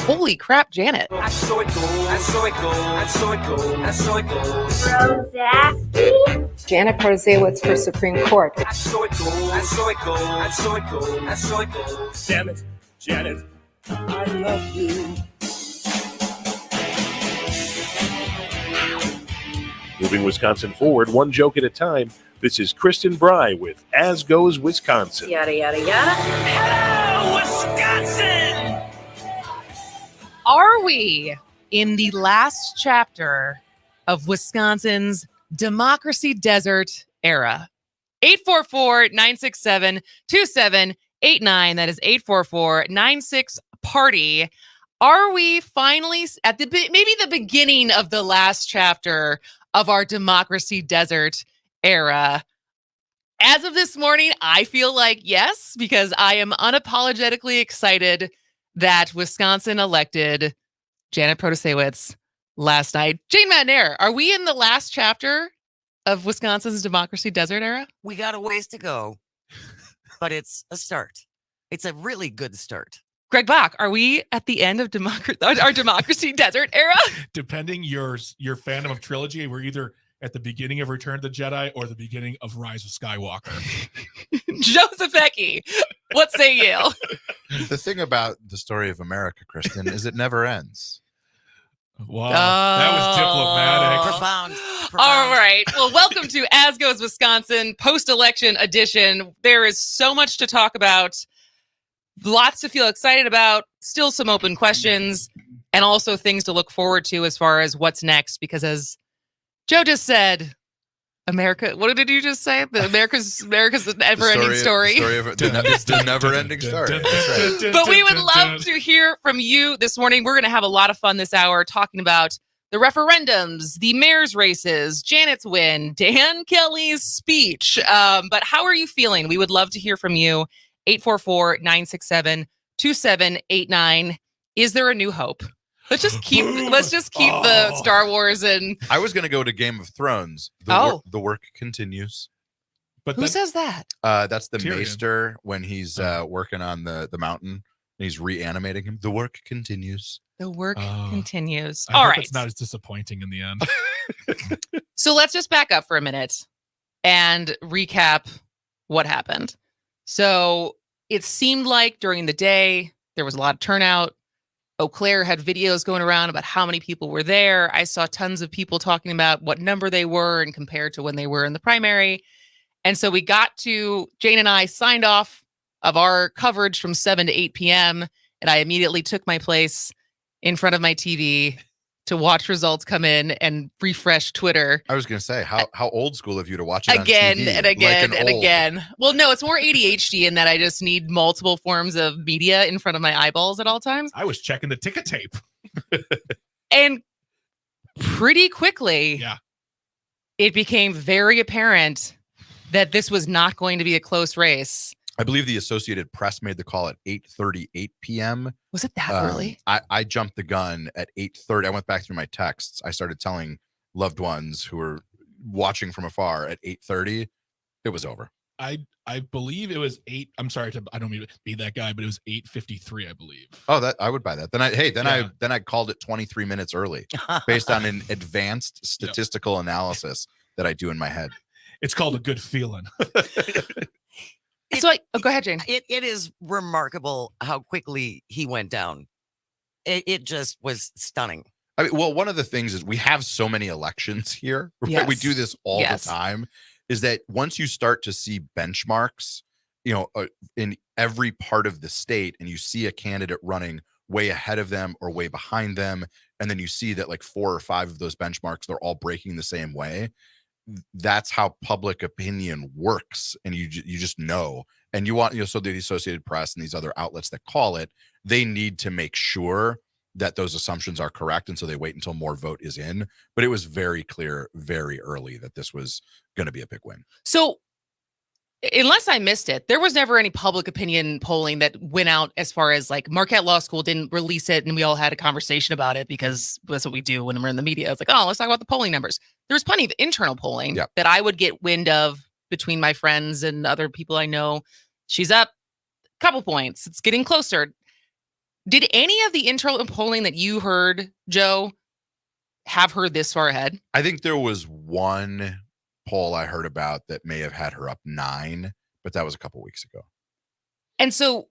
Holy crap, Janet. Rosaski? Janet Protasiewicz for Supreme Court. Damn it, Janet, I love you. Moving Wisconsin forward, one joke at a time. This is Kristen Bry with As Goes Wisconsin. Yada, yada, yada. Hello, Wisconsin! Are we in the last chapter of Wisconsin's democracy desert era? 844-967-2789. That is 844-96-PARTY. Are we finally at maybe the beginning of the last chapter of our democracy desert era? As of this morning, I feel like yes, because I am unapologetically excited that Wisconsin elected Janet Protasiewicz last night. Jane Madnair, are we in the last chapter of Wisconsin's democracy desert era? We got a ways to go, but it's a start. It's a really good start. Greg Bach, are we at the end of our democracy desert era? Depending your fandom of trilogy, we're either at the beginning of Return of the Jedi or the beginning of Rise of Skywalker. Joseph Ecky, what say you? The thing about the story of America, Kristen, is it never ends. Wow, that was diplomatic. Profound. All right. Well, welcome to As Goes Wisconsin, post-election edition. There is so much to talk about, lots to feel excited about, still some open questions, and also things to look forward to as far as what's next. Because as Joe just said, America, what did you just say? America's a never-ending story. It's the never-ending story. That's right. But we would love to hear from you this morning. We're going to have a lot of fun this hour talking about the referendums, the mayor's races, Janet's win, Dan Kelly's speech. But how are you feeling? We would love to hear from you. 844-967-2789. Is there a new hope? Let's just keep the Star Wars and I was going to go to Game of Thrones. The work continues. But who says that? That's the Tyrion. Maester when he's working on the mountain and he's reanimating him. The work continues. The work continues. I All hope right. it's not as disappointing in the end. So let's just back up for a minute and recap what happened. So it seemed like during the day, there was a lot of turnout. Eau Claire had videos going around about how many people were there. I saw tons of people talking about what number they were and compared to when they were in the primary. And so we got to, Jane and I signed off of our coverage from 7 to 8 p.m. And I immediately took my place in front of my TV to watch results come in and refresh Twitter. I was going to say, how old school of you to watch it again on TV, and again like and again. Well, no, it's more ADHD in that I just need multiple forms of media in front of my eyeballs at all times. I was checking the ticket tape. And pretty quickly, it became very apparent that this was not going to be a close race. I believe the Associated Press made the call at 8:38 p.m. Was it that early? I jumped the gun at 8:30. I went back through my texts. I started telling loved ones who were watching from afar at 8:30. It was over. I believe it was 8. I'm sorry I don't mean to be that guy, but it was 8:53, I believe. Oh, that I would buy that. Then I called it 23 minutes early based on an advanced statistical analysis that I do in my head. It's called a good feeling. So go ahead, Jane. It is remarkable how quickly he went down. It just was stunning. I mean, well, one of the things is we have so many elections here. Right? Yes. We do this all the time. Is that once you start to see benchmarks, in every part of the state, and you see a candidate running way ahead of them or way behind them, and then you see that like 4 or 5 of those benchmarks, they're all breaking the same way. That's how public opinion works, and you just know. And you want, so the Associated Press and these other outlets that call it, they need to make sure that those assumptions are correct, and so they wait until more vote is in. But it was very clear very early that this was going to be a big win. So unless I missed it, there was never any public opinion polling that went out as far as like Marquette Law School didn't release it, and we all had a conversation about it because that's what we do when we're in the media. It's like, oh, let's talk about the polling numbers. There's plenty of internal polling that I would get wind of between my friends and other people I know. She's up couple points. It's getting closer. Did any of the internal polling that you heard, Joe, have her this far ahead? I think there was one poll I heard about that may have had her up 9, but that was a couple weeks ago. And so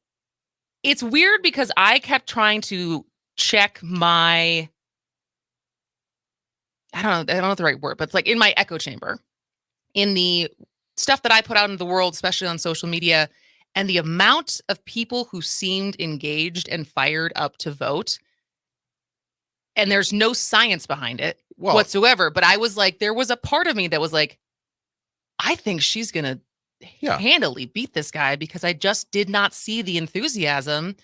it's weird because I kept trying to check my, I don't know what the right word, but it's like in my echo chamber, in the stuff that I put out into the world, especially on social media, and the amount of people who seemed engaged and fired up to vote. And there's no science behind it whatsoever. But I was like, there was a part of me that was like, I think she's going to handily beat this guy, because I just did not see the enthusiasm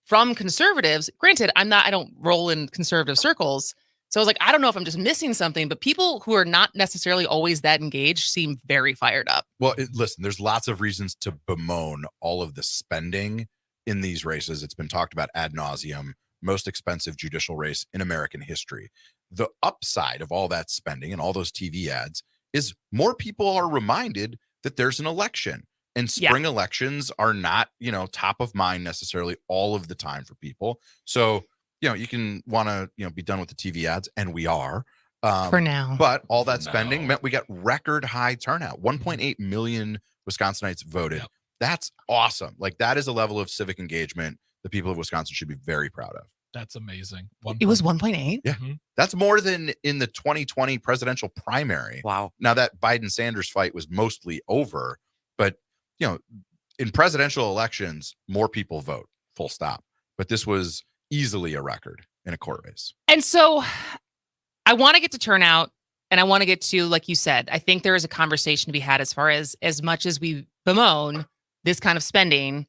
from conservatives. Granted, I don't roll in conservative circles. So I was like, I don't know if I'm just missing something, but people who are not necessarily always that engaged seem very fired up. Well, listen, there's lots of reasons to bemoan all of the spending in these races. It's been talked about ad nauseum, most expensive judicial race in American history. The upside of all that spending and all those TV ads is more people are reminded that there's an election, and spring elections are not, top of mind necessarily all of the time for people. So, you can want to, be done with the TV ads, and we are for now. But all that spending meant we got record high turnout. 1.8 million Wisconsinites voted. Yep. That's awesome. Like, that is a level of civic engagement the people of Wisconsin should be very proud of. That's amazing. It was 1.8. Yeah. That's more than in the 2020 presidential primary. Wow. Now, that Biden-Sanders fight was mostly over, but, in presidential elections, more people vote, full stop. But this was easily a record in a court race. And so I want to get to turnout, and I want to get to, like you said, I think there is a conversation to be had as far as much as we bemoan this kind of spending,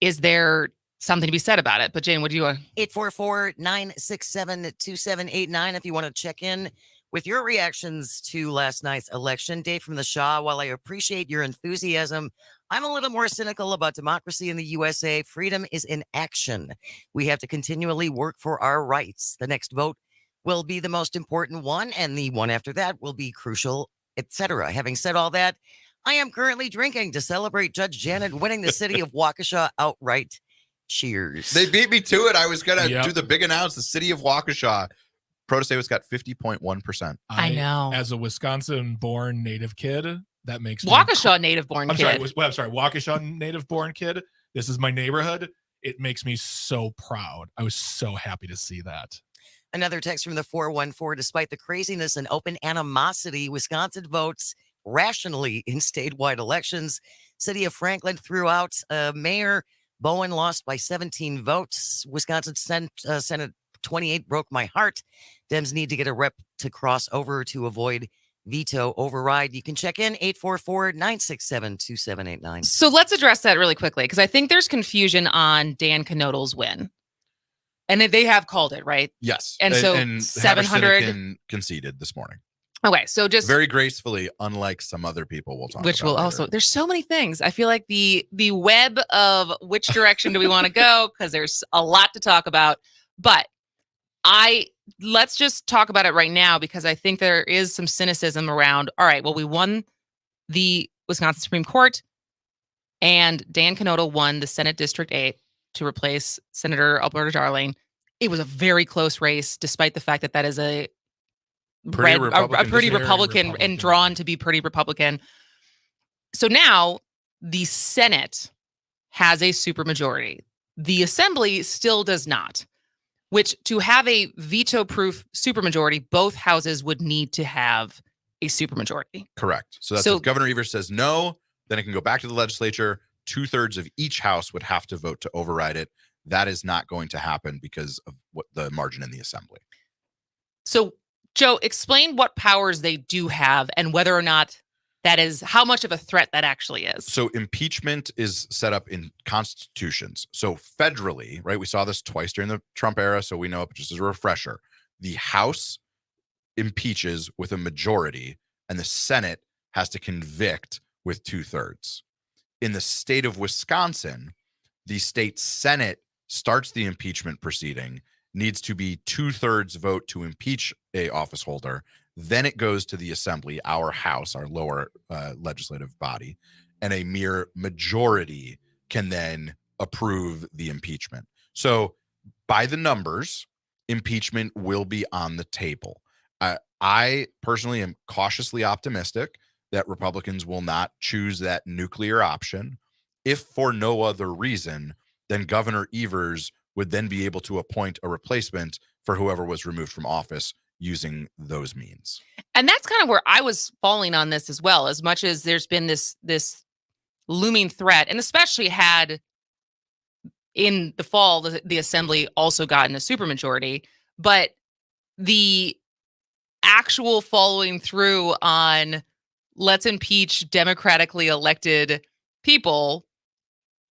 is there something to be said about it? But Jane, what do you want? 844-967-2789 if you want to check in with your reactions to last night's election. Dave from the Shaw, while I appreciate your enthusiasm, I'm a little more cynical about democracy in the USA. Freedom is in action. We have to continually work for our rights. The next vote will be the most important one, and the one after that will be crucial, etc. Having said all that, I am currently drinking to celebrate Judge Janet winning the city of Waukesha outright. Cheers. They beat me to it. I was going to do the big announce. The city of Waukesha, Protasevich got 50.1%. I know. As a Wisconsin-born native kid, that makes Waukesha native-born kid. I'm sorry, Waukesha native-born kid. This is my neighborhood. It makes me so proud. I was so happy to see that. Another text from the 414. Despite the craziness and open animosity, Wisconsin votes rationally in statewide elections. City of Franklin threw out Mayor Bowen, lost by 17 votes. Wisconsin Senate 28 broke my heart. Dems need to get a rep to cross over to avoid veto override. You can check in 844-967-2789. So let's address that really quickly, because I think there's confusion on Dan Knodl's win. And they have called it, right? Yes. And so and 700 conceded this morning. Okay, so just very gracefully, unlike some other people we'll talk which about will later. also, there's so many things. I feel like the web of which direction do we want to go, because there's a lot to talk about. But let's just talk about it right now, because I think there is some cynicism around, all right, well, we won the Wisconsin Supreme Court, and Dan Knodl won the Senate District 8 to replace Senator Alberta Darling. It was a very close race, despite the fact that that is a pretty Republican and drawn to be pretty Republican. So now the Senate has a supermajority. The Assembly still does not, which to have a veto-proof supermajority, both houses would need to have a supermajority. Correct. So that's if Governor Evers says no, then it can go back to the legislature. 2/3 of each house would have to vote to override it. That is not going to happen because of what the margin in the Assembly. So, Joe, explain what powers they do have and whether or not that is, how much of a threat that actually is. So impeachment is set up in constitutions. So federally, right? We saw this twice during the Trump era, so we know, just as a refresher, the House impeaches with a majority and the Senate has to convict with 2/3. In the state of Wisconsin, the state Senate starts the impeachment proceeding, needs to be 2/3 vote to impeach a office holder. Then it goes to the Assembly, our house, our lower legislative body, and a mere majority can then approve the impeachment. So by the numbers, impeachment will be on the table. I personally am cautiously optimistic that Republicans will not choose that nuclear option. If for no other reason, then Governor Evers would then be able to appoint a replacement for whoever was removed from office using those means. And that's kind of where I was falling on this as well, as much as there's been this looming threat, and especially had in the fall, the assembly also gotten a supermajority, but the actual following through on let's impeach democratically elected people,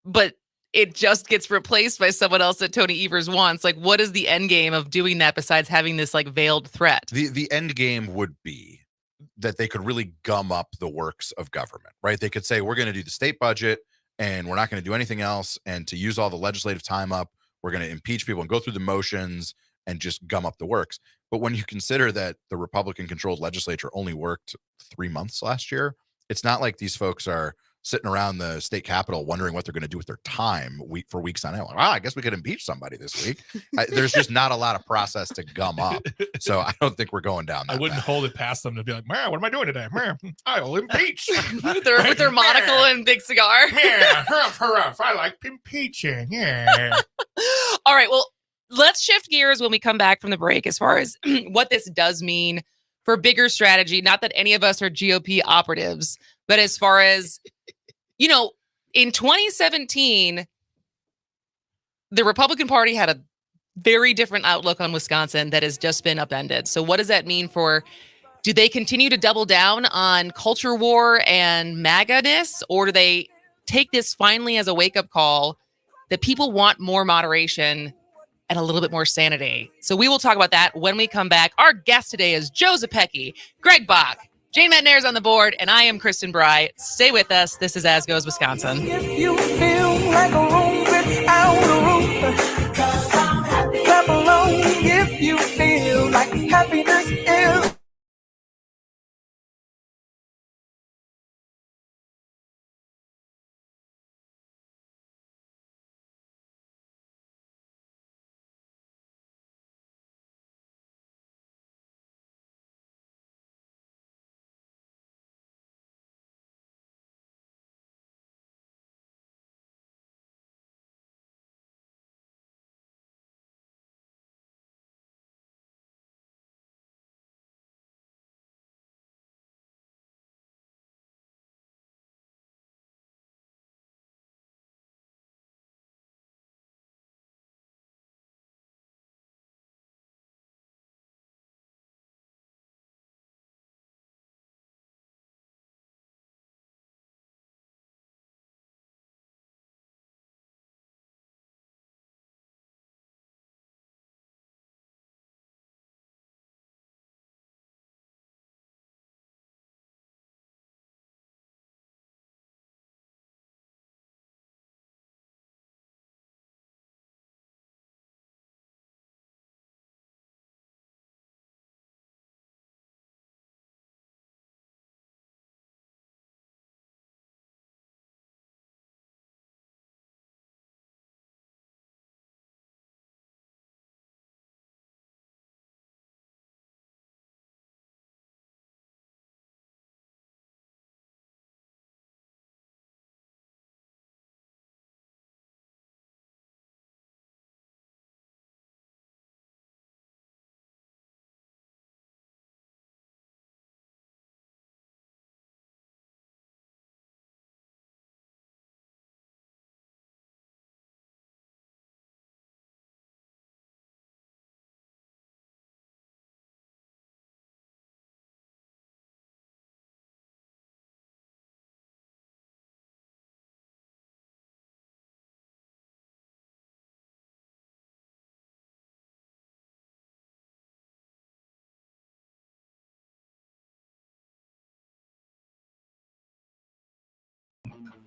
but it just gets replaced by someone else that Tony Evers wants. Like, what is the end game of doing that besides having this like veiled threat? The end game would be that they could really gum up the works of government, right? They could say, we're going to do the state budget and we're not going to do anything else. And to use all the legislative time up, we're going to impeach people and go through the motions and just gum up the works. But when you consider that the Republican controlled legislature only worked 3 months last year, it's not like these folks are sitting around the state capitol wondering what they're going to do with their time for weeks on end. Like, I guess we could impeach somebody this week. There's just not a lot of process to gum up. So I don't think we're going down that I wouldn't path. hold it past them to be like, man, what am I doing today? Man, I will impeach. with their monocle and big cigar. Yeah, huff. I like impeaching. Yeah. All right, well, let's shift gears when we come back from the break as far as what this does mean for bigger strategy. Not that any of us are GOP operatives, but as far as, you know, in 2017, the Republican Party had a very different outlook on Wisconsin that has just been upended. So what does that mean for, do they continue to double down on culture war and MAGA-ness, or do they take this finally as a wake-up call that people want more moderation and a little bit more sanity? So we will talk about that when we come back. Our guest today is Joe Zepecki, Greg Bach, Jane Metnair's on the board, and I am Kristen Bry. Stay with us. This is As Goes Wisconsin. If you feel like a room without a roof, clap along if you feel like happiness is.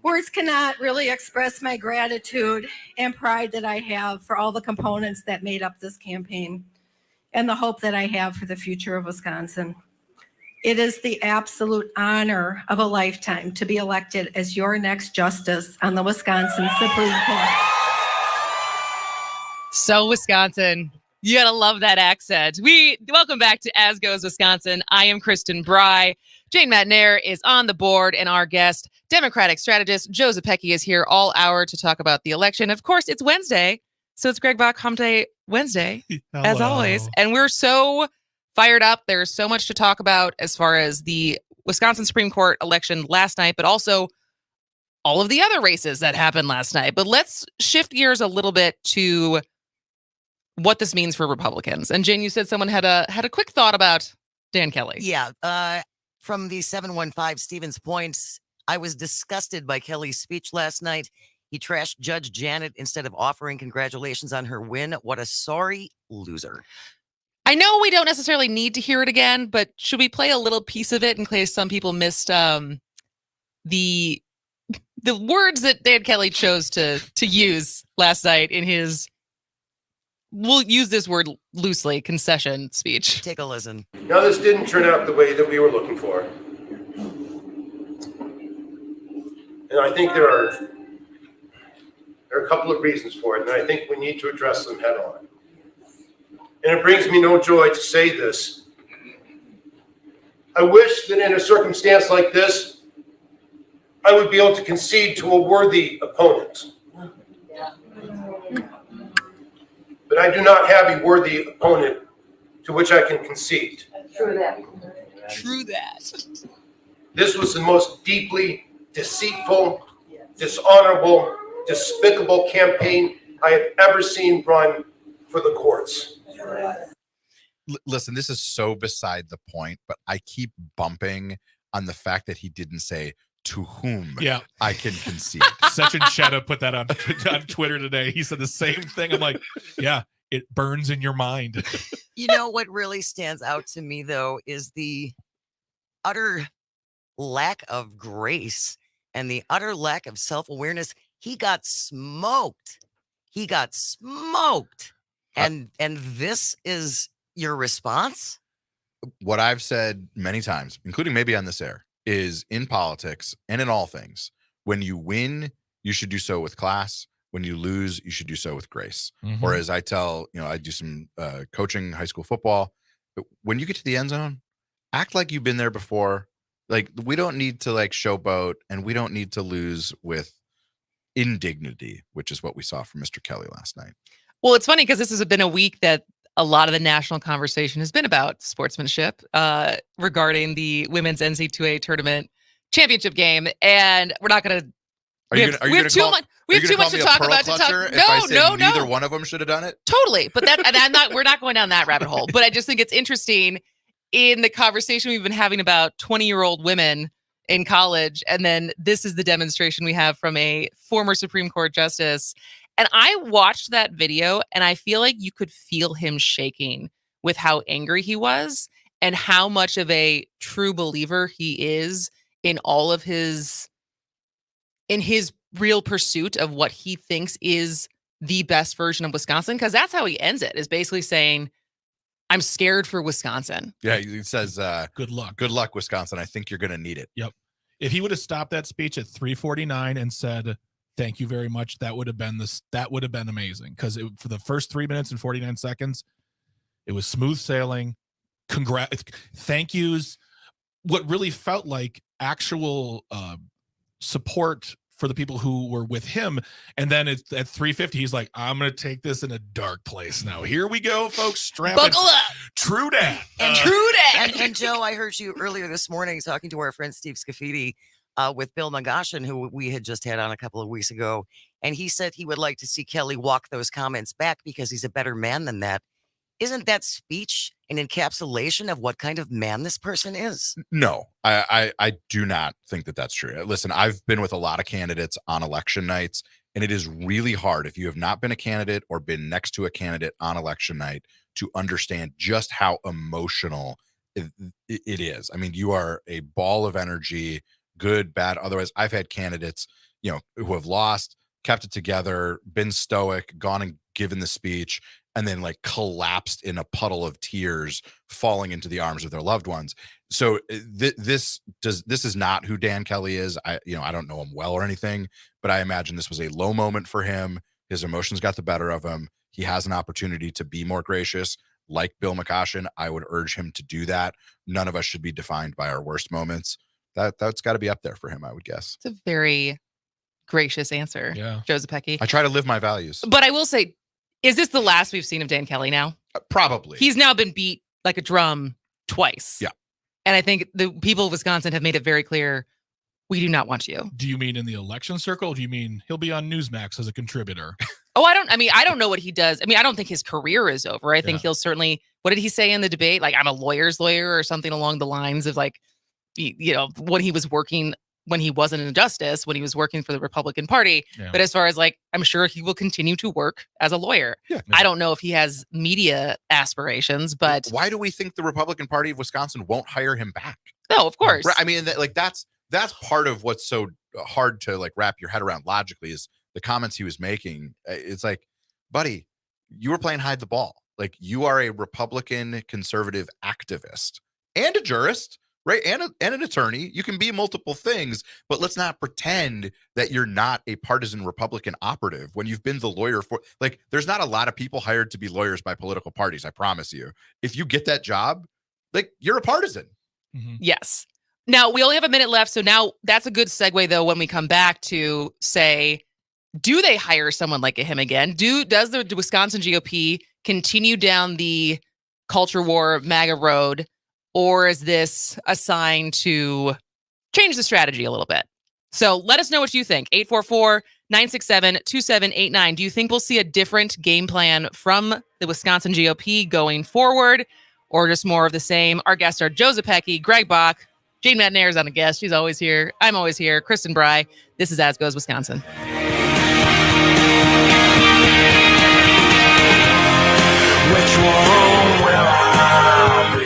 Words cannot really express my gratitude and pride that I have for all the components that made up this campaign and the hope that I have for the future of Wisconsin. It is the absolute honor of a lifetime to be elected as your next justice on the Wisconsin Supreme Court. So Wisconsin, you gotta love that accent. Welcome back to As Goes Wisconsin. I am Kristen Bry. Jane Matnair is on the board, and our guest, Democratic strategist Joe Zepecki, is here all hour to talk about the election. Of course, it's Wednesday, so it's Greg Bach Hump Day Wednesday, as always. And we're so fired up. There's so much to talk about as far as the Wisconsin Supreme Court election last night, but also all of the other races that happened last night. But let's shift gears a little bit to what this means for Republicans. And Jane, you said someone had a quick thought about Dan Kelly. Yeah. From the 715 Stevens Point, I was disgusted by Kelly's speech last night. He trashed Judge Janet instead of offering congratulations on her win. What a sorry loser. I know we don't necessarily need to hear it again, but should we play a little piece of it in case some people missed the words that Dan Kelly chose to use last night in his, we'll use this word loosely, concession speech. Take a listen. Now, this didn't turn out the way that we were looking for. And I think there are a couple of reasons for it, and I think we need to address them head on. And it brings me no joy to say this. I wish that in a circumstance like this, I would be able to concede to a worthy opponent. But I do not have a worthy opponent to which I can concede. True that. True that. This was the most deeply deceitful, dishonorable, despicable campaign I have ever seen run for the courts. Listen, this is so beside the point, but I keep bumping on the fact that he didn't say to whom I can concede. Sachin Chetta put that on Twitter today. He said the same thing. I'm like, yeah, it burns in your mind. You know what really stands out to me, though, is the utter lack of grace and the utter lack of self-awareness. He got smoked. He got smoked. And this is your response? What I've said many times, including maybe on this air, is in politics and in all things, when you win, you should do so with class. When you lose, you should do so with grace. Or as I tell, I do some coaching high school football. But when you get to the end zone, act like you've been there before. Like, we don't need to showboat, and we don't need to lose with indignity, which is what we saw from Mr. Kelly last night. Well, it's funny because this has been a week that a lot of the national conversation has been about sportsmanship regarding the women's NCAA tournament championship game, and we're not going to. We have too much to talk about. No. Neither one of them should have done it. Totally, but we're not going down that rabbit hole. But I just think it's interesting in the conversation we've been having about 20-year-old women in college, and then this is the demonstration we have from a former Supreme Court justice. And I watched that video, and I feel like you could feel him shaking with how angry he was and how much of a true believer he is in all of his real pursuit of what he thinks is the best version of Wisconsin. Because that's how he ends it, is basically saying, I'm scared for Wisconsin. Yeah, he says, good luck. Good luck, Wisconsin. I think you're going to need it. Yep. If he would have stopped that speech at 3:49 and said, thank you very much, that would have been amazing. Because for the first 3 minutes and 49 seconds, it was smooth sailing. Thank yous. What really felt like actual support for the people who were with him. And then at 3:50, he's like, I'm going to take this in a dark place now. Here we go, folks. Strap Buckle up. True dat. And Joe, I heard you earlier this morning talking to our friend Steve Scafidi with Bill Nagoshin, who we had just had on a couple of weeks ago. And he said he would like to see Kelly walk those comments back because he's a better man than that. Isn't that speech an encapsulation of what kind of man this person is? No, I do not think that that's true. Listen, I've been with a lot of candidates on election nights, and it is really hard if you have not been a candidate or been next to a candidate on election night to understand just how emotional it is. I mean, you are a ball of energy, good, bad. Otherwise, I've had candidates, who have lost, kept it together, been stoic, gone and given the speech, and then like collapsed in a puddle of tears, falling into the arms of their loved ones. So this is not who Dan Kelly is. I don't know him well or anything, but I imagine this was a low moment for him. His emotions got the better of him. He has an opportunity to be more gracious, like Bill McCoshen. I would urge him to do that. None of us should be defined by our worst moments. That's got to be up there for him, I would guess. It's a very gracious answer, Yeah. Joe Zepecki. I try to live my values. But I will say, is this the last we've seen of Dan Kelly now? Probably. He's now been beat like a drum twice. Yeah. And I think the people of Wisconsin have made it very clear, we do not want you. Do you mean in the election circle? Or do you mean he'll be on Newsmax as a contributor? I don't know what he does. I mean, I don't think his career is over. I think Yeah. he'll certainly, what did he say in the debate? Like, I'm a lawyer's lawyer or something along the lines of like, when he was working, when he wasn't in justice, when he was working for the Republican Party. Yeah. But as far as like, I'm sure he will continue to work as a lawyer. Yeah. I don't know if he has media aspirations, but why do we think the Republican Party of Wisconsin won't hire him back? no, of course. Right. I mean, that's part of what's so hard to like wrap your head around logically is the comments he was making. It's like, buddy, you were playing hide the ball. Like, you are a Republican conservative activist and a jurist, right? And an attorney. You can be multiple things, but let's not pretend that you're not a partisan Republican operative when you've been the lawyer for, like, there's not a lot of people hired to be lawyers by political parties. I promise you. If you get that job, like, you're a partisan. Mhm. Yes. Now, we only have a minute left. So now that's a good segue, though, when we come back to say, do they hire someone like him again? Does the Wisconsin GOP continue down the culture war MAGA road, or is this a sign to change the strategy a little bit? So let us know what you think. 844-967-2789. Do you think we'll see a different game plan from the Wisconsin GOP going forward, or just more of the same? Our guests are Joe Zepecki, Greg Bach, Jane Metnair is on a guest. She's always here. I'm always here. Kristen Bry. This is As Goes Wisconsin. Which one will I be?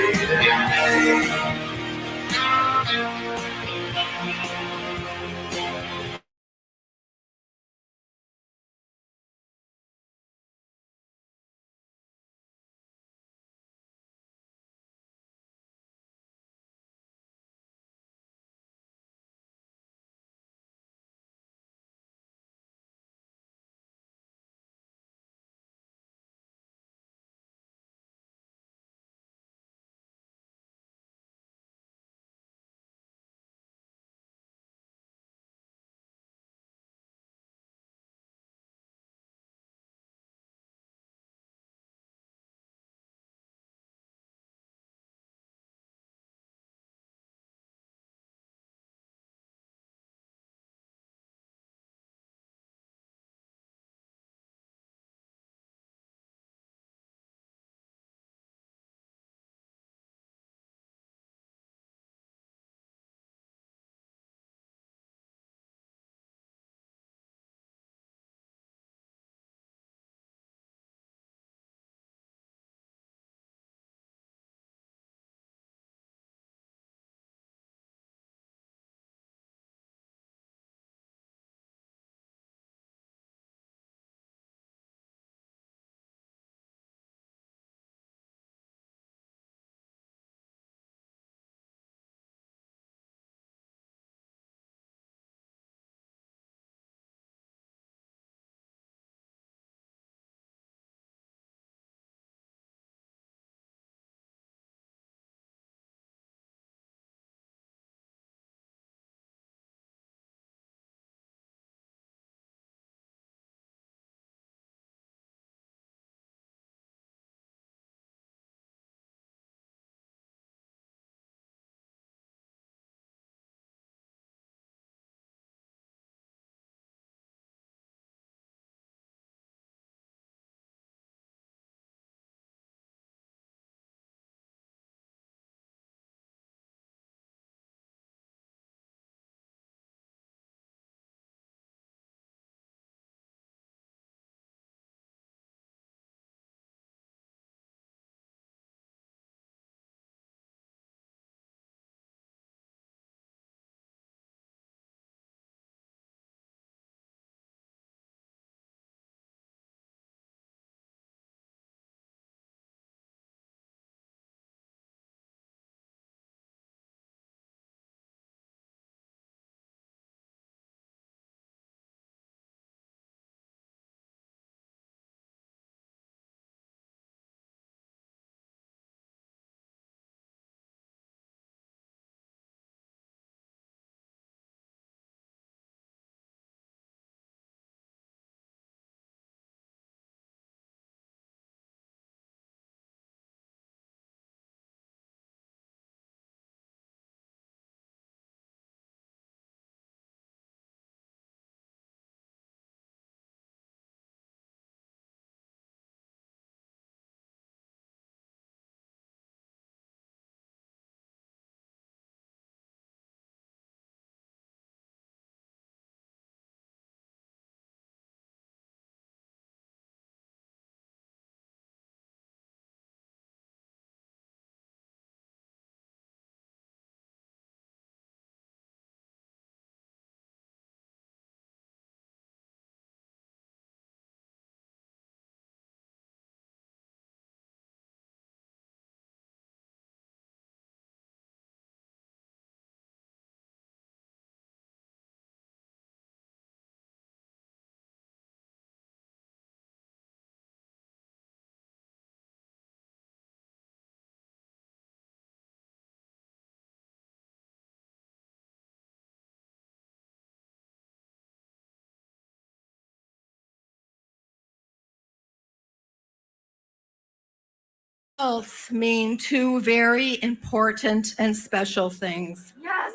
Results mean two very important and special things. Yes.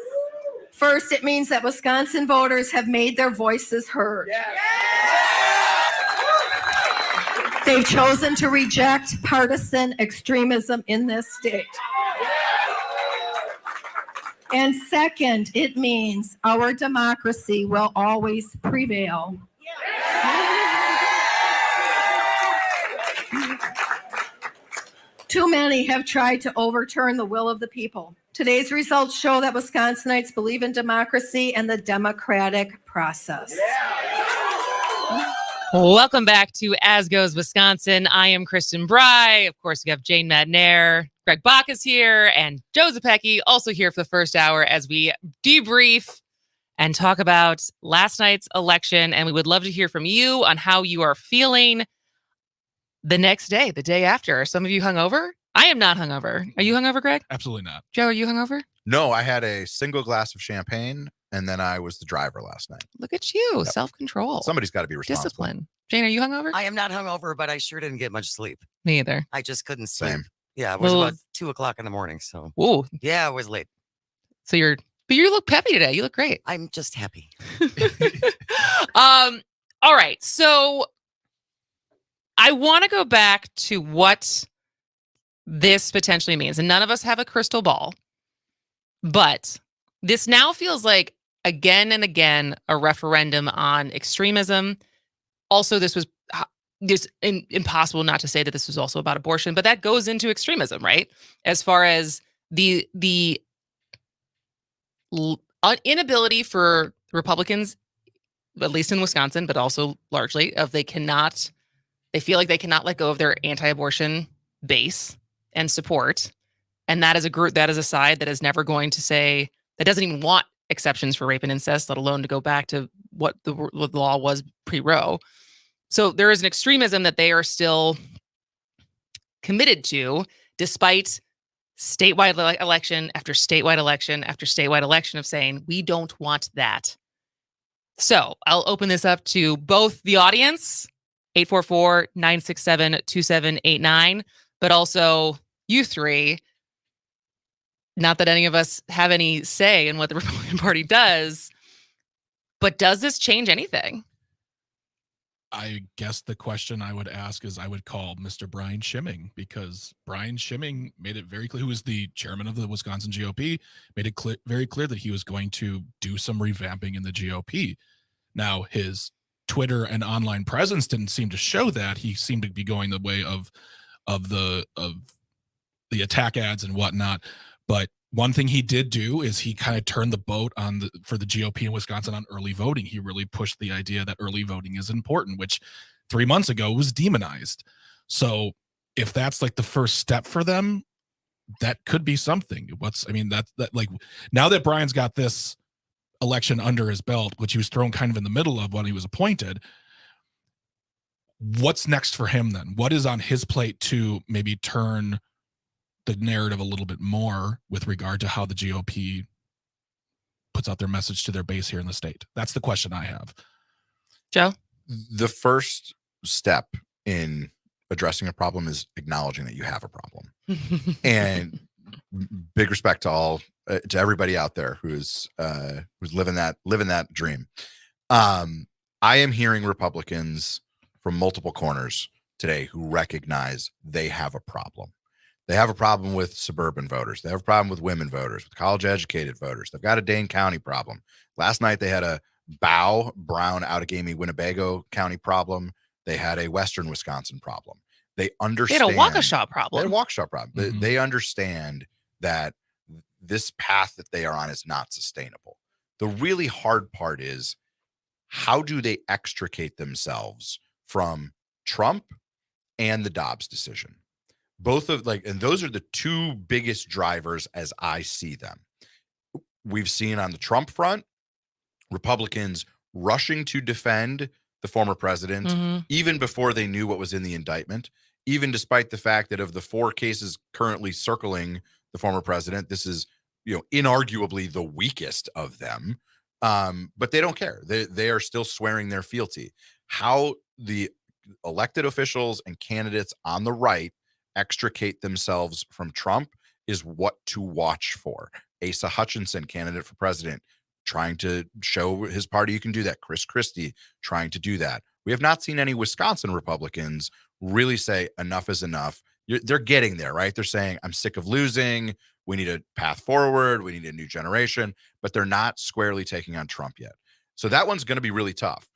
First, it means that Wisconsin voters have made their voices heard. They've chosen to reject partisan extremism in this state. And second, it means our democracy will always prevail. Too many have tried to overturn the will of the people. Today's results show that Wisconsinites believe in democracy and the democratic process. Welcome back to As Goes Wisconsin. I am Kristen Bry. Of course, we have Jane Madnair. Greg Bach is here, and Joe Zepecki also here for the first hour as we debrief and talk about last night's election. And we would love to hear from you on how you are feeling the next day, the day after. Are some of you hungover? I am not hungover. Are you hungover, Greg? Absolutely not. Joe, are you hungover? No, I had a single glass of champagne, and then I was the driver last night. Look at you, Yep. self-control. Somebody's got to be responsible. Discipline. Jane, are you hungover? I am not hungover, but I sure didn't get much sleep. Me either. I just couldn't sleep. Same. Yeah, it was Well- about 2:00 in the morning. So Ooh, yeah, I was late. so but you look peppy today. You look great. I'm just happy. All right. So I want to go back to what this potentially means. And none of us have a crystal ball, but this now feels like again and again a referendum on extremism. Also, this was impossible not to say that this was also about abortion, but that goes into extremism, right? As far as the inability for Republicans, at least in Wisconsin, but also largely, they feel like they cannot let go of their anti-abortion base and support. And that is a group, that is a side that is never going to say, that doesn't even want exceptions for rape and incest, let alone to go back to what the law was pre-Roe. So there is an extremism that they are still committed to, despite statewide election after statewide election after statewide election of saying, we don't want that. So I'll open this up to both the audience, 844-967-2789, but also you three. Not that any of us have any say in what the Republican Party does, but does this change anything? I guess the question I would ask is I would call Mr. Brian Schimming, because Brian Schimming made it very clear, who was the chairman of the Wisconsin GOP, made it very clear that he was going to do some revamping in the GOP. Now, his Twitter and online presence didn't seem to show that. He seemed to be going the way of the attack ads and whatnot. But one thing he did do is he kind of turned the boat for the GOP in Wisconsin on early voting. He really pushed the idea that early voting is important, which 3 months ago was demonized. So if that's like the first step for them, that could be something. That like, now that Brian's got this election under his belt, which he was thrown kind of in the middle of when he was appointed, what's next for him then? What is on his plate to maybe turn the narrative a little bit more with regard to how the GOP puts out their message to their base here in the state? That's the question I have. Joe? The first step in addressing a problem is acknowledging that you have a problem. And big respect to everybody out there who's living that dream. I am hearing Republicans from multiple corners today who recognize they have a problem. They have a problem with suburban voters. They have a problem with women voters, with college-educated voters. They've got a Dane County problem. Last night, they had a Brown, Outagamie, Winnebago County problem. They had a Western Wisconsin problem. They understand. They had a Waukesha problem. They had a Waukesha problem. Mm-hmm. They understand that this path that they are on is not sustainable. The really hard part is, how do they extricate themselves from Trump and the Dobbs decision? And those are the two biggest drivers as I see them. We've seen on the Trump front, Republicans rushing to defend the former president, even before they knew what was in the indictment, even despite the fact that of the 4 cases currently circling the former president, this is, inarguably the weakest of them. But they don't care. They are still swearing their fealty. How the elected officials and candidates on the right extricate themselves from Trump is what to watch for. Asa Hutchinson, candidate for president, trying to show his party you can do that. Chris Christie trying to do that. We have not seen any Wisconsin Republicans really say enough is enough. They're getting there, right? They're saying, I'm sick of losing. We need a path forward. We need a new generation, but they're not squarely taking on Trump yet. So that one's going to be really tough.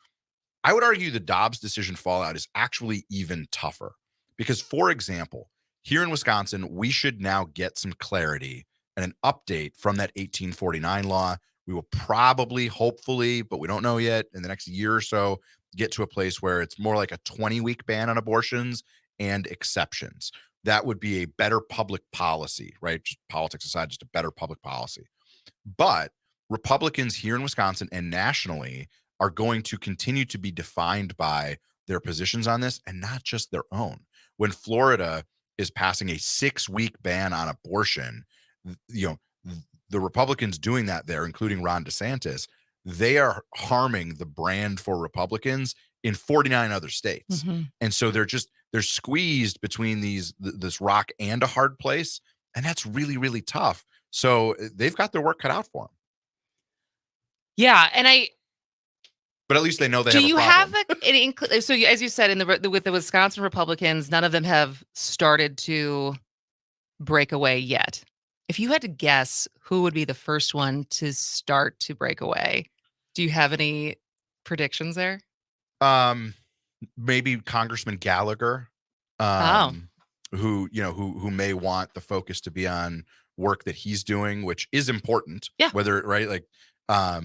I would argue the Dobbs decision fallout is actually even tougher because, for example, here in Wisconsin, we should now get some clarity and an update from that 1849 law. We will probably, hopefully, but we don't know yet, in the next year or so, get to a place where it's more like a 20-week ban on abortions and exceptions. That would be a better public policy, right? Just politics aside, just a better public policy. But Republicans here in Wisconsin and nationally are going to continue to be defined by their positions on this and not just their own. When Florida is passing a 6-week ban on abortion, the Republicans doing that there, including Ron DeSantis, they are harming the brand for Republicans in 49 other states. Mm-hmm. And so they're squeezed between this rock and a hard place. And that's really, really tough. So they've got their work cut out for them. Yeah. And but at least they know they do have a you problem. have so as you said, with the Wisconsin Republicans, none of them have started to break away yet. If you had to guess who would be the first one to start to break away, do you have any predictions there? Maybe Congressman Gallagher, who may want the focus to be on work that he's doing, which is important. Yeah. Whether, right, like, I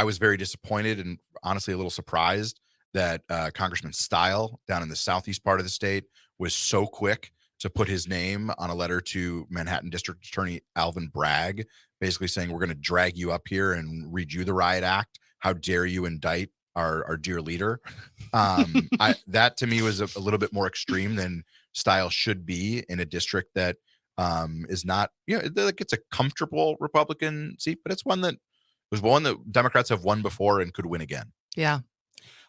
was very disappointed and honestly a little surprised that Congressman Stile down in the southeast part of the state was so quick to put his name on a letter to Manhattan District Attorney Alvin Bragg, basically saying, we're going to drag you up here and read you the riot act. How dare you indict our dear leader? That to me was a little bit more extreme than Stile should be in a district that is not, like, it's a comfortable Republican seat, but it's one that Democrats have won before and could win again. Yeah.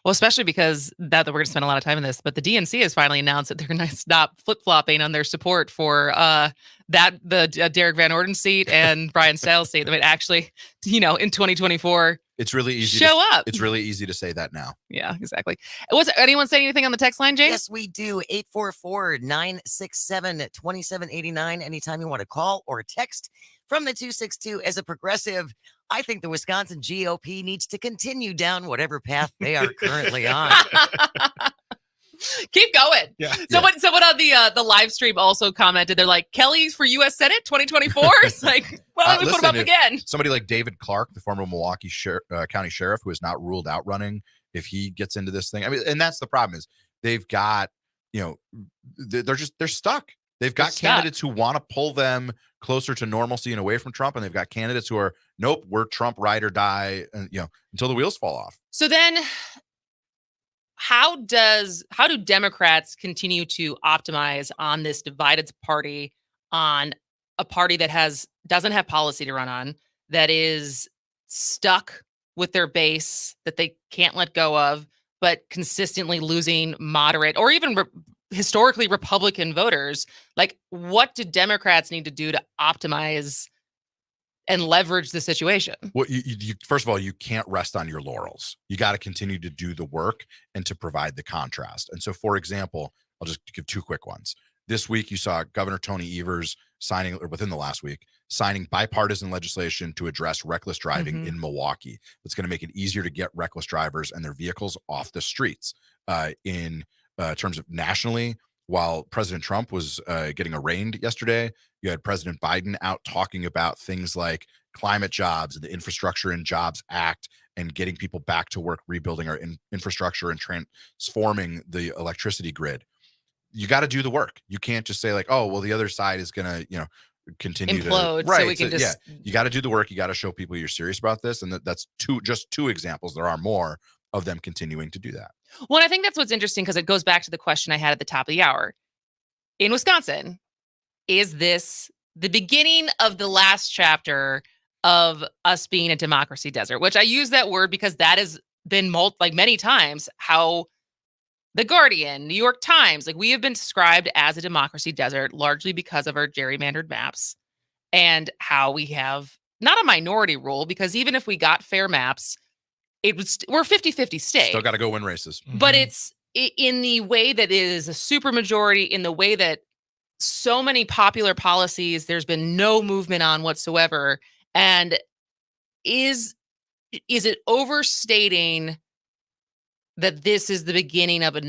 Well, especially because that we're going to spend a lot of time on this, but the DNC has finally announced that they're going to stop flip-flopping on their support for the Derek Van Orden seat and Brian Stiles seat. I mean, actually, in 2024, it's really easy. Show up. It's really easy to say that now. Yeah, exactly. Was anyone saying anything on the text line, James? Yes, we do. 844-967-2789. Anytime you want to call or text from the 262. As a progressive, I think the Wisconsin GOP needs to continue down whatever path they are currently on. Keep going. Yeah. Someone on the live stream also commented, they're like, Kelly for U.S. Senate 2024? It's like, well, we put him up again. Somebody like David Clark, the former Milwaukee County Sheriff, who is not ruled out running, if he gets into this thing. I mean, and that's the problem is they've got, they're stuck. They've got candidates who want to pull them closer to normalcy and away from Trump. And they've got candidates who are, nope, we're Trump ride or die, and, until the wheels fall off. So then how do Democrats continue to optimize on this divided party, on a party that doesn't have policy to run on, that is stuck with their base that they can't let go of, but consistently losing moderate or even historically Republican voters? Like, what do Democrats need to do to optimize and leverage the situation? Well, you first of all, you can't rest on your laurels. You got to continue to do the work and to provide the contrast. And so, for example, I'll just give two quick ones. This week, you saw Governor Tony Evers within the last week, signing bipartisan legislation to address reckless driving in Milwaukee. It's going to make it easier to get reckless drivers and their vehicles off the streets. In terms of nationally, while President Trump was getting arraigned yesterday, you had President Biden out talking about things like climate jobs and the Infrastructure and Jobs Act and getting people back to work, rebuilding our infrastructure and transforming the electricity grid. You got to do the work. You can't just say like, oh, well, the other side is going to, continue implode, to, right. So we can you got to do the work. You got to show people you're serious about this. And that's just two examples. There are more of them continuing to do that. Well, I think that's what's interesting, because it goes back to the question I had at the top of the hour. In Wisconsin, is this the beginning of the last chapter of us being a democracy desert? Which I use that word because that has been many times how The Guardian, New York Times, like we have been described as a democracy desert largely because of our gerrymandered maps and how we have not a minority rule, because even if we got fair maps, we're 50-50 state. Still got to go win races. But it's in the way that it is a super majority, in the way that so many popular policies there's been no movement on whatsoever. And is it overstating that this is the beginning of a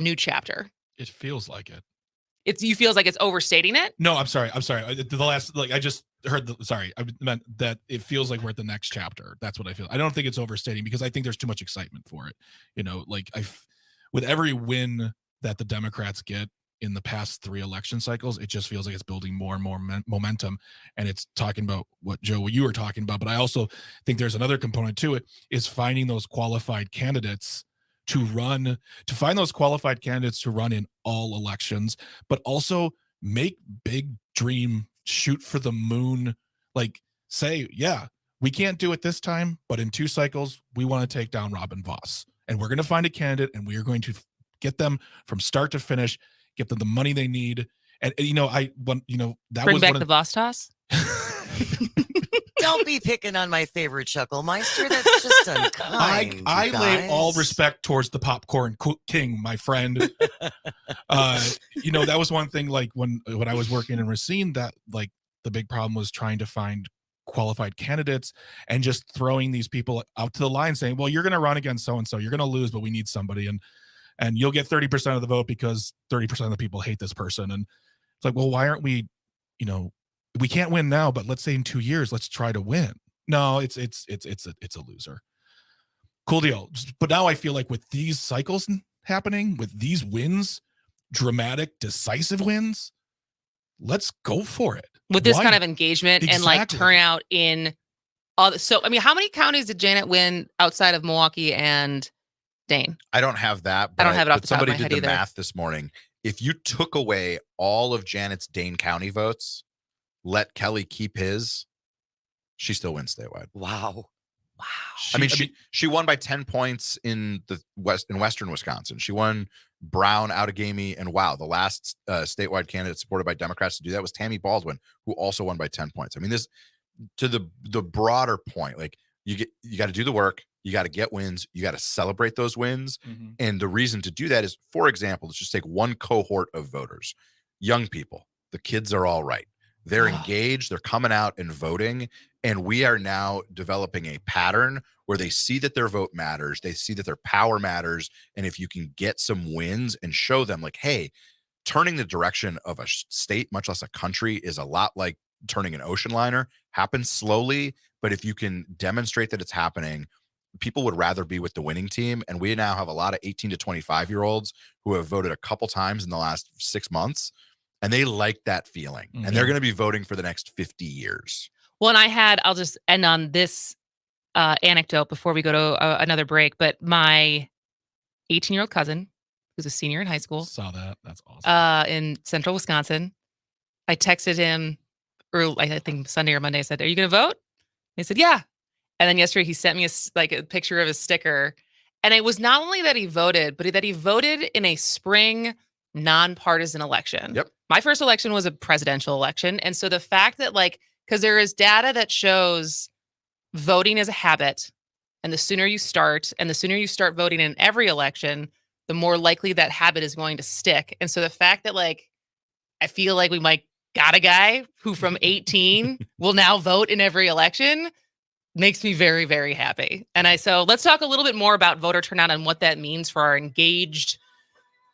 new chapter? It feels like it. You feels like it's overstating it? No, I'm sorry. The last, I just heard I meant that it feels like we're at the next chapter. That's what I feel. I don't think it's overstating, because I think there's too much excitement for it. With every win that the Democrats get in the past 3 election cycles, it just feels like it's building more and more momentum. And it's talking about what you were talking about. But I also think there's another component to it, is finding those qualified candidates to find those qualified candidates to run in all elections, but also make big dream, shoot for the moon, like say, yeah, we can't do it this time, but in 2 cycles, we want to take down Robin Voss, and we're going to find a candidate, and we are going to get them from start to finish, get them the money they need. And that bring was back the Voss toss. Don't be picking on my favorite Chucklemeister. That's just unkind. I lay all respect towards the popcorn king, my friend. That was one thing, like when I was working in Racine, that like the big problem was trying to find qualified candidates and just throwing these people out to the line saying, well, you're going to run against so-and-so, you're going to lose, but we need somebody. And you'll get 30% of the vote because 30% of the people hate this person. And it's like, well, why aren't we, we can't win now, but let's say in 2 years, let's try to win. No, it's a loser. Cool deal. But now I feel like with these cycles happening, with these wins, dramatic, decisive wins, let's go for it. With this kind of engagement and like turnout in all. So, I mean, how many counties did Janet win outside of Milwaukee and Dane? I don't have that. I don't have it off the top of my head. Somebody did the math this morning. If you took away all of Janet's Dane County votes, let Kelly keep his, she still wins statewide. Wow. She won by 10 points in western Wisconsin. She won Brown, Outagamie, and the last statewide candidate supported by Democrats to do that was Tammy Baldwin, who also won by 10 points. I mean, this to the broader point, like you got to do the work, you got to get wins, you got to celebrate those wins. Mm-hmm. And the reason to do that is, for example, let's just take one cohort of voters, young people. The kids are all right. They're engaged, they're coming out and voting, and we are now developing a pattern where they see that their vote matters, they see that their power matters, and if you can get some wins and show them like, hey, turning the direction of a state, much less a country, is a lot like turning an ocean liner, happens slowly, but if you can demonstrate that it's happening, people would rather be with the winning team. And we now have a lot of 18 to 25-year-olds who have voted a couple times in the last 6 months. And they like that feeling. Mm-hmm. And they're going to be voting for the next 50 years. Well, and I'll just end on this anecdote before we go to another break. But my 18-year-old cousin, who's a senior in high school. Saw that. That's awesome. In central Wisconsin. I texted him early, I think Sunday or Monday. I said, are you going to vote? He said, yeah. And then yesterday he sent me a picture of his sticker. And it was not only that he voted, but that he voted in a spring nonpartisan election. Yep. My first election was a presidential election. And so the fact that because there is data that shows voting is a habit, and the sooner you start voting in every election, the more likely that habit is going to stick. And so the fact that I feel like we might got a guy who from 18 will now vote in every election makes me very, very happy. So let's talk a little bit more about voter turnout and what that means for our engaged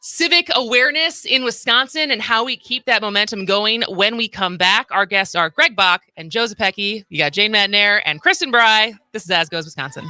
civic awareness in Wisconsin and how we keep that momentum going when we come back. Our guests are Greg Bach and Joe Zepecki. You got Jane Matnair and Kristen Bry. This is As Goes Wisconsin.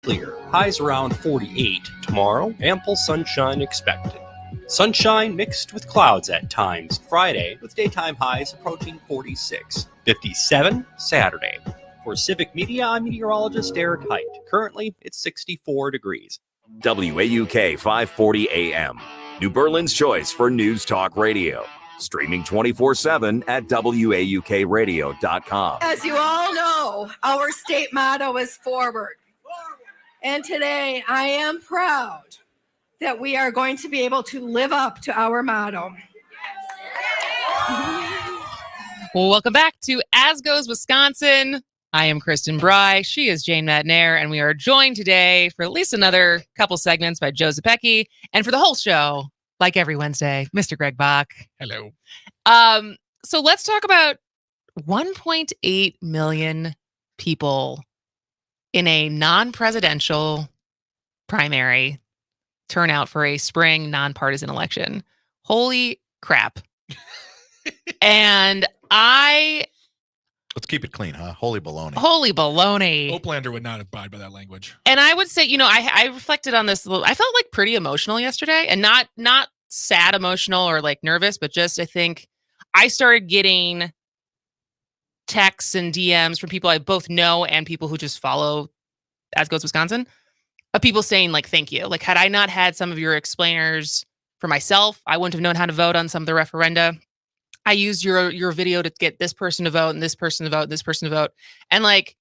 Clear. Highs around 48. Tomorrow, ample sunshine expected. Sunshine mixed with clouds at times. Friday, with daytime highs approaching 46. 57 Saturday. For Civic Media, I'm meteorologist Eric Height. Currently, it's 64 degrees. WAUK 540 AM, New Berlin's choice for news talk radio. Streaming 24/7 at WAUKradio.com. As you all know, our state motto is forward. And today I am proud that we are going to be able to live up to our motto. Well, welcome back to As Goes Wisconsin. I am Kristen Bry. She is Jane Madnair, and we are joined today for at least another couple segments by Joe Zepecki, and for the whole show, like every Wednesday, Mr. Greg Bach. Hello. So let's talk about 1.8 million people in a non-presidential primary turnout for a spring nonpartisan election. Holy crap. And Let's keep it clean, huh? Holy baloney. Holy baloney. Oplander would not abide by that language. And I would say, I reflected on this a little. I felt like pretty emotional yesterday, and not sad emotional or like nervous, but just I think I started getting texts and DMs from people I both know and people who just follow As Goes Wisconsin, of people saying like, thank you. Like, had I not had some of your explainers for myself, I wouldn't have known how to vote on some of the referenda. I used your video to get this person to vote and this person to vote, and this person to vote. And like,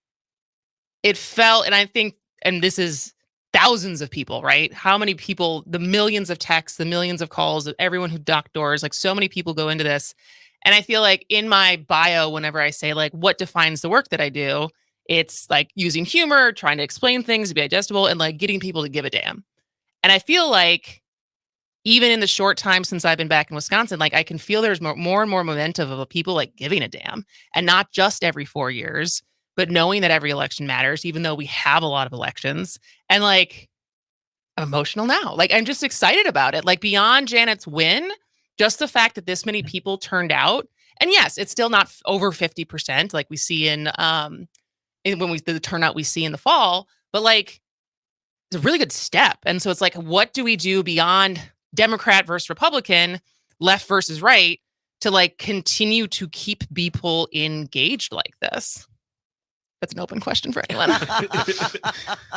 it felt, and I think, and this is thousands of people, right? How many people, the millions of texts, the millions of calls of everyone who knocked doors, like so many people go into this. And I feel like in my bio, whenever I say like, what defines the work that I do, it's like using humor, trying to explain things to be digestible, and like getting people to give a damn. And I feel like even in the short time since I've been back in Wisconsin, like I can feel there's more and more momentum of people like giving a damn, and not just every 4 years, but knowing that every election matters, even though we have a lot of elections. And like, I'm emotional now. Like, I'm just excited about it. Like, beyond Janet's win, just the fact that this many people turned out. And yes, it's still not over 50% like we see in the turnout we see in the fall, but like, it's a really good step. And so it's like, what do we do beyond Democrat versus Republican, left versus right, to like continue to keep people engaged like this? That's an open question for anyone.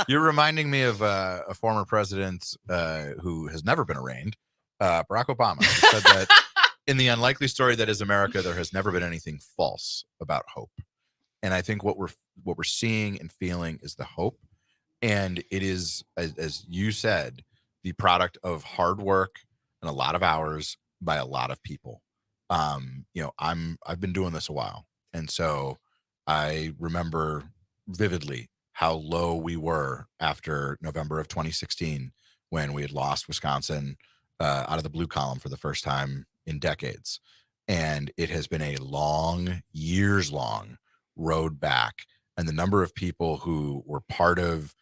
You're reminding me of a former president who has never been arraigned, Barack Obama, who said that in the unlikely story that is America, there has never been anything false about hope. And I think what we're seeing and feeling is the hope. And it is, as you said, the product of hard work and a lot of hours by a lot of people. I've been doing this a while. And so I remember vividly how low we were after November of 2016, when we had lost Wisconsin out of the blue column for the first time in decades. And it has been a years long road back. And the number of people who were part of,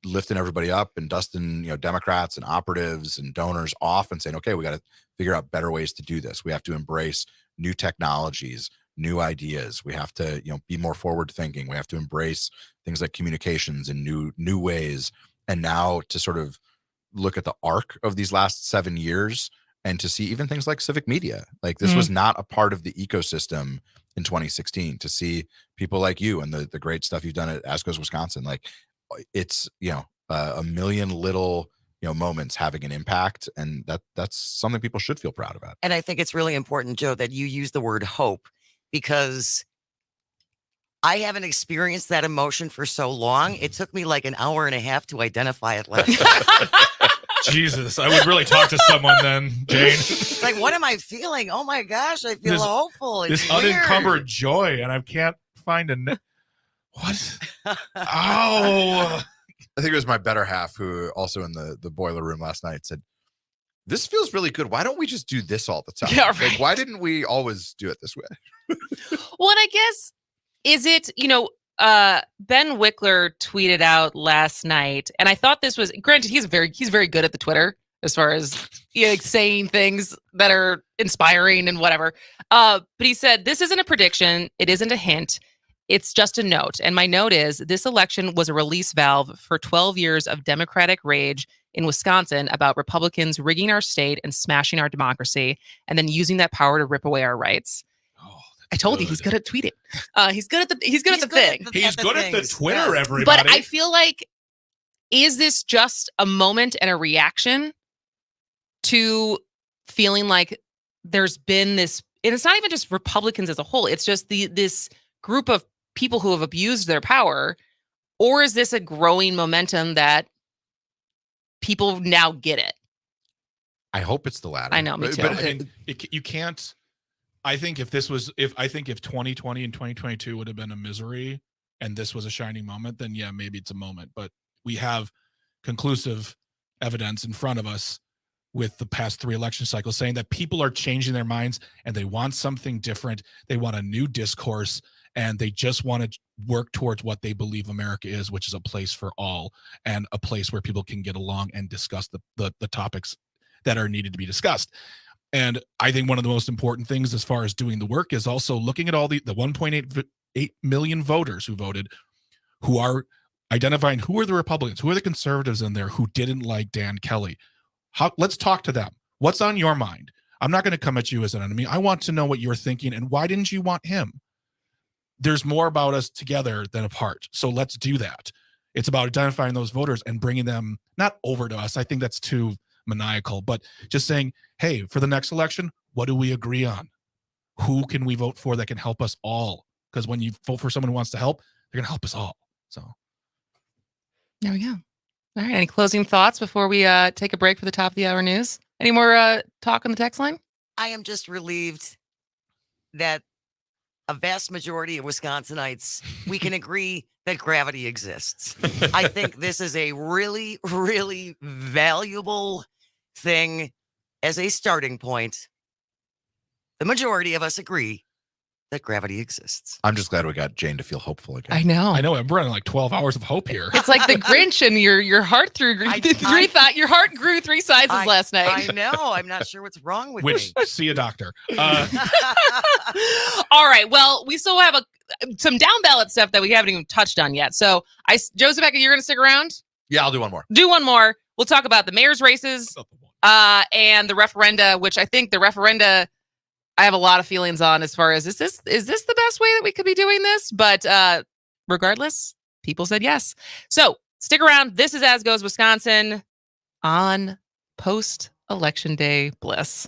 lifting everybody up and dusting, Democrats and operatives and donors off and saying, okay, we got to figure out better ways to do this. We have to embrace new technologies, new ideas. We have to, be more forward thinking. We have to embrace things like communications in new ways. And now to sort of look at the arc of these last 7 years and to see even things like civic media, like this was not a part of the ecosystem in 2016. To see people like you and the great stuff you've done at As Goes Wisconsin, like it's, a million little, moments having an impact. And that's something people should feel proud about. And I think it's really important, Joe, that you use the word hope, because I haven't experienced that emotion for so long. It took me like an hour and a half to identify it last night. Jesus, I would really talk to someone then, Jane. It's like, what am I feeling? Oh my gosh, I feel hopeful. It's this weird. unencumbered joy, and I can't find what? Oh. I think it was my better half who also in the boiler room last night said, this feels really good. Why don't we just do this all the time? Yeah, right. Like, why didn't we always do it this way? Well, and I guess, is it, Ben Wickler tweeted out last night, and I thought this was, granted, he's very good at the Twitter as far as saying things that are inspiring and whatever. But he said, this isn't a prediction. It isn't a hint. it's just a note. And my note is this election was a release valve for 12 years of Democratic rage in Wisconsin about Republicans rigging our state and smashing our democracy and then using that power to rip away our rights. Oh, I told you he's good at tweeting. He's good at the thing. He's good at the Twitter, everybody. But I feel like, is this just a moment and a reaction to feeling like there's been this, and it's not even just Republicans as a whole, it's just this group of people who have abused their power, or is this a growing momentum that people now get it? I hope it's the latter. I know, me too. But I mean, you can't. I think if 2020 and 2022 would have been a misery, and this was a shining moment, then yeah, maybe it's a moment. But we have conclusive evidence in front of us with the past 3 election cycles saying that people are changing their minds and they want something different. They want a new discourse, and they just want to work towards what they believe America is, which is a place for all and a place where people can get along and discuss the topics that are needed to be discussed. And I think one of the most important things as far as doing the work is also looking at all the 1.8 million voters who voted, who are identifying who are the Republicans, who are the conservatives in there who didn't like Dan Kelly. Let's talk to them. What's on your mind? I'm not going to come at you as an enemy. I want to know what you're thinking and why didn't you want him? There's more about us together than apart. So let's do that. It's about identifying those voters and bringing them not over to us. I think that's too maniacal, but just saying, hey, for the next election, what do we agree on? Who can we vote for that can help us all? Because when you vote for someone who wants to help, they're going to help us all. So there we go. All right. Any closing thoughts before we take a break for the top of the hour news? Any more talk on the text line? I am just relieved that a vast majority of Wisconsinites, we can agree that gravity exists. I think this is a really, really valuable thing as a starting point. The majority of us agree that gravity exists. I'm just glad we got Jane to feel hopeful again. I know. I'm running like 12 hours of hope here. It's like the Grinch, and your heart your heart grew 3 sizes last night. I know. I'm not sure what's wrong with Which, me. see a doctor. All right. Well, we still have some down ballot stuff that we haven't even touched on yet. So, Joseph, you're going to stick around? Yeah, I'll do one more. Do one more. We'll talk about the mayor's races and the referenda, which I think the referenda, I have a lot of feelings on as far as is this the best way that we could be doing this? But regardless, people said yes. So stick around. This is As Goes Wisconsin on post-election day bliss.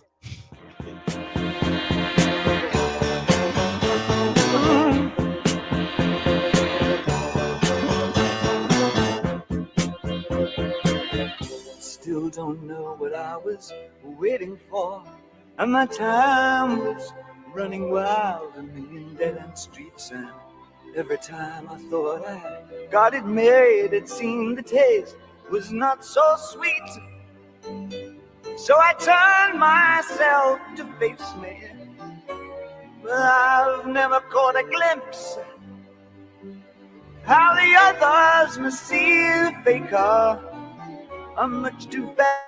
Still don't know what I was waiting for. And my time was running wild, a million dead-end streets, and every time I thought I got it made, it seemed the taste was not so sweet. So I turned myself to face me, but I've never caught a glimpse how the others must see the faker. I'm much too fast.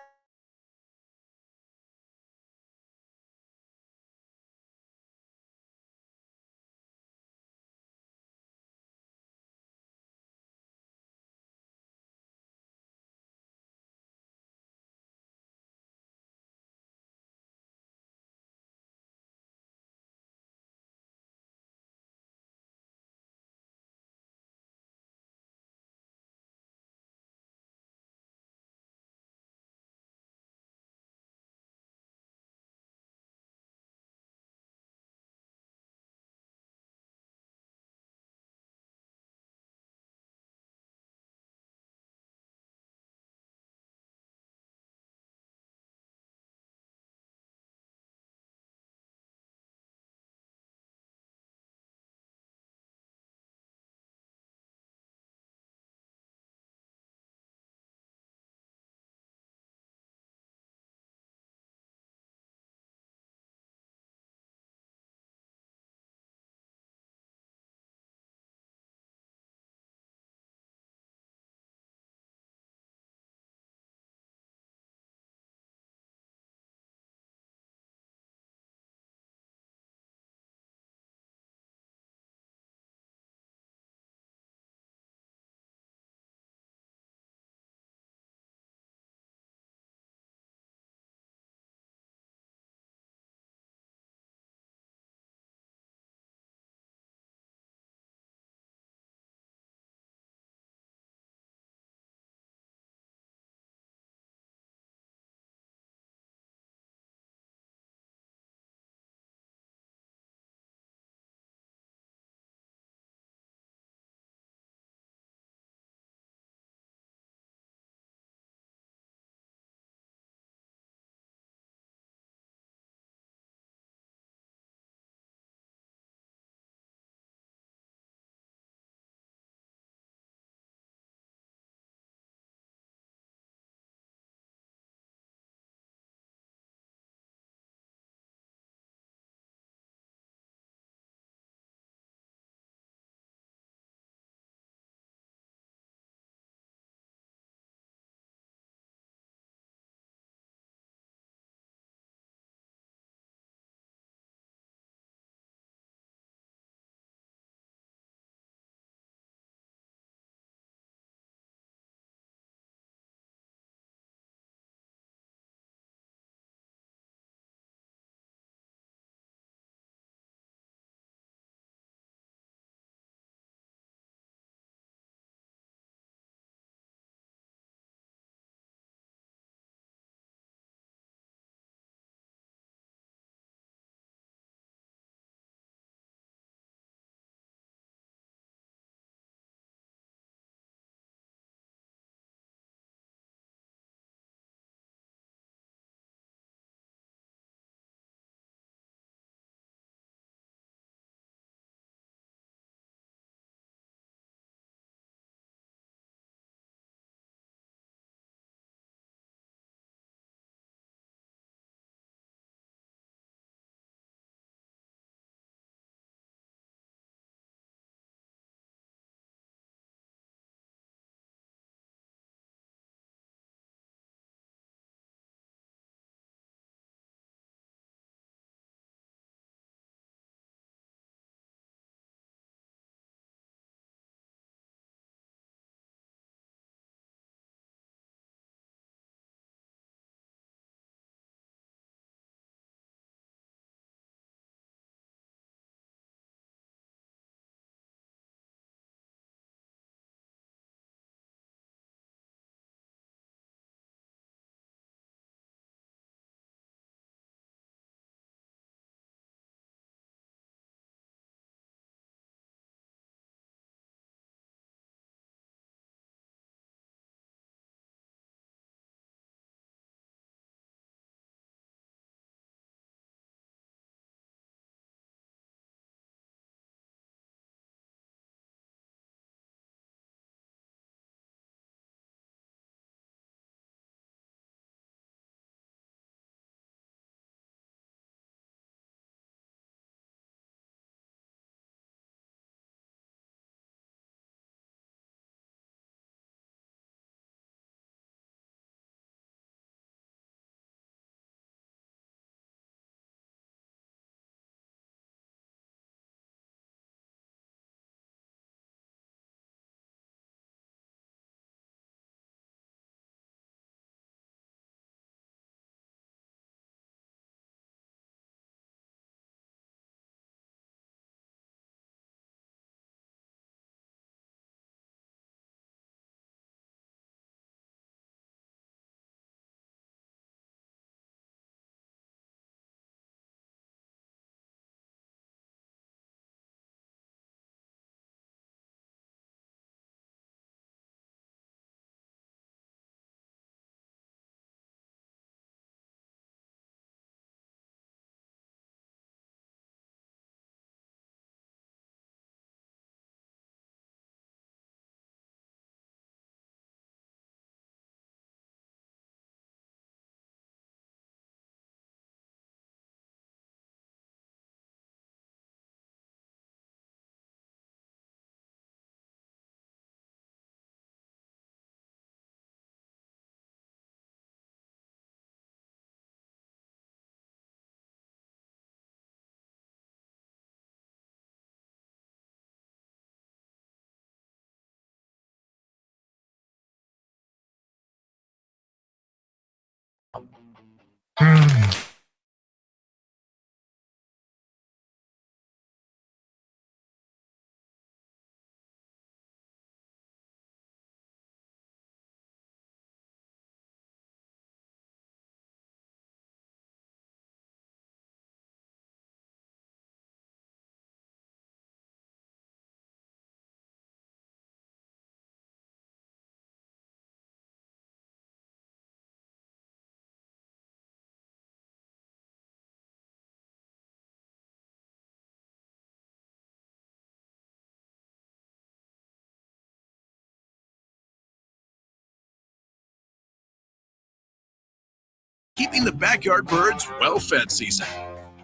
Keeping the backyard birds well fed season.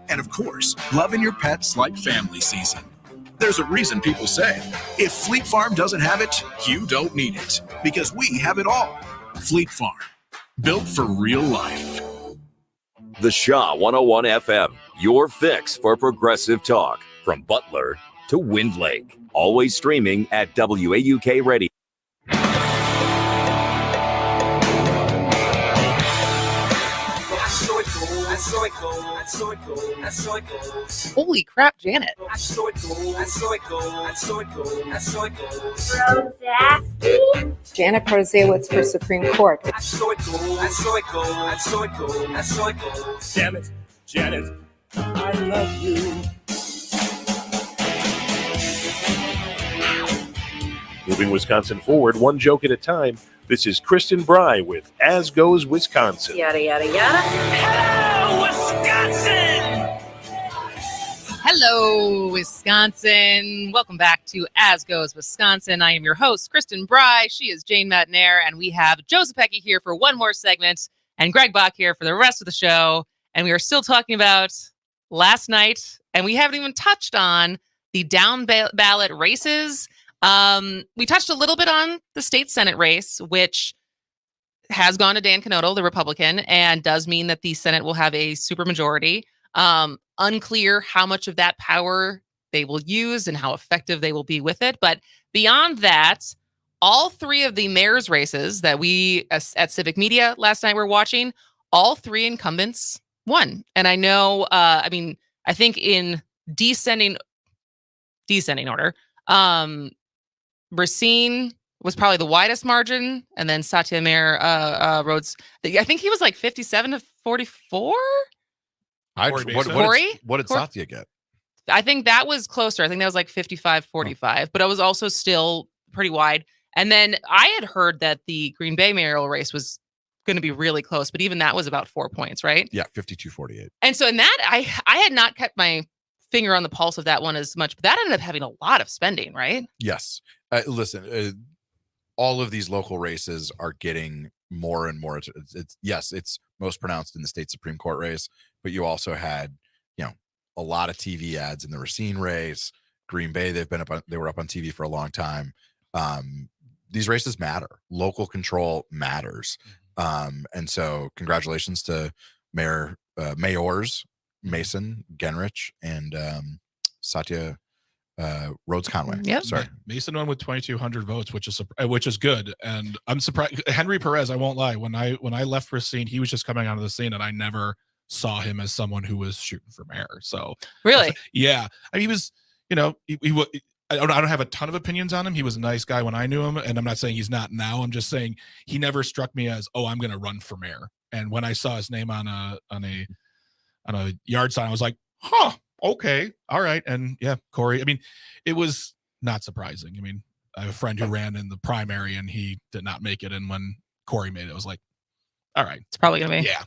And of course, loving your pets like family season. There's a reason people say, if Fleet Farm doesn't have it, you don't need it. Because we have it all. Fleet Farm, built for real life. The Shaw 101 FM, your fix for progressive talk. From Butler to Wind Lake. Always streaming at WAUK Radio. Holy crap, Janet. Janet Protasiewicz for Supreme Court. Damn it, Janet, I love you. Moving Wisconsin forward, one joke at a time. This is Kristen Bry with As Goes Wisconsin. Yada, yada, yada. Hello, Wisconsin! Hello, Wisconsin. Welcome back to As Goes Wisconsin. I am your host, Kristen Bry. She is Jane Matnair, and we have Joe Zepecki here for one more segment, and Greg Bach here for the rest of the show. And we are still talking about last night, and we haven't even touched on the down ballot races. We touched a little bit on the state Senate race, which has gone to Dan Knodel, the Republican, and does mean that the Senate will have a supermajority. Unclear how much of that power they will use and how effective they will be with it. But beyond that, all three of the mayor's races that we at Civic Media last night were watching, all three incumbents won. And I know, I think in descending order, Racine was probably the widest margin, and then Satya-Mayor Rhodes, I think he was like 57 to 44. What did Satya get? I think that was closer. I think that was like 55-45, but it was also still pretty wide. And then I had heard that the Green Bay mayoral race was going to be really close, but even that was about 4 points, right? Yeah, 52-48. And so in that, I had not kept my finger on the pulse of that one as much, but that ended up having a lot of spending, right? Yes. Listen, all of these local races are getting more and more. It's most pronounced in the state Supreme Court race, but you also had, a lot of TV ads in the Racine race. Green Bay, they were up on TV for a long time. These races matter. Local control matters. And so congratulations to mayors Mason, Genrich, and Satya Rhodes Conway. Yep. Sorry. Mason won with 2,200 votes, which is good. And I'm surprised. Henry Perez, I won't lie. When I left Racine, he was just coming onto the scene, and I never saw him as someone who was shooting for mayor. So really, yeah. I mean, he was, I don't have a ton of opinions on him. He was a nice guy when I knew him, and I'm not saying he's not now. I'm just saying he never struck me as, I'm going to run for mayor. And when I saw his name on a yard sign, I was like, okay, all right. And yeah, Corey, I mean, it was not surprising. I mean, I have a friend who ran in the primary and he did not make it. And when Corey made it, I was like, all right, it's probably going to be. Yeah.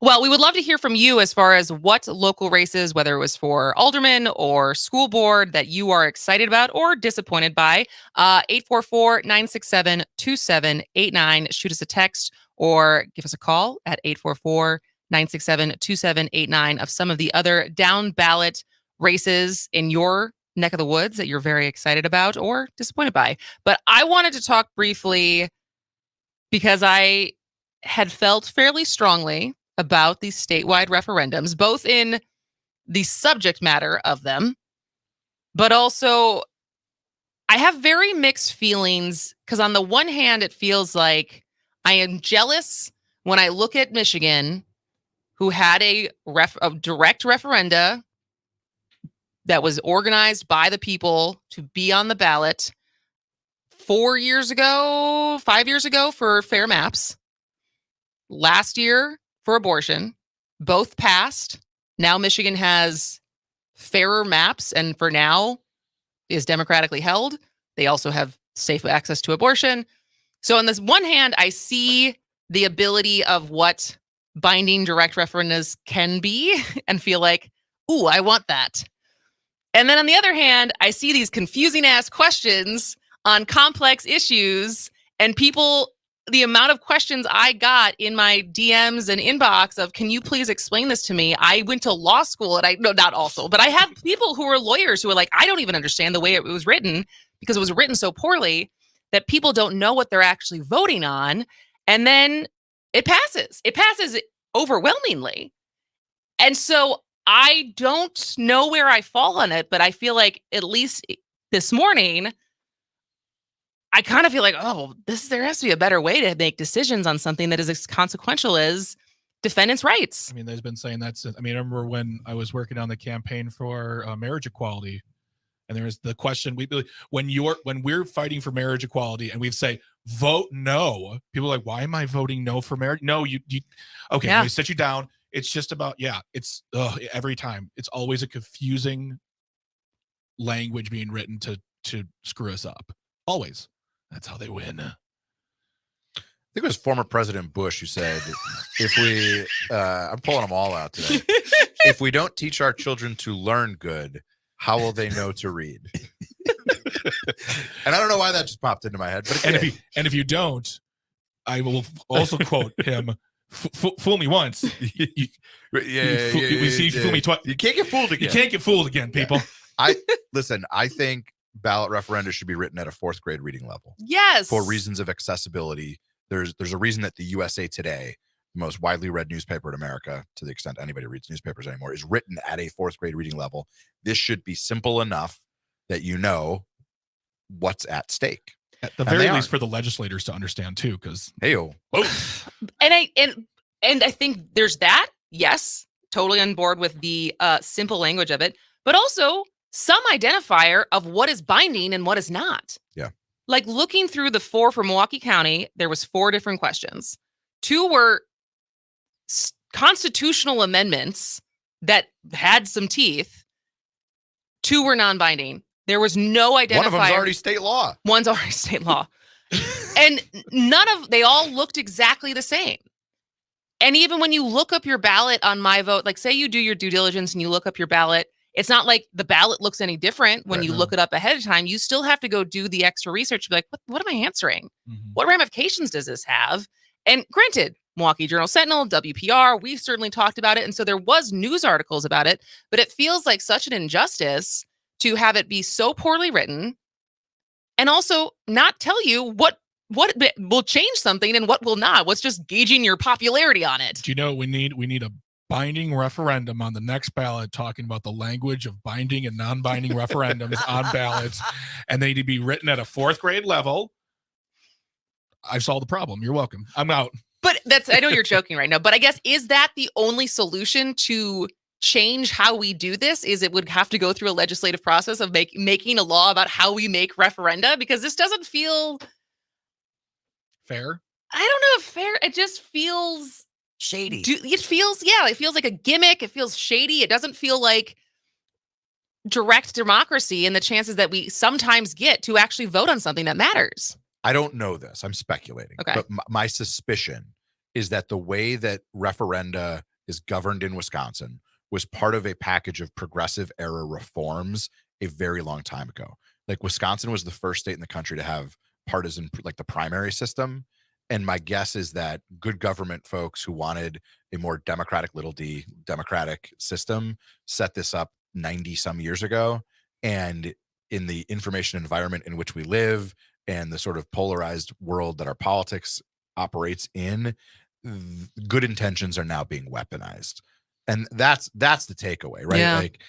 Well, we would love to hear from you as far as what local races, whether it was for alderman or school board, that you are excited about or disappointed by. 844-967-2789. Shoot us a text or give us a call at 844-967-2789 of some of the other down ballot races in your neck of the woods that you're very excited about or disappointed by. But I wanted to talk briefly because I had felt fairly strongly about these statewide referendums, both in the subject matter of them, but also I have very mixed feelings because on the one hand, it feels like I am jealous when I look at Michigan, who had a direct referenda that was organized by the people to be on the ballot 5 years ago for fair maps, last year for abortion, both passed. Now Michigan has fairer maps and for now is democratically held. They also have safe access to abortion. So on this one hand, I see the ability of what binding direct referendums can be and feel like, ooh, I want that. And then on the other hand, I see these confusing ass questions on complex issues and people, the amount of questions I got in my DMs and inbox of, can you please explain this to me? I went to law school and but I have people who are lawyers who are like, I don't even understand the way it was written because it was written so poorly that people don't know what they're actually voting on. And then it passes. It passes overwhelmingly. And so I don't know where I fall on it, but I feel like at least this morning, I kind of feel like, there has to be a better way to make decisions on something that is as consequential as defendants' rights. I mean, there's been saying that since, I remember when I was working on the campaign for marriage equality, and there's the question when we're fighting for marriage equality and we say vote no, people are like, why am I voting no for marriage? No, you okay, yeah. They sit you down. It's just about, it's every time. It's always a confusing language being written to screw us up. Always. That's how they win. I think it was former President Bush who said, if we, I'm pulling them all out today. If we don't teach our children to learn good, how will they know to read? And I don't know why that just popped into my head. But if you don't, I will also quote him. Fool me once. Fool me twice. You can't get fooled again. You can't get fooled again, people. I think ballot referenda should be written at a 4th grade reading level. Yes. For reasons of accessibility. There's a reason that the USA Today, the most widely read newspaper in America, to the extent anybody reads newspapers anymore, is written at a 4th grade reading level. This should be simple enough that you know what's at stake. At the very least for the legislators to understand too, because and I think there's that. Yes, totally on board with the simple language of it, but also some identifier of what is binding and what is not. Yeah. Like looking through the 4 for Milwaukee County, there was 4 different questions. 2 were constitutional amendments that had some teeth. 2 were non-binding. There was no identifier. One of them's already state law. One's already state law. And they all looked exactly the same. And even when you look up your ballot on My Vote, like say you do your due diligence and you look up your ballot, it's not like the ballot looks any different when you look it up ahead of time. You still have to go do the extra research. Be like, what am I answering? Mm-hmm. What ramifications does this have? And granted, Milwaukee Journal Sentinel, WPR, we certainly talked about it. And so there was news articles about it, but it feels like such an injustice to have it be so poorly written and also not tell you what will change something and what will not. What's just gauging your popularity on it. Do you know what we need? We need a binding referendum on the next ballot talking about the language of binding and non-binding referendums on ballots, and they need to be written at a 4th grade level. I've solved the problem. You're welcome. I'm out. But I know you're joking right now, but I guess, is that the only solution to change how we do this? Is it would have to go through a legislative process of making a law about how we make referenda? Because this doesn't feel fair. I don't know if fair. It just feels shady. It feels like a gimmick. It feels shady. It doesn't feel like direct democracy and the chances that we sometimes get to actually vote on something that matters. I don't know this. I'm speculating. Okay. But my suspicion is that the way that referenda is governed in Wisconsin was part of a package of progressive era reforms a very long time ago. Like Wisconsin was the first state in the country to have partisan, like the primary system. And my guess is that good government folks who wanted a more democratic, little d, democratic system set this up 90 some years ago. And in the information environment in which we live and the sort of polarized world that our politics operates in, good intentions are now being weaponized. And that's the takeaway, right? Yeah. Like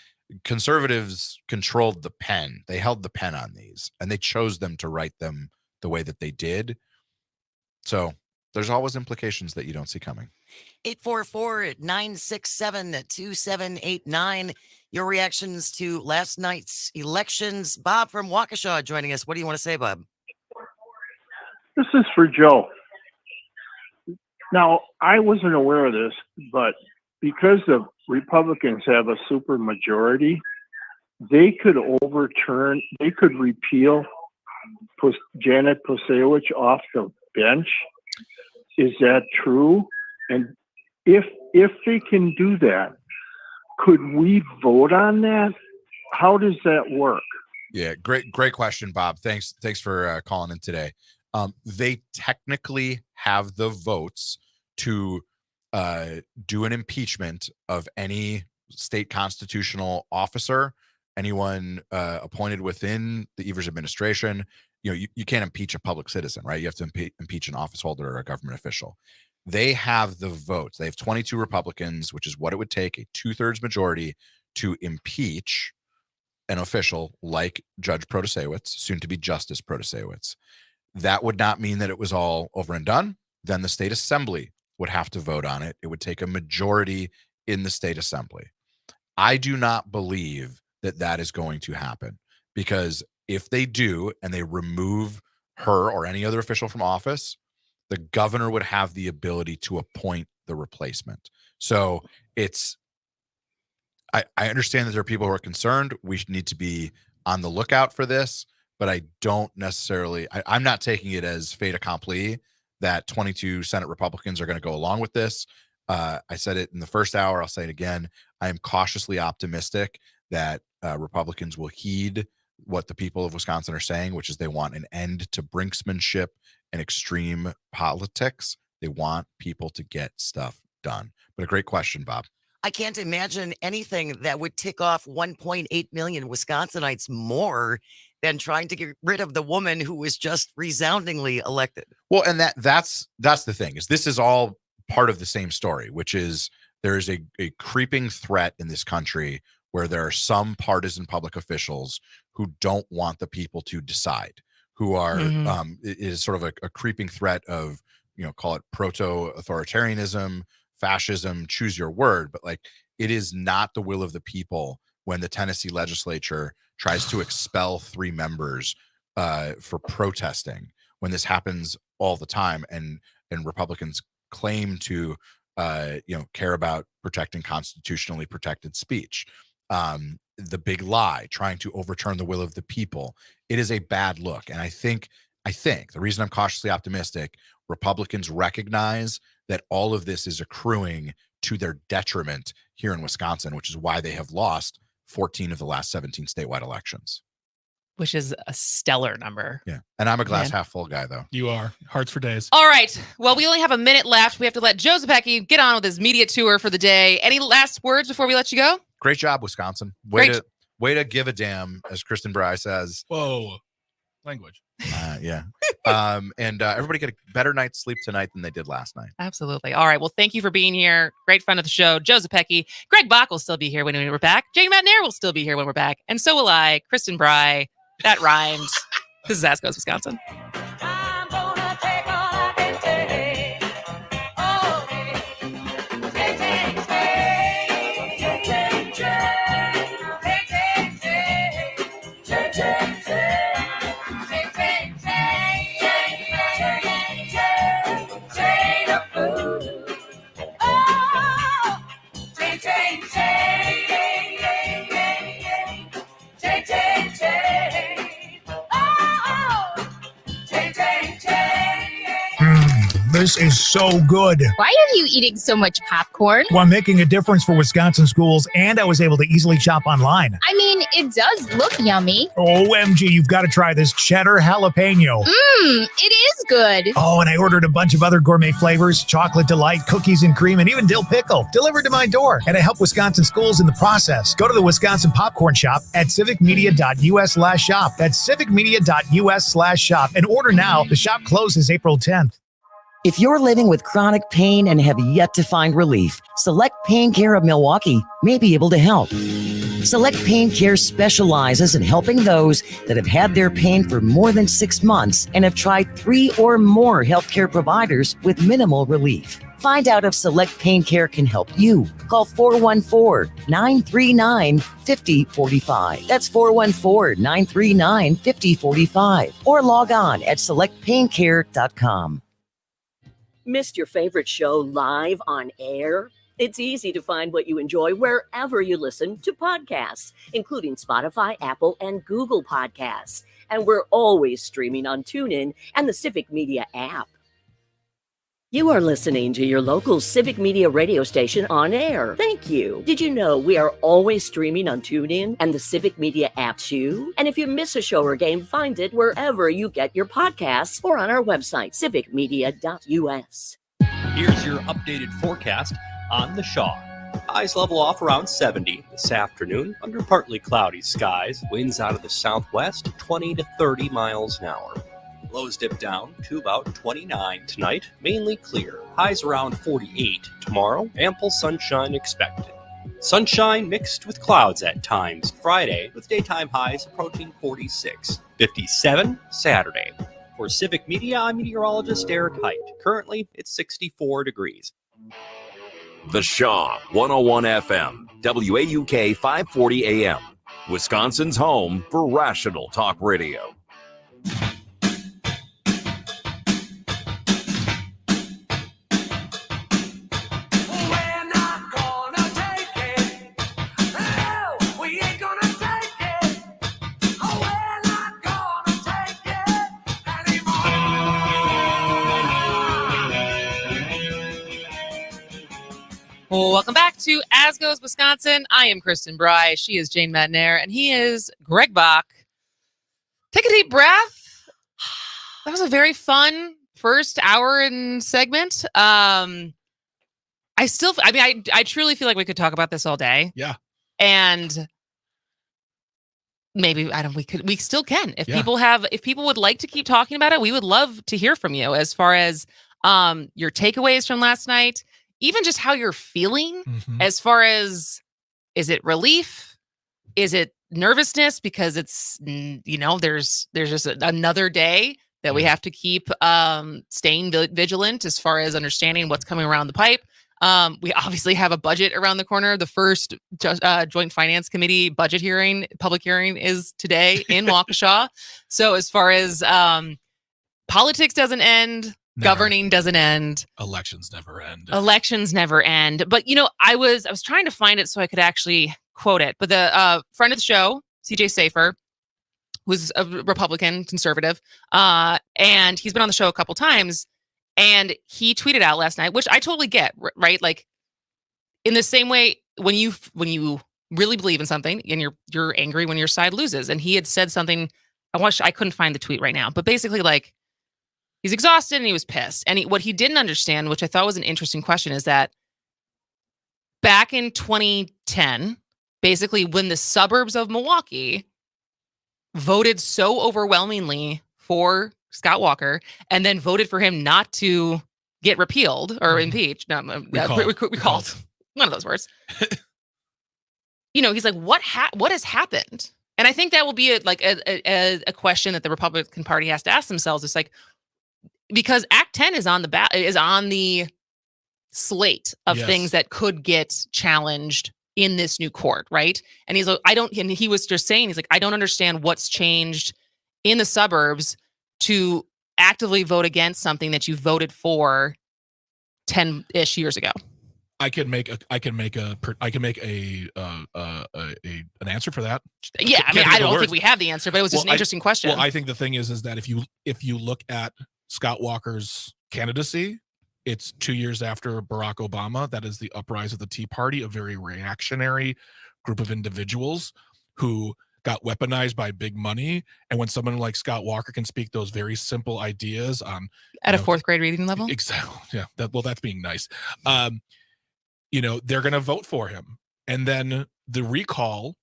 conservatives controlled the pen. They held the pen on these and they chose them to write them the way that they did. So there's always implications that you don't see coming. 844-967-2789. Your reactions to last night's elections. Bob from Waukesha joining us. What do you want to say, Bob? This is for Joe. Now, I wasn't aware of this, but because the Republicans have a super majority, they could repeal Janet Posewich off the bench. Is that true? And if they can do that, could we vote on that? How does that work? Yeah, great question, Bob. Thanks for calling in today. They technically have the votes to do an impeachment of any state constitutional officer, anyone appointed within the Evers administration. You can't impeach a public citizen, right? You have to impeach an office holder or a government official. They have the votes. They have 22 Republicans, which is what it would take, a 2/3 majority to impeach an official like Judge Protasewicz, soon to be Justice Protasewicz. That would not mean that it was all over and done. Then the state assembly would have to vote on it. It would take a majority in the state assembly. I do not believe that that is going to happen, because if they do and they remove her or any other official from office, the governor would have the ability to appoint the replacement. So I understand that there are people who are concerned. We need to be on the lookout for this, but I don't necessarily, I'm not taking it as fait accompli that 22 Senate Republicans are going to go along with this. I said it in the first hour. I'll say it again. I am cautiously optimistic that Republicans will heed what the people of Wisconsin are saying, which is they want an end to brinksmanship and extreme politics. They want people to get stuff done. But a great question, Bob. I can't imagine anything that would tick off 1.8 million Wisconsinites more than trying to get rid of the woman who was just resoundingly elected. Well, and that's the thing, is this is all part of the same story, which is there is a creeping threat in this country where there are some partisan public officials who don't want the people to decide, who are it is sort of a creeping threat of, call it proto-authoritarianism, fascism, choose your word, but like, it is not the will of the people when the Tennessee legislature tries to expel 3 members for protesting, when this happens all the time, and Republicans claim to care about protecting constitutionally protected speech. The big lie, trying to overturn the will of the people. It is a bad look. And I think the reason I'm cautiously optimistic, Republicans recognize that all of this is accruing to their detriment here in Wisconsin, which is why they have lost 14 of the last 17 statewide elections. Which is a stellar number. Yeah. And I'm a glass half full guy, though. You are. Hearts for days. All right. Well, we only have a minute left. We have to let Joe Zepecki get on with his media tour for the day. Any last words before we let you go? Great job, Wisconsin. Way to give a damn, as Kristen Bry says. Whoa. Language. Yeah. And everybody get a better night's sleep tonight than they did last night. Absolutely. All right. Well, thank you for being here. Great friend of the show, Joe Zepecki. Greg Bach will still be here when we're back. Jane Matnair will still be here when we're back. And so will I, Kristen Bry. That rhymed. This is Ask Goes Wisconsin. This is so good. Why are you eating so much popcorn? Well, I'm making a difference for Wisconsin schools, and I was able to easily shop online. I mean, it does look yummy. OMG, you've got to try this cheddar jalapeno. It is good. Oh, and I ordered a bunch of other gourmet flavors, chocolate delight, cookies and cream, and even dill pickle, delivered to my door. And I help Wisconsin schools in the process. Go to the Wisconsin Popcorn Shop at civicmedia.us/shop. That's civicmedia.us/shop. And order now. The shop closes April 10th. If you're living with chronic pain and have yet to find relief, Select Pain Care of Milwaukee may be able to help. Select Pain Care specializes in helping those that have had their pain for more than 6 months and have tried 3 or more healthcare providers with minimal relief. Find out if Select Pain Care can help you. Call 414-939-5045. That's 414-939-5045. Or log on at selectpaincare.com. Missed your favorite show live on air? It's easy to find what you enjoy wherever you listen to podcasts, including Spotify, Apple, and Google Podcasts. And we're always streaming on TuneIn and the Civic Media app. You are listening to your local Civic Media radio station on air. Thank you. Did you know we are always streaming on TuneIn and the Civic Media app too? And if you miss a show or game, find it wherever you get your podcasts or on our website, civicmedia.us. Here's your updated forecast on the Shaw. Highs level off around 70 this afternoon under partly cloudy skies. Winds out of the southwest 20 to 30 miles an hour. Lows dip down to about 29 tonight, mainly clear. Highs around 48 tomorrow, ample sunshine expected. Sunshine mixed with clouds at times Friday, with daytime highs approaching 46. 57 Saturday. For Civic Media, I'm meteorologist Eric Height. Currently, it's 64 degrees. The Shaw 101 FM, WAUK 540 AM, Wisconsin's home for rational talk radio. Welcome back to As Goes Wisconsin. I am Kristen Bry. She is Jane Madnair, and he is Greg Bach. Take a deep breath. That was a very fun first hour and segment. I truly feel like we could talk about this all day. Yeah. And maybe we still can. If people would like to keep talking about it, we would love to hear from you as far as your takeaways from last night. Even just how you're feeling as far as, is it relief? Is it nervousness? Because it's, there's just another day that we have to keep staying vigilant as far as understanding what's coming around the pipe. We obviously have a budget around the corner. The first Joint Finance Committee budget public hearing is today in Waukesha. So as far as politics doesn't end, governing doesn't end. Elections never end. But I was trying to find it so I could actually quote it. But the friend of the show, CJ Safer, who's a Republican conservative, and he's been on the show a couple times, and he tweeted out last night, which I totally get, right? Like, in the same way, when you really believe in something and you're angry when your side loses, and he had said something. I couldn't find the tweet right now, but basically, like, he's exhausted and he was pissed. And what he didn't understand, which I thought was an interesting question, is that back in 2010, basically when the suburbs of Milwaukee voted so overwhelmingly for Scott Walker and then voted for him not to get repealed or impeached, recalled, one of those words. He's like, what has happened? And I think that will be a question that the Republican Party has to ask themselves. It's like, because Act 10 is on the slate of things that could get challenged in this new court, right? And he's like, and he was just saying, he's like, I don't understand what's changed in the suburbs to actively vote against something that you voted for 10-ish years ago. I can make an answer for that. Yeah, I don't think we have the answer, but it was just an interesting question. Well, I think the thing is that if you look at Scott Walker's candidacy, it's 2 years after Barack Obama. That is the uprise of the Tea Party, a very reactionary group of individuals who got weaponized by big money. And when someone like Scott Walker can speak those very simple ideas on at a fourth grade reading level, exactly, yeah, that's being nice. They're going to vote for him, and then the recall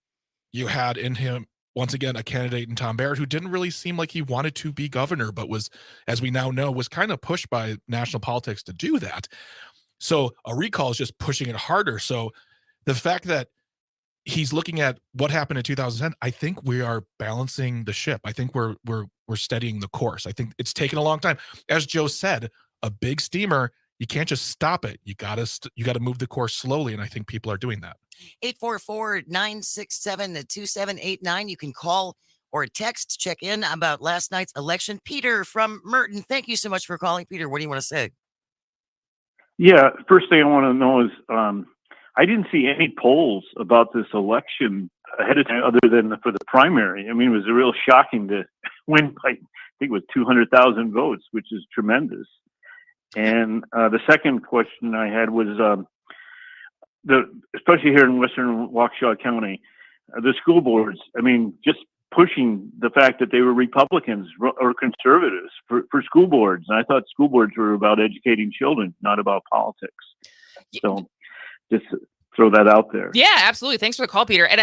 you had in him once again, a candidate in Tom Barrett who didn't really seem like he wanted to be governor, but was, as we now know, was kind of pushed by national politics to do that. So a recall is just pushing it harder. So the fact that he's looking at what happened in 2010, I think we are balancing the ship. I think we're steadying the course. I think it's taken a long time. As Joe said, a big steamer, you can't just stop it. You got to move the course slowly, and I think people are doing that. 844-967-2789. You can call or text, check in about last night's election. Peter from Merton, thank you so much for calling. Peter, what do you want to say? Yeah, first thing I want to know is I didn't see any polls about this election ahead of time other than for the primary. I mean, it was real shocking to win by, I think it was 200,000 votes, which is tremendous. And the second question I had was, especially here in Western Waukesha County, the school boards, I mean, just pushing the fact that they were Republicans or conservatives for school boards. And I thought school boards were about educating children, not about politics. So just throw that out there. Yeah, absolutely. Thanks for the call, Peter. And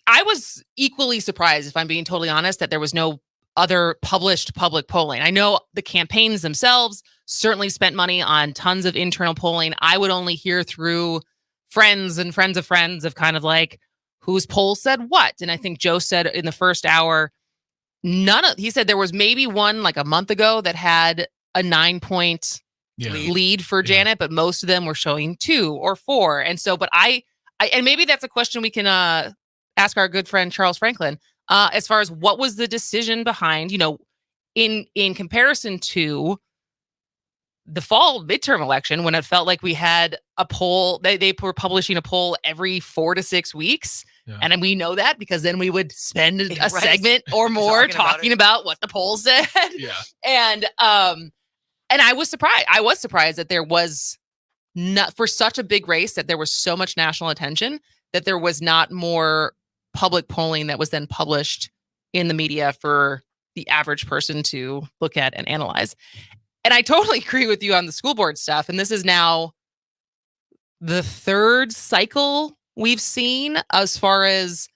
I was equally surprised, if I'm being totally honest, that there was no other published public polling. I know the campaigns themselves certainly spent money on tons of internal polling. I would only hear through friends and friends of friends of kind of like whose poll said what. And I think Joe said in the first hour, he said there was maybe one like a month ago that had a 9-point lead for Janet, but most of them were showing 2 or 4. And so, but I and maybe that's a question we can ask our good friend Charles Franklin, as far as what was the decision behind, in comparison to the fall midterm election, when it felt like we had a poll, they were publishing a poll every 4 to 6 weeks. Yeah. And we know that because then we would spend a segment or more talking about what the poll said. Yeah. And I was surprised. I was surprised that there was not, for such a big race, that there was so much national attention, that there was not more public polling that was then published in the media for the average person to look at and analyze. And I totally agree with you on the school board stuff. And this is now the 3rd cycle we've seen as far as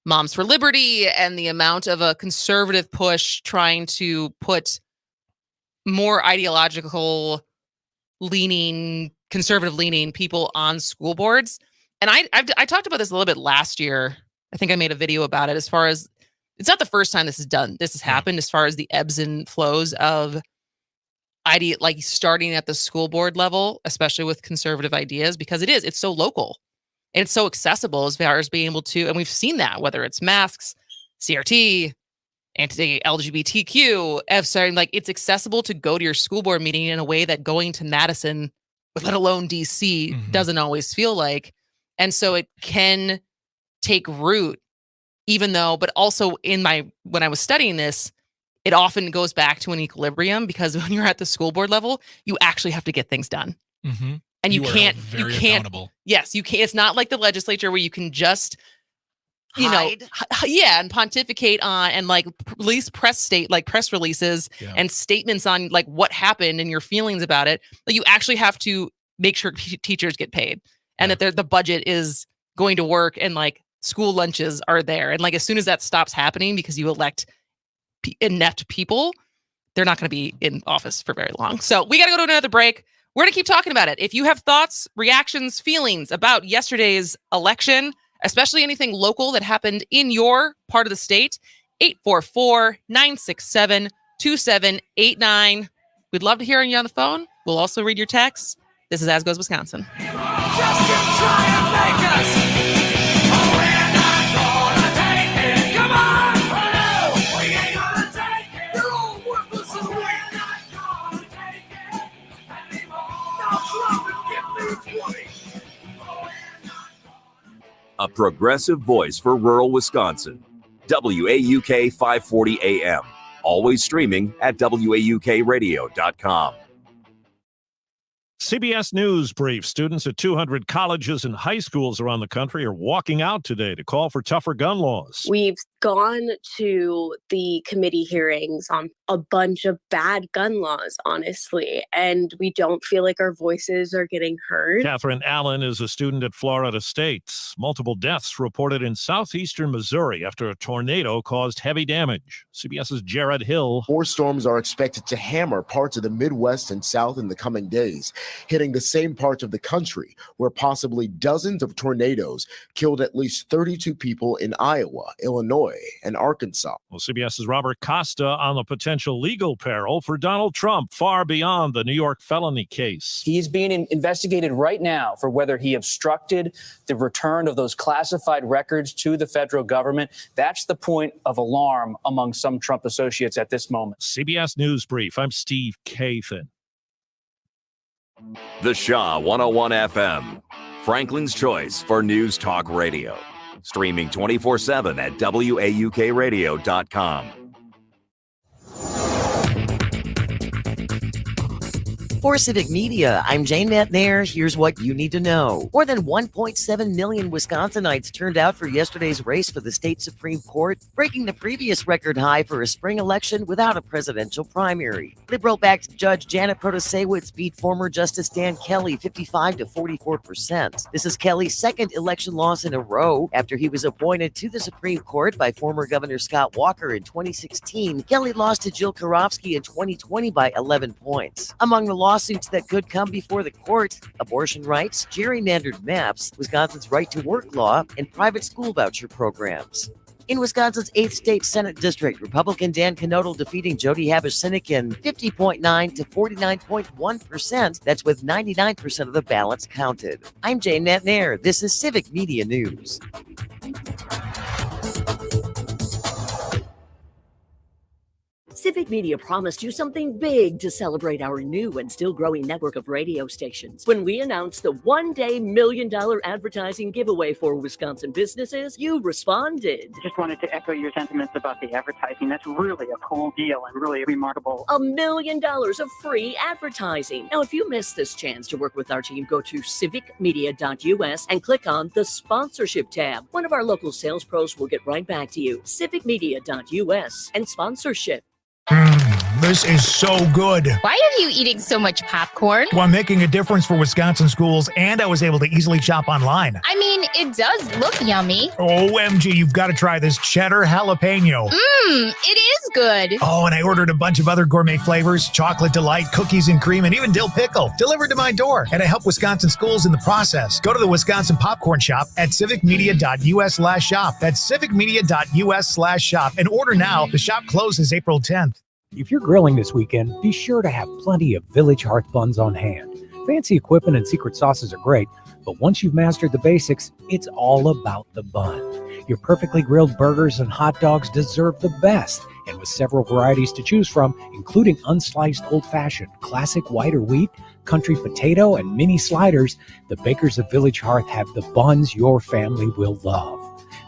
Moms for Liberty and the amount of a conservative push trying to put more ideological leaning, conservative leaning people on school boards. And I talked about this a little bit last year. I think I made a video about it, as far as it's not the first time this has happened, as far as the ebbs and flows of like starting at the school board level, especially with conservative ideas, because it's so local and it's so accessible as far as being able to, and we've seen that, whether it's masks, CRT, anti-LGBTQ, like it's accessible to go to your school board meeting in a way that going to Madison, let alone DC, doesn't always feel like. And so it can take root, even though, but also when I was studying this, it often goes back to an equilibrium, because when you're at the school board level, you actually have to get things done. Mm-hmm. And you can't, accountable. Yes, you can't. It's not like the legislature where you can just, and pontificate on and like release press releases and statements on like what happened and your feelings about it. Like you actually have to make sure teachers get paid and that the budget is going to work and like school lunches are there. And like as soon as that stops happening because you elect inept people, they're not going to be in office for very long. So we got to go to another break. We're going to keep talking about it. If you have thoughts, reactions, feelings about yesterday's election, especially anything local that happened in your part of the state, 844-967-2789. We'd love to hear you on the phone. We'll also read your texts. This is As Goes Wisconsin. A progressive voice for rural Wisconsin. WAUK 540 AM. Always streaming at WAUKradio.com. CBS News brief. Students at 200 colleges and high schools around the country are walking out today to call for tougher gun laws. We've gone to the committee hearings on a bunch of bad gun laws, honestly, and we don't feel like our voices are getting heard. Catherine Allen is a student at Florida State. Multiple deaths reported in southeastern Missouri after a tornado caused heavy damage. CBS's Jared Hill. More storms are expected to hammer parts of the Midwest and South in the coming days, hitting the same parts of the country where possibly dozens of tornadoes killed at least 32 people in Iowa, Illinois, and Arkansas. Well, CBS's Robert Costa on the potential legal peril for Donald Trump far beyond the New York felony case. He's being investigated right now for whether he obstructed the return of those classified records to the federal government. That's the point of alarm among some Trump associates at this moment. CBS News Brief. I'm Steve Kathan. The Shaw 101 FM, Franklin's choice for news talk radio. Streaming 24/7 at WAUKradio.com. For Civic Media, I'm Jane Matnair. Here's what you need to know. More than 1.7 million Wisconsinites turned out for yesterday's race for the state Supreme Court, breaking the previous record high for a spring election without a presidential primary. Liberal-backed Judge Janet Protasiewicz beat former Justice Dan Kelly 55 to 44%. This is Kelly's second election loss in a row after he was appointed to the Supreme Court by former Governor Scott Walker in 2016. Kelly lost to Jill Karofsky in 2020 by 11 points. Among the lawsuits that could come before the court: abortion rights, gerrymandered maps, Wisconsin's right to work law, and private school voucher programs. In Wisconsin's 8th State Senate District, Republican Dan Knodel defeating Jody Habush-Sinekin 50.9 to 49.1%. That's with 99% of the ballots counted. I'm Jane Matnair. This is Civic Media News. Civic Media promised you something big to celebrate our new and still growing network of radio stations. When we announced the one-day $1 million advertising giveaway for Wisconsin businesses, you responded. Just wanted to echo your sentiments about the advertising. That's really a cool deal and really remarkable. $1 million of free advertising. Now, if you missed this chance to work with our team, go to civicmedia.us and click on the sponsorship tab. One of our local sales pros will get right back to you. Civicmedia.us and sponsorship. This is so good. Why are you eating so much popcorn? Well, I'm making a difference for Wisconsin schools, and I was able to easily shop online. I mean, it does look yummy. OMG, you've got to try this cheddar jalapeno. It is good. Oh, and I ordered a bunch of other gourmet flavors: chocolate delight, cookies and cream, and even dill pickle, delivered to my door. And I help Wisconsin schools in the process. Go to the Wisconsin Popcorn Shop at civicmedia.us/shop. That's civicmedia.us/shop. And order now. The shop closes April 10th. If you're grilling this weekend, be sure to have plenty of Village Hearth buns on hand. Fancy equipment and secret sauces are great, but once you've mastered the basics, it's all about the bun. Your perfectly grilled burgers and hot dogs deserve the best, and with several varieties to choose from, including unsliced old-fashioned, classic white or wheat, country potato, and mini sliders, the bakers of Village Hearth have the buns your family will love.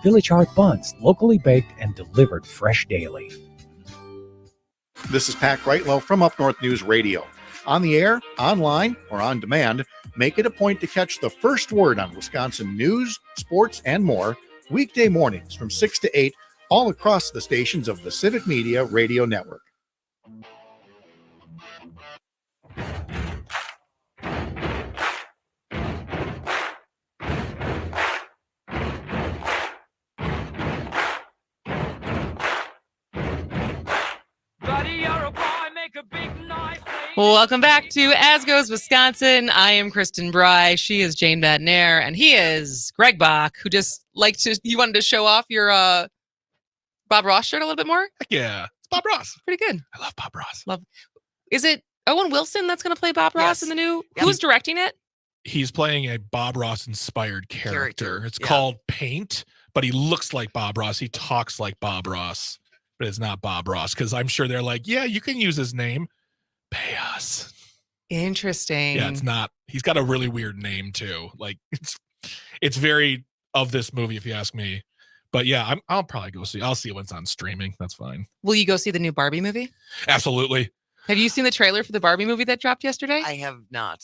Village Hearth buns, locally baked and delivered fresh daily. This is Pat Greitlow from Up North News Radio. On the air, online, or on demand, make it a point to catch the first word on Wisconsin news, sports, and more weekday mornings from 6 to 8 all across the stations of the Civic Media Radio Network. Welcome back to As Goes Wisconsin. I am Kristen Bry. She is Jane Matnair, and he is Greg Bach, who just you wanted to show off your Bob Ross shirt a little bit more? Heck yeah. It's Bob Ross. Pretty good. I love Bob Ross. Is it Owen Wilson that's going to play Bob Ross in the new? Yep. Who's directing it? He's playing a Bob Ross inspired character. It's yeah. called Paint, but he looks like Bob Ross. He talks like Bob Ross, but it's not Bob Ross, because I'm sure they're like, yeah, you can use his name. Pay us. Interesting. Yeah, it's not. He's got a really weird name too. Like it's very of this movie, if you ask me. But yeah, I'll probably go see. I'll see it when it's on streaming. That's fine. Will you go see the new Barbie movie? Absolutely. Have you seen the trailer for the Barbie movie that dropped yesterday? I have not.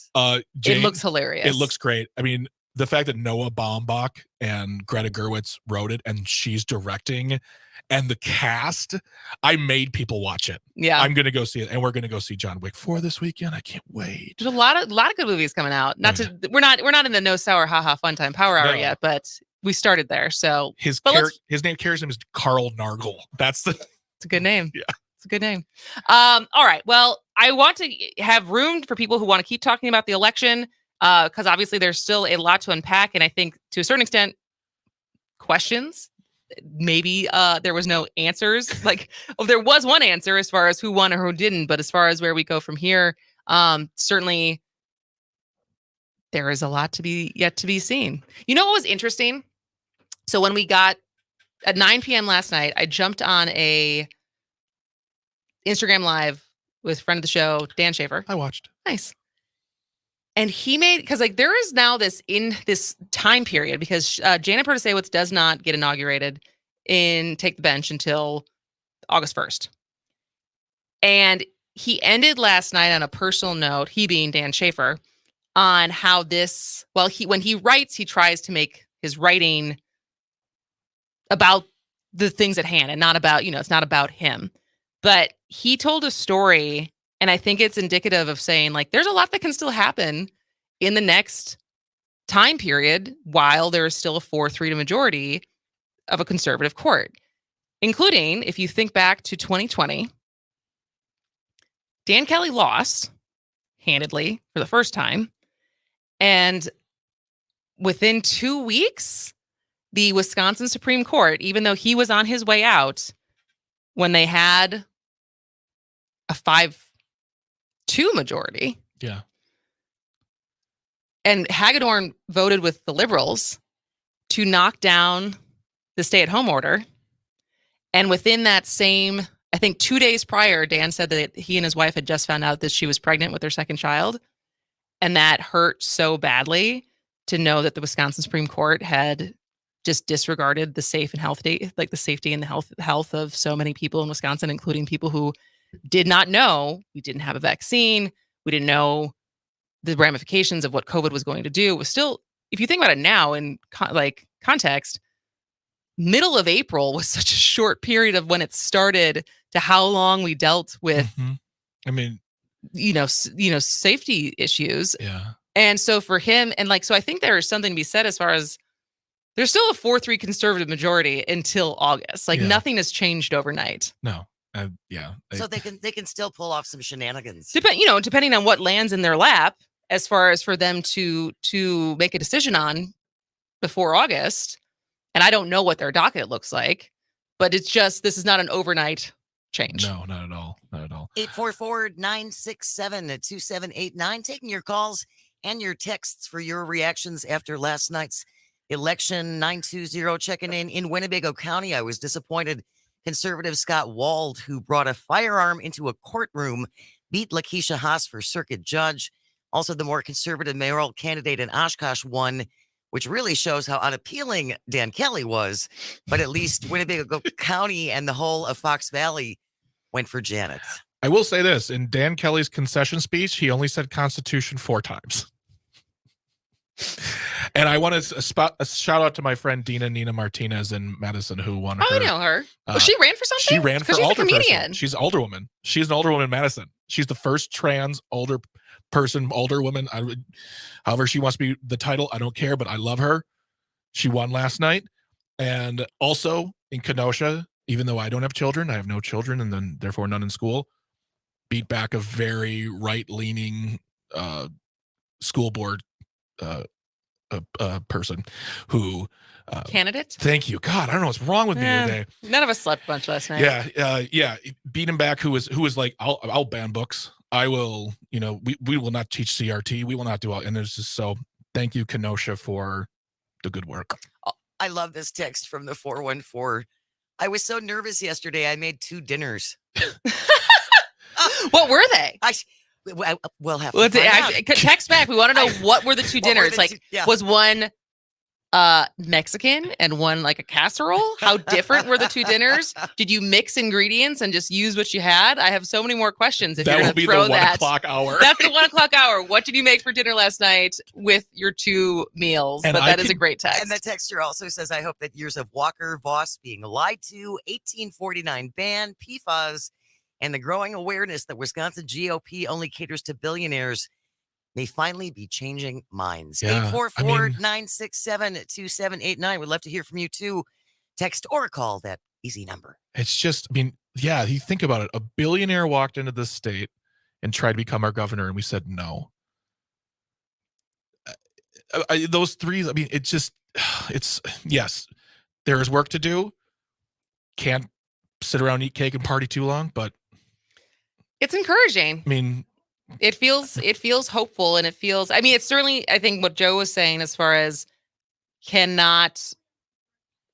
Jane, it looks hilarious. It looks great. I mean, the fact that Noah Baumbach and Greta Gerwig wrote it and she's directing, and the cast, I made people watch it. Yeah. I'm gonna go see it, and we're gonna go see John Wick 4 this weekend. I can't wait. There's a lot of good movies coming out. We're not in the no sour haha fun time power hour yet, but we started there. So his character's name is Carl Nargle. It's a good name. Yeah. It's a good name. All right. Well, I want to have room for people who want to keep talking about the election, because obviously there's still a lot to unpack. And I think to a certain extent, questions, maybe there was no answers. Like, there was one answer as far as who won or who didn't. But as far as where we go from here, certainly there is a lot yet to be seen. You know what was interesting? So when we got at 9 p.m. last night, I jumped on a Instagram Live with friend of the show, Dan Schaefer. I watched. Nice. And he made, because like there is now this in this time period, because Janet Protasiewicz does not get inaugurated take the bench until August 1st. And he ended last night on a personal note, he being Dan Schaefer, on how this, when he writes, he tries to make his writing about the things at hand and not about, it's not about him. But he told a story, and I think it's indicative of saying, like, there's a lot that can still happen in the next time period while there is still a 4-3 majority of a conservative court, including, if you think back to 2020, Dan Kelly lost handedly for the first time. And within 2 weeks, the Wisconsin Supreme Court, even though he was on his way out, when they had a 5-2 majority. Yeah. And Hagedorn voted with the Liberals to knock down the stay-at-home order. And within that same, I think 2 days prior, Dan said that he and his wife had just found out that she was pregnant with their second child. And that hurt so badly to know that the Wisconsin Supreme Court had just disregarded the safe and healthy, like the safety and the health of so many people in Wisconsin, including people who did not know we didn't have a vaccine. We didn't know the ramifications of what COVID was going to do. It was still, if you think about it now in context, middle of April was such a short period of when it started to how long we dealt with, I mean, safety issues. Yeah. And so for him, and so I think there is something to be said as far as there's still a 4-3 conservative majority until August. Nothing has changed overnight. No. Yeah. So they can still pull off some shenanigans. Depending on what lands in their lap, as far as for them to make a decision on before August. And I don't know what their docket looks like, but it's just, this is not an overnight change. No, not at all. Not at all. 844-967-2789. Taking your calls and your texts for your reactions after last night's election. 920 checking in Winnebago County. I was disappointed. Conservative Scott Wald, who brought a firearm into a courtroom, beat Lakeisha Haas for circuit judge. Also, the more conservative mayoral candidate in Oshkosh won, which really shows how unappealing Dan Kelly was. But at least Winnebago County and the whole of Fox Valley went for Janet. I will say this. In Dan Kelly's concession speech, he only said Constitution 4 times. And I want to a shout out to my friend Nina Martinez in Madison, who won her. Oh, I know her. She ran for something? She ran for she's alder a comedian. person. She's an older woman. She's an older woman in Madison. She's the first trans older woman. However she wants to be the title, I don't care, but I love her. She won last night. And also in Kenosha, even though I don't have children, I have no children, and then therefore none in school, beat back a very right-leaning school board person who candidate. Thank you. God, I don't know what's wrong with me today. None of us slept much last night. Yeah. Beat him back. Who was like, I'll ban books. I will. We will not teach CRT. We will not do all. And there's just thank you, Kenosha, for the good work. I love this text from the 414. I was so nervous yesterday. I made 2 dinners. What were they? We'll have to find out. Text back. We want to know what were the 2 dinners. Was one Mexican and one like a casserole? How different were the two dinners? Did you mix ingredients and just use what you had? I have so many more questions. If That you're will going be to the throw 1 that, o'clock hour. That's the 1 o'clock hour. What did you make for dinner last night with your two meals? And But I that is a great text. And the texter also says, I hope that years of Walker Voss being lied to, 1849 ban, PFAS, and the growing awareness that Wisconsin GOP only caters to billionaires may finally be changing minds. Yeah, 844-967-2789. We'd love to hear from you too. Text or call that easy number. It's just, I mean, yeah, you think about it. A billionaire walked into this state and tried to become our governor, and we said no. Those three, I mean, it's yes, there is work to do. Can't sit around, eat cake, and party too long, but It's encouraging. I mean, It feels hopeful, and it feels, I mean, it's certainly, I think what Joe was saying as far as cannot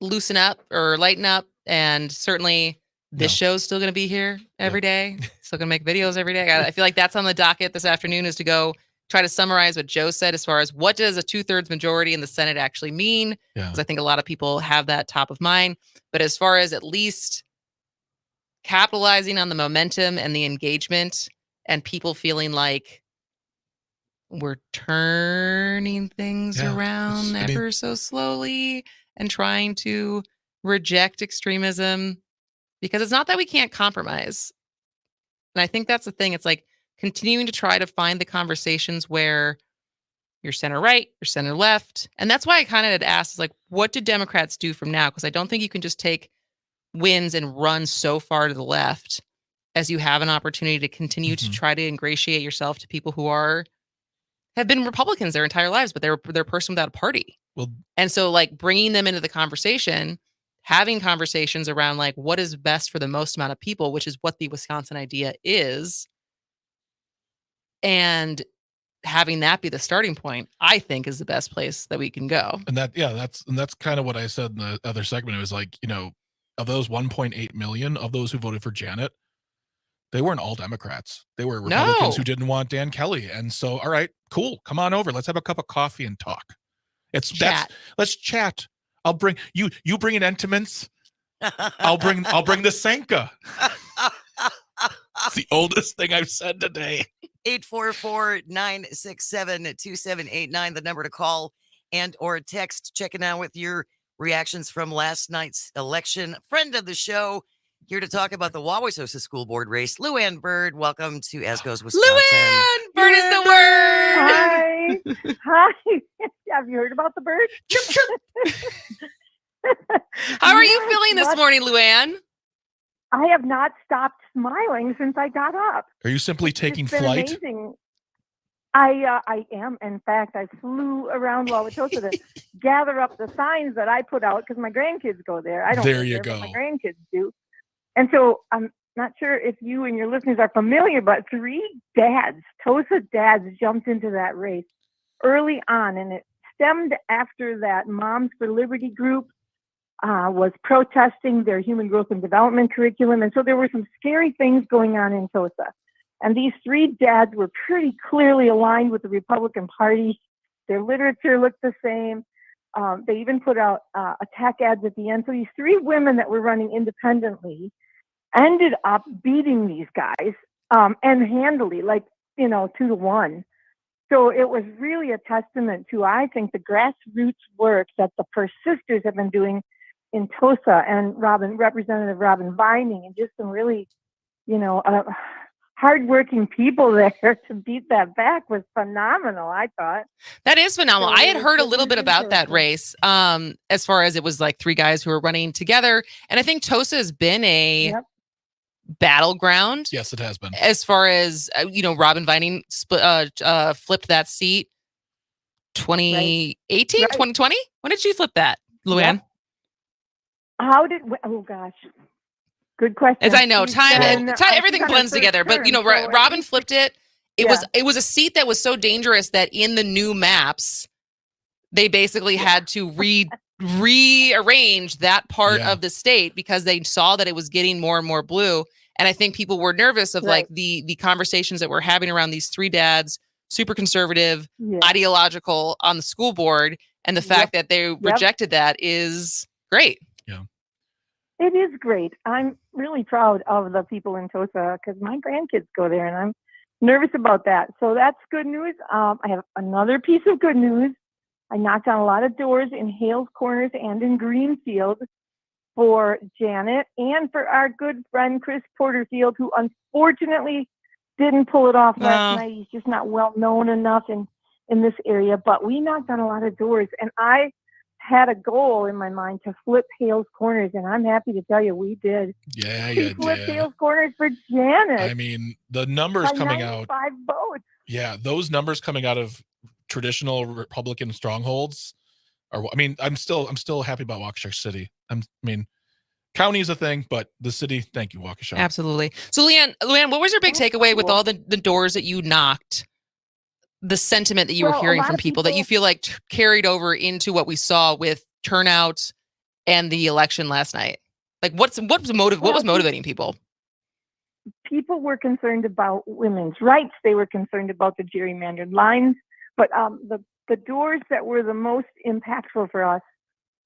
loosen up or lighten up. And certainly this show's still going to be here every day. Still going to make videos every day. I feel like that's on the docket this afternoon, is to go try to summarize what Joe said as far as what does a 2/3 majority in the Senate actually mean? Because I think a lot of people have that top of mind. But as far as at least capitalizing on the momentum and the engagement and people feeling like we're turning things around ever so slowly and trying to reject extremism, because it's not that we can't compromise. And I think that's the thing. It's like continuing to try to find the conversations where you're center right, you're center left. And that's why I kind of had asked, like, what do Democrats do from now? Because I don't think you can just take wins and run so far to the left, as you have an opportunity to continue to try to ingratiate yourself to people who have been Republicans their entire lives, but they're a person without a party. Well, and so like bringing them into the conversation, having conversations around like what is best for the most amount of people, which is what the Wisconsin idea is, and having that be the starting point, I think is the best place that we can go. And that's kind of what I said in the other segment. It was like, of those 1.8 million of those who voted for Janet, they weren't all Democrats. They were Republicans who didn't want Dan Kelly. And so, all right, cool. Come on over. Let's have a cup of coffee and talk. Let's chat. I'll bring you bring in Entenmann's. I'll bring the Sanka. It's the oldest thing I've said today. 844-967-2789, the number to call and or text. Checking out with your reactions from last night's election. Friend of the show, here to talk about the Wauwatosa School Board race, Luann Bird. Welcome to As Goes Wisconsin. Luann Bird is the word. Hi. Hi. Have you heard about the bird? How are you feeling this morning, Luann? I have not stopped smiling since I got up. Are you simply taking It's been flight? amazing. I am. In fact, I flew around Wauwatosa to gather up the signs that I put out because my grandkids go there. I don't. There go you there, go. but my grandkids do. And so I'm not sure if you and your listeners are familiar, but 3 dads, Tosa dads, jumped into that race early on, and it stemmed after that Moms for Liberty group was protesting their human growth and development curriculum. And so there were some scary things going on in Tosa. And these 3 dads were pretty clearly aligned with the Republican Party. Their literature looked the same. They even put out attack ads at the end. So these 3 women that were running independently ended up beating these guys and handily, 2-1. So it was really a testament to, I think, the grassroots work that the First Sisters have been doing in Tosa, and Representative Robin Vining, and just some really, hardworking people there to beat that back was phenomenal, I thought. That is phenomenal. So I had heard a little bit really about that race, as far as it was like 3 guys who were running together. And I think Tosa has been a battleground. Yes, it has been. As far as, Robin Vining flipped that seat 2018, 2020? When did she flip that, Luann? Oh gosh. Good question. As I know, She's time been, everything she's on her blends third together. But term, so at Robin least- flipped it. It was a seat that was so dangerous that in the new maps, they basically had to rearrange that part of the state because they saw that it was getting more and more blue. And I think people were nervous of like the conversations that we're having around these 3 dads, super conservative, ideological on the school board. And the fact that they rejected that is great. It is great. I'm really proud of the people in Tosa because my grandkids go there and I'm nervous about that. So that's good news. I have another piece of good news. I knocked on a lot of doors in Hales Corners and in Greenfield for Janet and for our good friend Chris Porterfield, who unfortunately didn't pull it off last night. He's just not well known enough in this area. But we knocked on a lot of doors, and I had a goal in my mind to flip Hales Corners, and I'm happy to tell you we did. Yeah, we flipped Hales Corners for Janet. I mean, the numbers coming out. 5 votes. Yeah, those numbers coming out of traditional Republican strongholds are. I mean, I'm still happy about Waukesha City. I mean, county is a thing, but the city. Thank you, Waukesha. Absolutely. So, Leanne, what was your big takeaway with all the doors that you knocked? The sentiment that you were hearing from people that you feel like carried over into what we saw with turnout and the election last night. Like, what was motivating people? People were concerned about women's rights. They were concerned about the gerrymandered lines. But the doors that were the most impactful for us,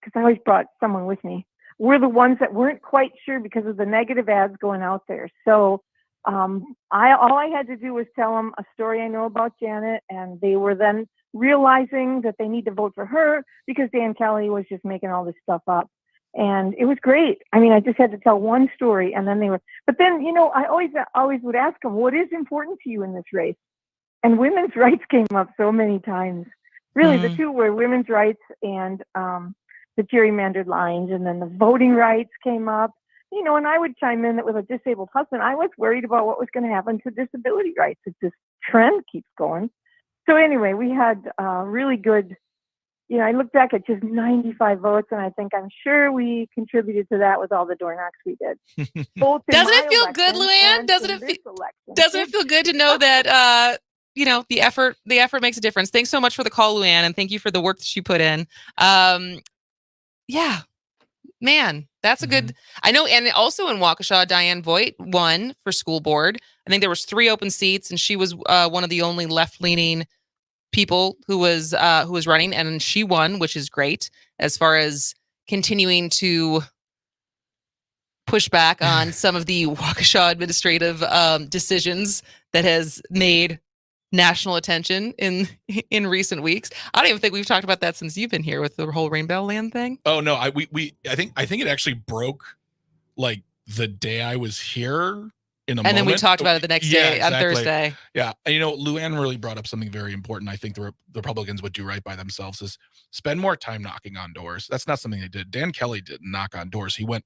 because I always brought someone with me, were the ones that weren't quite sure because of the negative ads going out there. So all I had to do was tell them a story I know about Janet, and they were then realizing that they need to vote for her because Dan Kelly was just making all this stuff up. And it was great. I mean, I just had to tell one story, and then but then, I always would ask them, what is important to you in this race? And women's rights came up so many times. Really, the two were women's rights and the gerrymandered lines, and then the voting rights came up. And I would chime in that with a disabled husband, I was worried about what was going to happen to disability rights if this trend keeps going. So anyway, we had really good, I look back at just 95 votes, and I think I'm sure we contributed to that with all the door knocks we did. Doesn't it feel good, Luann? Doesn't it feel good to know that, the effort makes a difference? Thanks so much for the call, Luann, and thank you for the work that you put in. Yeah, man, that's a good, I know. And also in Waukesha, Diane Voigt won for school board. I think there was 3 open seats, and she was one of the only left-leaning people who was running, and she won, which is great as far as continuing to push back on some of the Waukesha administrative decisions that has made national attention in recent weeks. I don't even think we've talked about that since you've been here with the whole Rainbow Land thing. Oh no, I think it actually broke like the day I was here in a moment. And then we talked about it the next day on Thursday. Yeah. And Luann really brought up something very important. I think the Republicans would do right by themselves is spend more time knocking on doors. That's not something they did. Dan Kelly didn't knock on doors. He went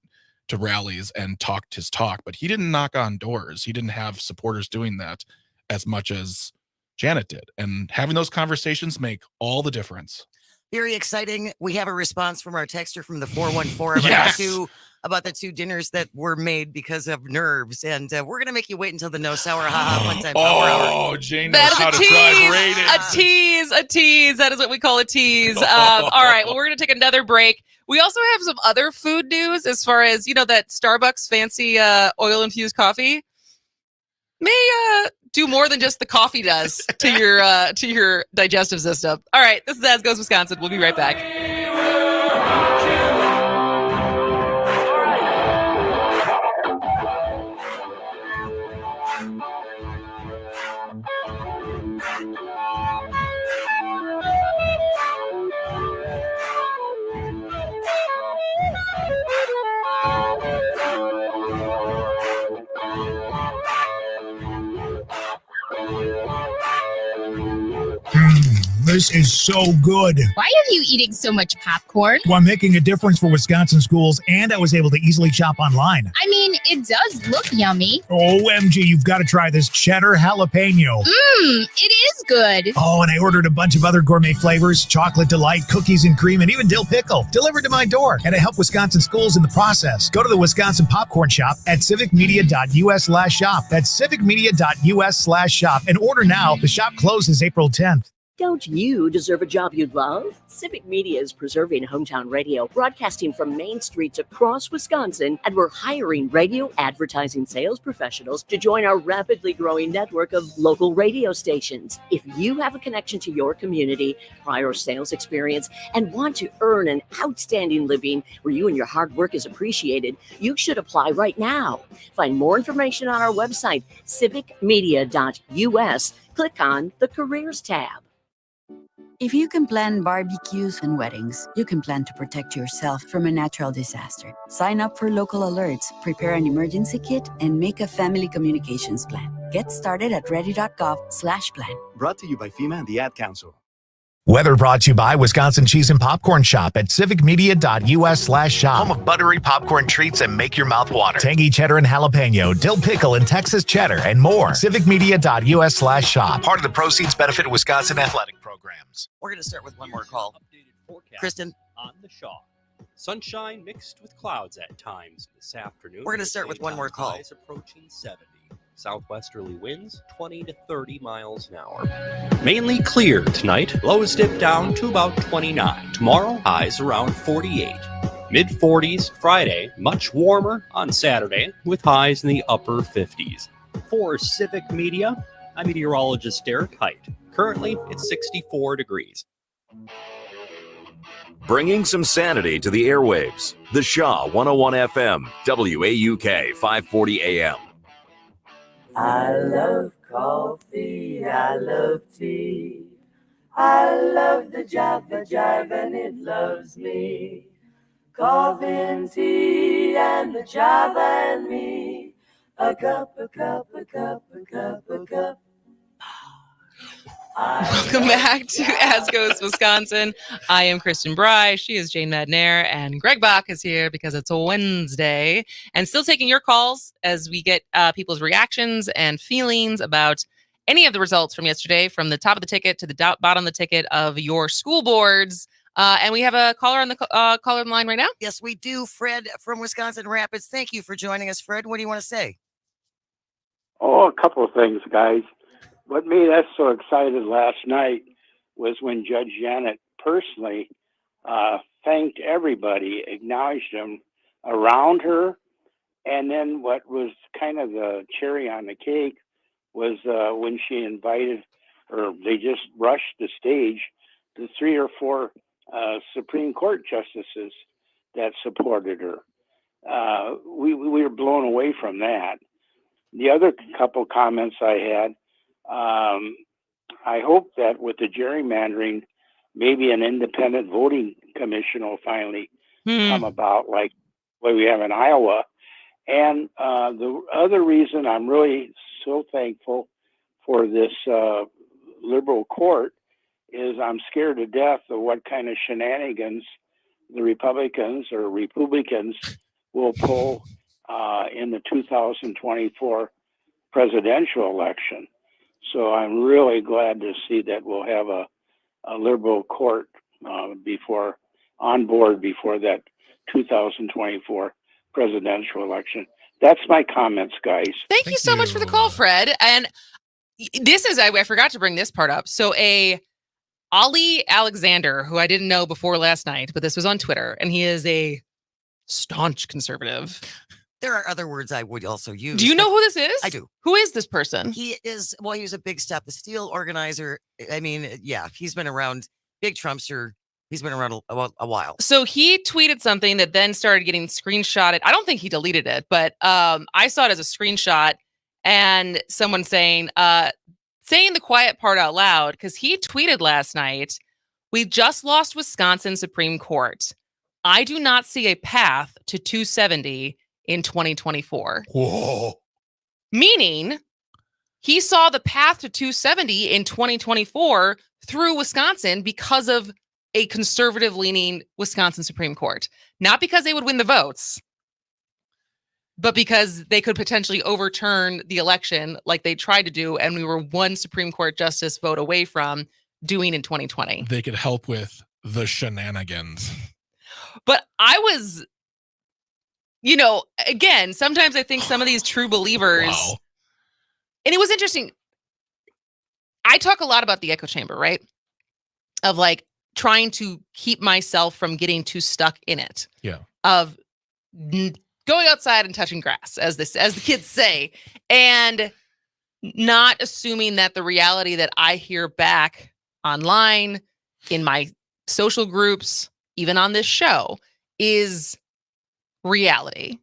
to rallies and talked his talk, but he didn't knock on doors. He didn't have supporters doing that as much as Janet did. And having those conversations make all the difference. Very exciting. We have a response from our texter from the 414 about the 2 dinners that were made because of nerves. And we're going to make you wait until the No Sour Haha Fun Time Power Hour. Oh, Jane knows how to drive ratings. A tease. That is what we call a tease. All right. Well, we're going to take another break. We also have some other food news as far as, that Starbucks fancy oil-infused coffee may do more than just the coffee does to your digestive system. All right, this is As Goes Wisconsin. We'll be right back. This is so good. Why are you eating so much popcorn? Well, I'm making a difference for Wisconsin schools, and I was able to easily shop online. I mean, it does look yummy. OMG, you've got to try this cheddar jalapeno. It is good. Oh, and I ordered a bunch of other gourmet flavors, chocolate delight, cookies and cream, and even dill pickle, delivered to my door. And I help Wisconsin schools in the process. Go to the Wisconsin Popcorn Shop at civicmedia.us/shop. That's civicmedia.us/shop. And order now. The shop closes April 10th. Don't you deserve a job you love? Civic Media is preserving hometown radio, broadcasting from main streets across Wisconsin, and we're hiring radio advertising sales professionals to join our rapidly growing network of local radio stations. If you have a connection to your community, prior sales experience, and want to earn an outstanding living where you and your hard work is appreciated, you should apply right now. Find more information on our website, civicmedia.us. Click on the Careers tab. If you can plan barbecues and weddings, you can plan to protect yourself from a natural disaster. Sign up for local alerts, prepare an emergency kit, and make a family communications plan. Get started at ready.gov/plan. Brought to you by FEMA and the Ad Council. Weather brought to you by Wisconsin Cheese and Popcorn Shop at civicmedia.us/shop. Home of buttery popcorn treats and make your mouth water. Tangy cheddar and jalapeno, dill pickle and Texas cheddar, and more. civicmedia.us/shop. Part of the proceeds benefit Wisconsin athletic programs. We're going to start with one more call. Kristen. On the Shaw. Sunshine mixed with clouds at times this afternoon. We're going to start with one more call. Highs approaching 70. Southwesterly winds 20 to 30 miles an hour. Mainly clear tonight. Lows dip down to about 29. Tomorrow, highs around 48. Mid-40s Friday, much warmer on Saturday with highs in the upper 50s. For Civic Media, I'm meteorologist Derek Height. Currently, it's 64 degrees. Bringing some sanity to the airwaves. The Shaw 101 FM, WAUK 540 AM. I love coffee, I love tea, I love the Java Jive and it loves me. Coffee and tea and the Java and me, a cup, a cup, a cup, a cup, a cup. Welcome back to As Goes Wisconsin. I am Kristen Bry. She is Jane Madnair, and Greg Bach is here because it's a Wednesday, and still taking your calls as we get people's reactions and feelings about any of the results from yesterday, from the top of the ticket to the bottom of the ticket of your school boards. And we have a caller on the caller line right now. Yes, we do. Fred from Wisconsin Rapids. Thank you for joining us, Fred. What do you want to say? Oh, a couple of things, guys. What made us so excited last night was when Judge Janet personally thanked everybody, acknowledged them around her. And then what was kind of the cherry on the cake was when she invited, or they just rushed the stage, the 3 or 4 Supreme Court justices that supported her. We were blown away from that. The other couple comments I had, I hope that with the gerrymandering, maybe an independent voting commission will finally come about, like what we have in Iowa. And the other reason I'm really so thankful for this liberal court is I'm scared to death of what kind of shenanigans the Republicans will pull in the 2024 presidential election. So I'm really glad to see that we'll have a liberal court on board before that 2024 presidential election. That's my comments, guys. Thank you so much for the call, Fred. And this is, I forgot to bring this part up. So Ali Alexander, who I didn't know before last night, but this was on Twitter, and he is a staunch conservative. There are other words I would also use. Do you know who this is? I do. Who is this person? He is, well, he was a big Stop the Steal organizer. I mean, yeah, he's been around, big Trumpster. He's been around a while. So he tweeted something that then started getting screenshotted. I don't think he deleted it, but I saw it as a screenshot, and someone saying the quiet part out loud, because he tweeted last night, "We just lost Wisconsin Supreme Court. I do not see a path to 270 in 2024. Whoa. Meaning he saw the path to 270 in 2024 through Wisconsin because of a conservative-leaning Wisconsin Supreme Court. Not because they would win the votes, but because they could potentially overturn the election like they tried to do, and we were one Supreme Court justice vote away from doing in 2020. They could help with the shenanigans. But I was, again, sometimes I think some of these true believers, and it was interesting. I talk a lot about the echo chamber, right? of like trying to keep myself from getting too stuck in it. Yeah. Of going outside and touching grass, as the kids say, and not assuming that the reality that I hear back online, in my social groups, even on this show, is reality.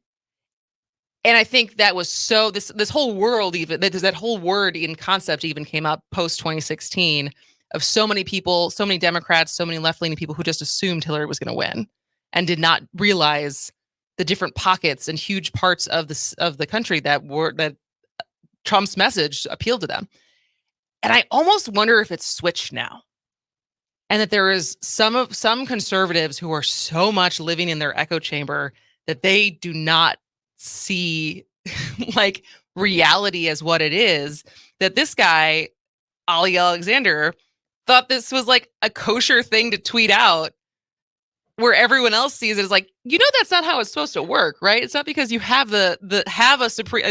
And I think that was so this whole world, even that whole word in concept even came up post 2016 of so many people, so many Democrats, so many left-leaning people who just assumed Hillary was going to win and did not realize the different pockets and huge parts of the country that Trump's message appealed to them. And I almost wonder if it's switched now. And that there is some conservatives who are so much living in their echo chamber that they do not see like reality as what it is, that this guy, Ali Alexander, thought this was like a kosher thing to tweet out, where everyone else sees it as like, that's not how it's supposed to work, right? It's not because you have a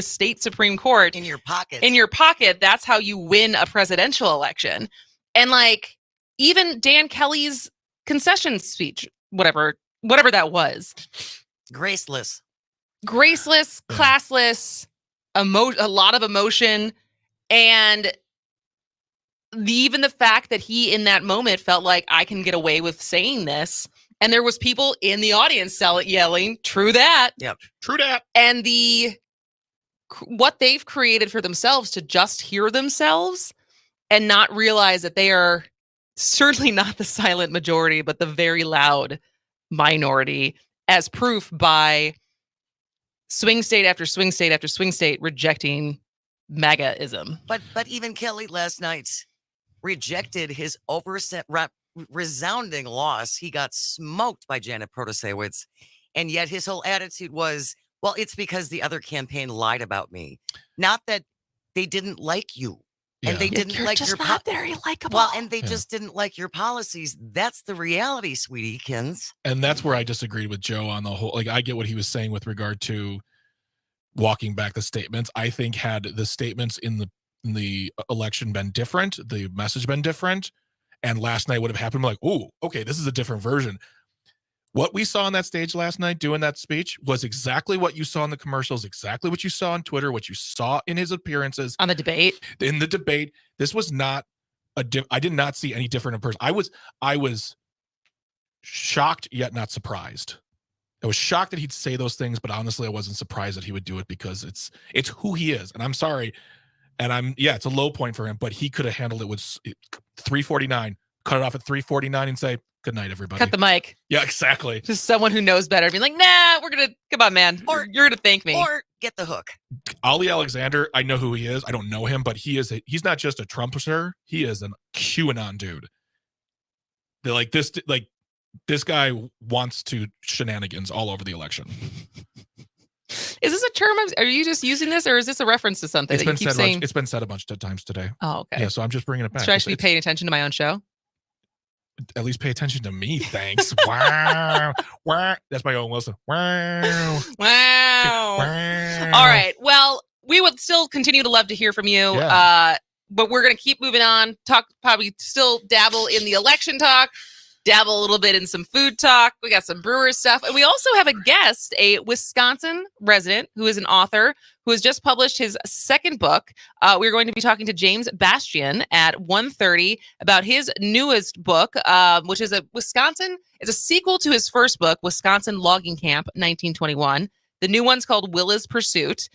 state Supreme Court in your pocket. That's how you win a presidential election. And like even Dan Kelly's concession speech, whatever that was, graceless, classless, a lot of emotion, and even the fact that he in that moment felt like I can get away with saying this. And there was people in the audience yelling, "True that." Yep. True that. And what they've created for themselves to just hear themselves and not realize that they are certainly not the silent majority, but the very loud minority, as proof by swing state after swing state after swing state rejecting MAGA-ism. But even Kelly last night rejected his resounding loss. He got smoked by Janet Protasewicz, and yet his whole attitude was, well, it's because the other campaign lied about me, not that they didn't like you. And they didn't You're like just your not very likable. Well, and they just didn't like your policies. That's the reality, sweetiekins. And that's where I disagreed with Joe on the whole. Like, I get what he was saying with regard to walking back the statements. I think had the statements in the election been different, the message been different, and last night would have happened, like, oh, okay, this is a different version. What we saw on that stage last night doing that speech was exactly what you saw in the commercials, exactly what you saw on Twitter, what you saw in his appearances. On the debate. In the debate. This was not I did not see any different in person. I was shocked yet not surprised. I was shocked that he'd say those things, but honestly, I wasn't surprised that he would do it because it's who he is. And I'm sorry. And it's a low point for him, but he could have handled it with 349, cut it off at 349 and say, good night, everybody. Cut the mic. Yeah, exactly. Just someone who knows better. Being like, nah, come on, man. Or you're going to thank me. Or get the hook. Ali Alexander, I know who he is. I don't know him, but he's not just a Trumper. He is an QAnon dude. They're like this guy wants to shenanigans all over the election. Is this a term? Are you just using this, or is this a reference to something It's that you keep saying? It's been said a bunch of times today. Oh, okay. Yeah, so I'm just bringing it back. So I should be paying attention to my own show? At least pay attention to me, thanks. Wow. Wow. That's my Owen Wilson. Wow. Wow. Wow. All right. Well, we would still continue to love to hear from you. Yeah. But we're going to keep moving on. Probably still dabble in the election talk, dabble a little bit in some food talk. We got some brewer stuff. And we also have a guest, a Wisconsin resident who is an author who has just published his second book. We're going to be talking to James Bastian at 1:30 about his newest book, which is it's a sequel to his first book, Wisconsin Logging Camp, 1921. The new one's called Willa's Pursuit.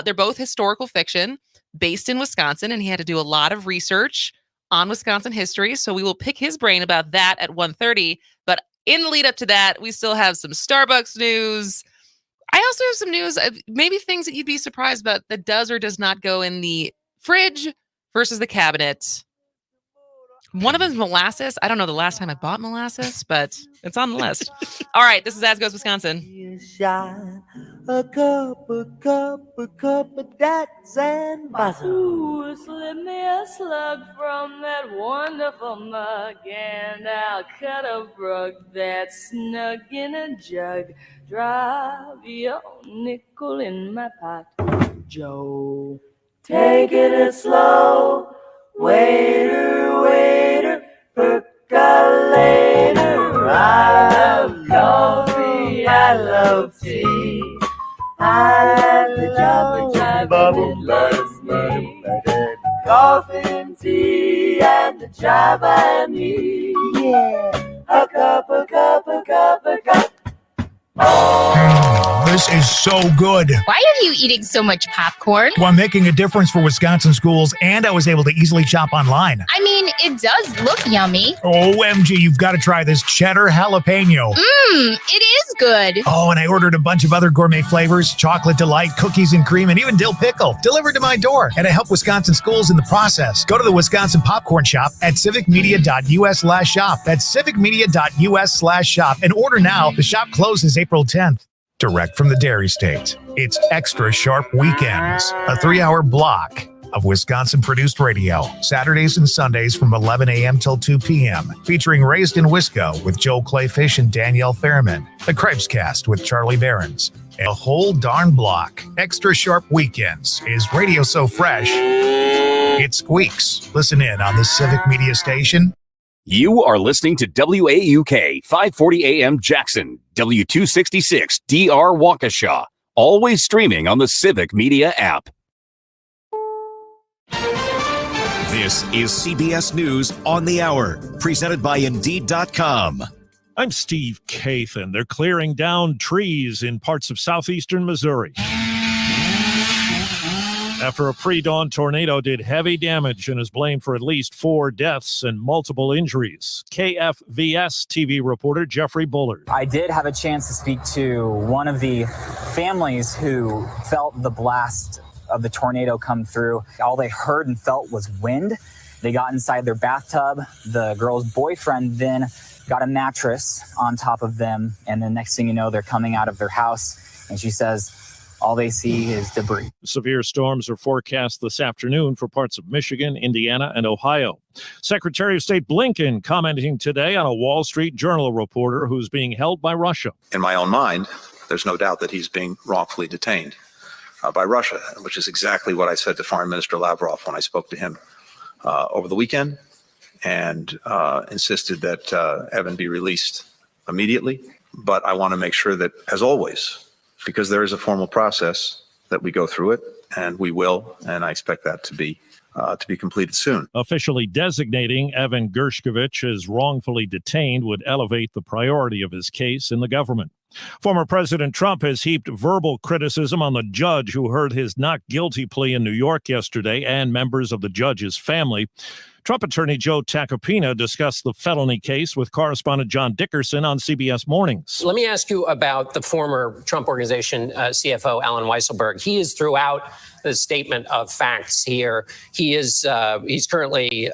They're both historical fiction based in Wisconsin, and he had to do a lot of research on Wisconsin history. So we will pick his brain about that at 1:30. But in the lead up to that, we still have some Starbucks news. I also have some news of maybe things that you'd be surprised about that does or does not go in the fridge versus the cabinet. One of them is molasses. I don't know the last time I bought molasses, but it's on the list. All right, this is As Goes Wisconsin. A cup of that Zambazzo. Ooh, slip me a slug from that wonderful mug, and I'll cut a rug that's snug in a jug. Drop your nickel in my pot, Joe. Take it slow, waiter, waiter, perk percolator. I love coffee, I love tea. I love the Java Jive and it loves me. Coffee and tea and the Java and me. Yeah, a cup, a cup, a cup, a cup. This is so good. Why are you eating so much popcorn? Well, I'm making a difference for Wisconsin schools, and I was able to easily shop online. I mean, it does look yummy. OMG, you've got to try this cheddar jalapeno. It is good. Oh, and I ordered a bunch of other gourmet flavors, chocolate delight, cookies and cream, and even dill pickle, delivered to my door. And I help Wisconsin schools in the process. Go to the Wisconsin Popcorn Shop at civicmedia.us/shop. That's civicmedia.us/shop. And order now. The shop closes April 10th. Direct from the Dairy State, it's Extra Sharp Weekends, a 3-hour block of Wisconsin-produced radio, Saturdays and Sundays from 11 a.m. till 2 p.m., featuring Raised in Wisco with Joel Clayfish and Danielle Fairman, The Cripes Cast with Charlie Behrens, and a whole darn block. Extra Sharp Weekends is radio so fresh, it squeaks. Listen in on the Civic Media Station. You are listening to WAUK 540 AM Jackson, W266 DR Waukesha, always streaming on the Civic Media app. This is CBS News on the Hour, presented by Indeed.com. I'm Steve Kathan. They're clearing down trees in parts of southeastern Missouri after a pre-dawn tornado did heavy damage and is blamed for at least 4 deaths and multiple injuries. KFVS TV reporter Jeffrey Bullard. I did have a chance to speak to one of the families who felt the blast of the tornado come through. All they heard and felt was wind. They got inside their bathtub. The girl's boyfriend then got a mattress on top of them, and the next thing you know, they're coming out of their house, and she says all they see is debris. Severe storms are forecast this afternoon for parts of Michigan, Indiana, and Ohio. Secretary of State Blinken commenting today on a Wall Street Journal reporter who's being held by Russia. In my own mind, there's no doubt that he's being wrongfully detained by Russia, which is exactly what I said to Foreign Minister Lavrov when I spoke to him over the weekend, and insisted that Evan be released immediately. But I want to make sure that, as always, because there is a formal process, that we go through it, and we will, and I expect that to be completed soon. Officially designating Evan Gershkovich as wrongfully detained would elevate the priority of his case in the government. Former President Trump has heaped verbal criticism on the judge who heard his not guilty plea in New York yesterday and members of the judge's family. Trump attorney Joe Tacopina discussed the felony case with correspondent John Dickerson on CBS Mornings. Let me ask you about the former Trump Organization CFO, Alan Weisselberg. He is throughout the statement of facts here. He's currently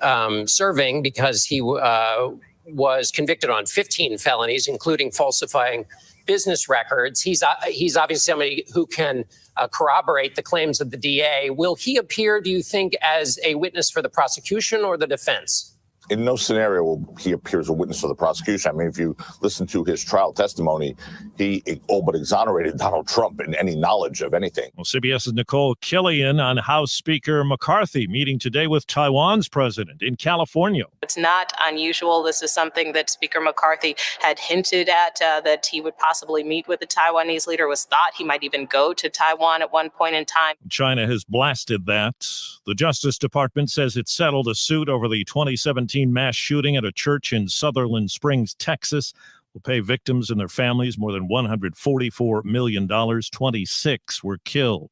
serving because he was convicted on 15 felonies, including falsifying business records. He's obviously somebody who can corroborate the claims of the DA. Will he appear, do you think, as a witness for the prosecution or the defense? In no scenario will he appear as a witness for the prosecution. I mean, if you listen to his trial testimony, he all but exonerated Donald Trump in any knowledge of anything. Well, CBS's Nicole Killian on House Speaker McCarthy meeting today with Taiwan's president in California. It's not unusual. This is something that Speaker McCarthy had hinted at, that he would possibly meet with the Taiwanese leader, was thought he might even go to Taiwan at one point in time. China has blasted that. The Justice Department says it settled a suit over the 2017 mass shooting at a church in Sutherland Springs, Texas. Will pay victims and their families more than $144 million. 26 were killed.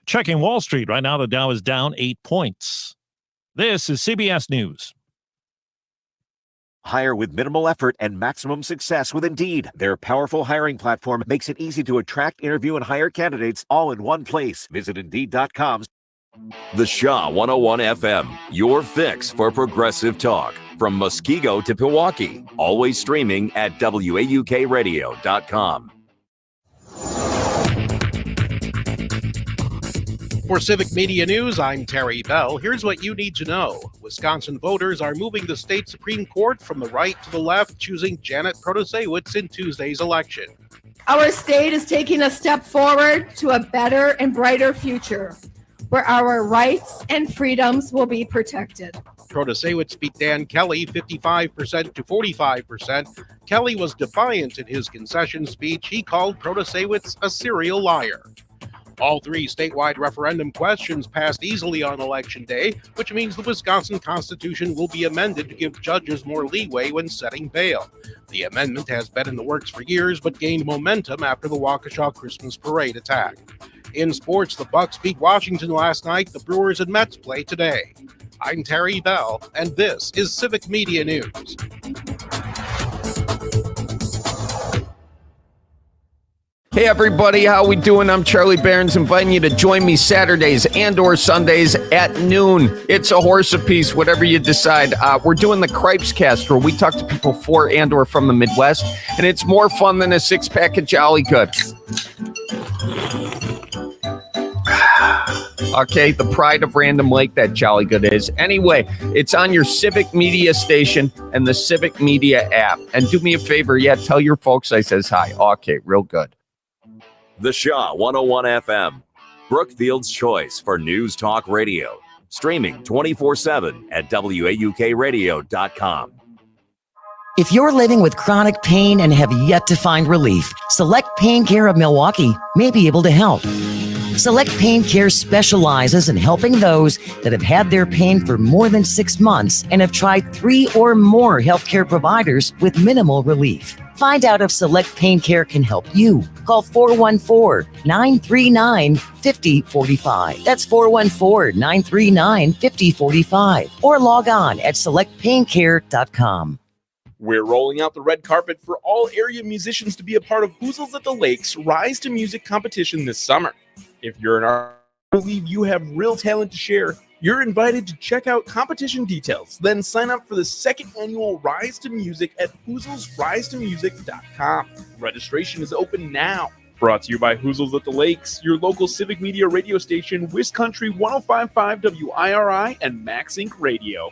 Checking Wall Street right now, the Dow is down 8 points. This is CBS News. Hire with minimal effort and maximum success with Indeed. Their powerful hiring platform makes it easy to attract, interview, and hire candidates all in one place. Visit Indeed.com. The Shaw 101 FM, your fix for progressive talk. From Muskego to Pewaukee, always streaming at WAUKradio.com. For Civic Media News, I'm Terry Bell. Here's what you need to know. Wisconsin voters are moving the state Supreme Court from the right to the left, choosing Janet Protasewicz in Tuesday's election. Our state is taking a step forward to a better and brighter future, where our rights and freedoms will be protected. Protasiewicz beat Dan Kelly 55% to 45%. Kelly was defiant in his concession speech. He called Protasiewicz a serial liar. All three statewide referendum questions passed easily on Election Day, which means the Wisconsin Constitution will be amended to give judges more leeway when setting bail. The amendment has been in the works for years, but gained momentum after the Waukesha Christmas parade attack. In sports, the Bucks beat Washington last night. The Brewers and Mets play today. I'm Terry Bell, and this is Civic Media News. Hey everybody, how we doing? I'm Charlie Barons, inviting you to join me Saturdays and/or Sundays at noon. It's a horse apiece, whatever you decide. We're doing the Cripes Cast, where we talk to people for and/or from the Midwest, and it's more fun than a six-pack of Jolly Good. Okay, the pride of Random Lake, that Jolly Good is. Anyway, it's on your Civic Media station and the Civic Media app. And do me a favor, tell your folks I says hi. Okay, real good. The Shaw 101 FM, Brookfield's choice for news talk radio. Streaming 24/7 at WAUKradio.com. If you're living with chronic pain and have yet to find relief, Select Pain Care of Milwaukee may be able to help. Select Pain Care specializes in helping those that have had their pain for more than 6 months and have tried 3 or more healthcare providers with minimal relief. Find out if Select Pain Care can help you. Call 414-939-5045. That's 414-939-5045. Or log on at selectpaincare.com. We're rolling out the red carpet for all area musicians to be a part of Hoozles at the Lakes Rise to Music competition this summer. If you're an artist who believe you have real talent to share, you're invited to check out competition details. Then sign up for the second annual Rise to Music at HoozlesRiseToMusic.com. Registration is open now. Brought to you by Hoozles at the Lakes, your local civic media radio station, WisCountry 105.5 WIRI and Max Inc. Radio.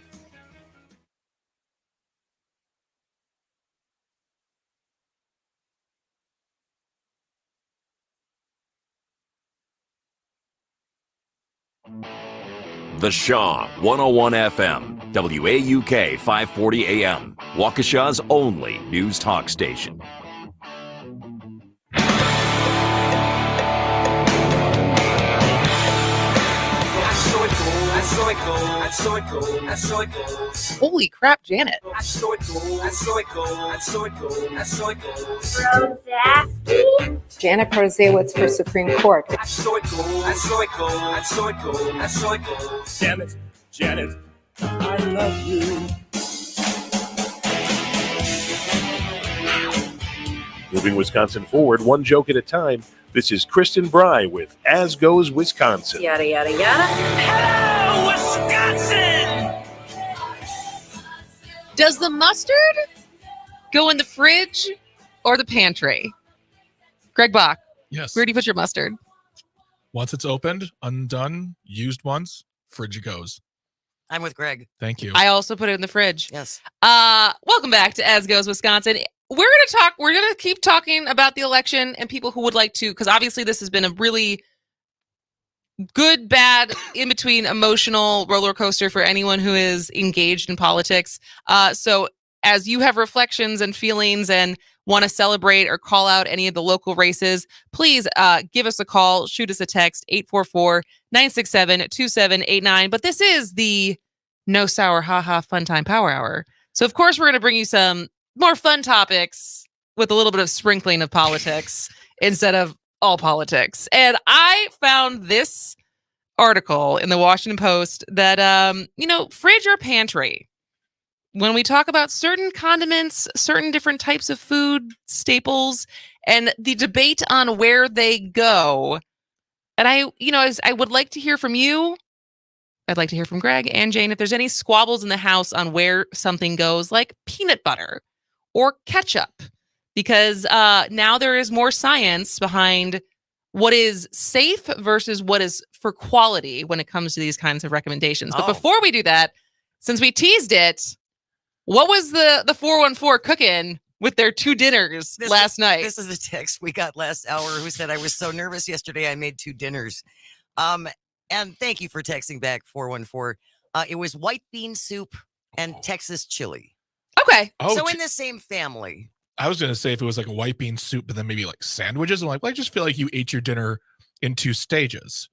The Shaw 101 FM, WAUK 540 AM, Waukesha's only news talk station. Holy crap, Janet. Janet Protasiewicz for Supreme Court. Damn it, Janet, I love you. Moving Wisconsin forward, one joke at a time. This is Kristen Bry with As Goes Wisconsin. Yada, yada, yada. Hello, Wisconsin! Does the mustard go in the fridge or the pantry? Greg Bach. Yes. Where do you put your mustard? Once it's opened, undone, used once, fridge it goes. I'm with Greg. Thank you. I also put it in the fridge. Yes. Welcome back to As Goes Wisconsin. We're going to keep talking about the election and people who would like to, because obviously this has been a really good, bad, in between emotional roller coaster for anyone who is engaged in politics. So as you have reflections and feelings and want to celebrate or call out any of the local races, please give us a call, shoot us a text, 844-967-2789. But this is the No Sour Haha Fun Time Power Hour. So of course we're going to bring you some more fun topics with a little bit of sprinkling of politics instead of all politics. And I found this article in the Washington Post that, fridge or pantry, when we talk about certain condiments, certain different types of food staples, and the debate on where they go. And I would like to hear from you. I'd like to hear from Greg and Jane if there's any squabbles in the house on where something goes, like peanut butter or ketchup, because now there is more science behind what is safe versus what is for quality when it comes to these kinds of recommendations. But before we do that, since we teased it, what was the 414 cooking with their 2 dinners last night? This is a text we got last hour who said, I was so nervous yesterday I made 2 dinners. And thank you for texting back, 414. It was white bean soup and Texas chili. Okay. Oh, So in the same family. I was going to say if it was like a white bean soup, but then maybe like sandwiches. I'm like, well, I just feel like you ate your dinner in 2 stages.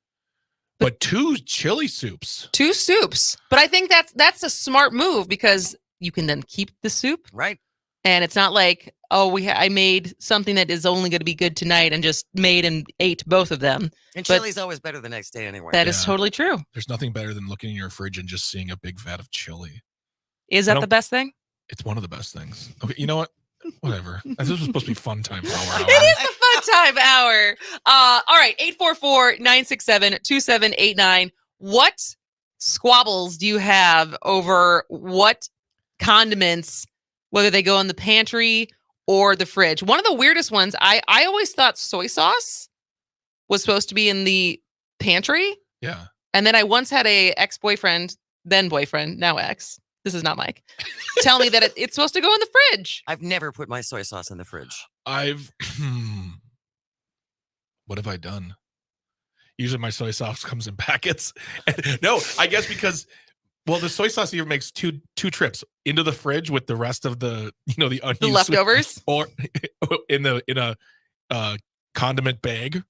But 2 chili soups. 2 soups. But I think that's a smart move because you can then keep the soup. Right. And it's not like, oh, I made something that is only going to be good tonight and just made and ate both of them. And But chili's always better the next day anyway. that is totally true. There's nothing better than looking in your fridge and just seeing a big vat of chili. Is that the best thing? It's one of the best things. Okay, you know what? Whatever. This was supposed to be fun time power hour. It is the fun time hour. All right, 844-967-2789. What squabbles do you have over what condiments, whether they go in the pantry or the fridge? One of the weirdest ones, I always thought soy sauce was supposed to be in the pantry. Yeah. And then I once had a ex-boyfriend, then boyfriend, now ex. This is not Mike. Tell me that it's supposed to go in the fridge. I've never put my soy sauce in the fridge. What have I done? Usually my soy sauce comes in packets. No, I guess because the soy sauce here makes two trips into the fridge with the rest of the the unused The leftovers, or in a condiment bag,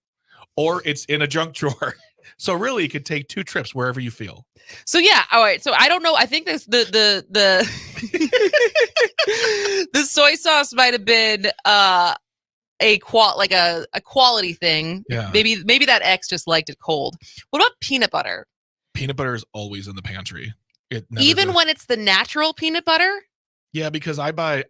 or it's in a junk drawer. So really, it could take 2 trips wherever you feel. So yeah, all right. So I don't know. I think this the the soy sauce might have been a quality thing. Yeah. Maybe that ex just liked it cold. What about peanut butter? Peanut butter is always in the pantry. Even when it's the natural peanut butter? Yeah, because I buy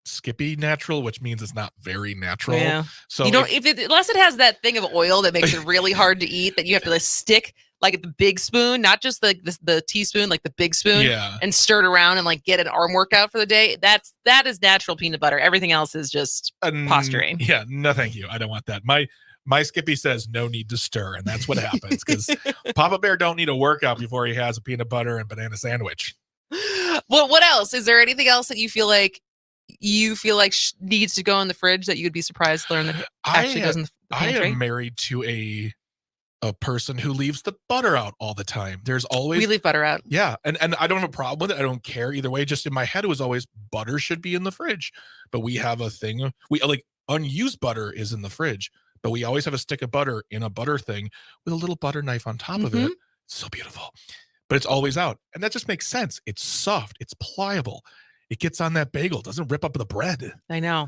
Skippy natural, which means it's not very natural. Yeah. So you don't unless it has that thing of oil that makes it really hard to eat that you have to stick like the big spoon, not just the teaspoon, like the big spoon, and stir it around and like get an arm workout for the day. That is natural peanut butter. Everything else is just posturing. Yeah, no, thank you. I don't want that. My Skippy says no need to stir, and that's what happens because Papa Bear don't need a workout before he has a peanut butter and banana sandwich. Well, what else? Is there anything else that you feel like needs to go in the fridge that you'd be surprised to learn that actually goes in the pantry? I am married to a person who leaves the butter out all the time. There's always we leave butter out. Yeah, and I don't have a problem with it. I don't care either way. Just in my head, it was always butter should be in the fridge, but we have a thing. We like unused butter is in the fridge, but we always have a stick of butter in a butter thing with a little butter knife on top of it. It's so beautiful, but it's always out, and that just makes sense. It's soft. It's pliable. It gets on that bagel. Doesn't rip up the bread. I know.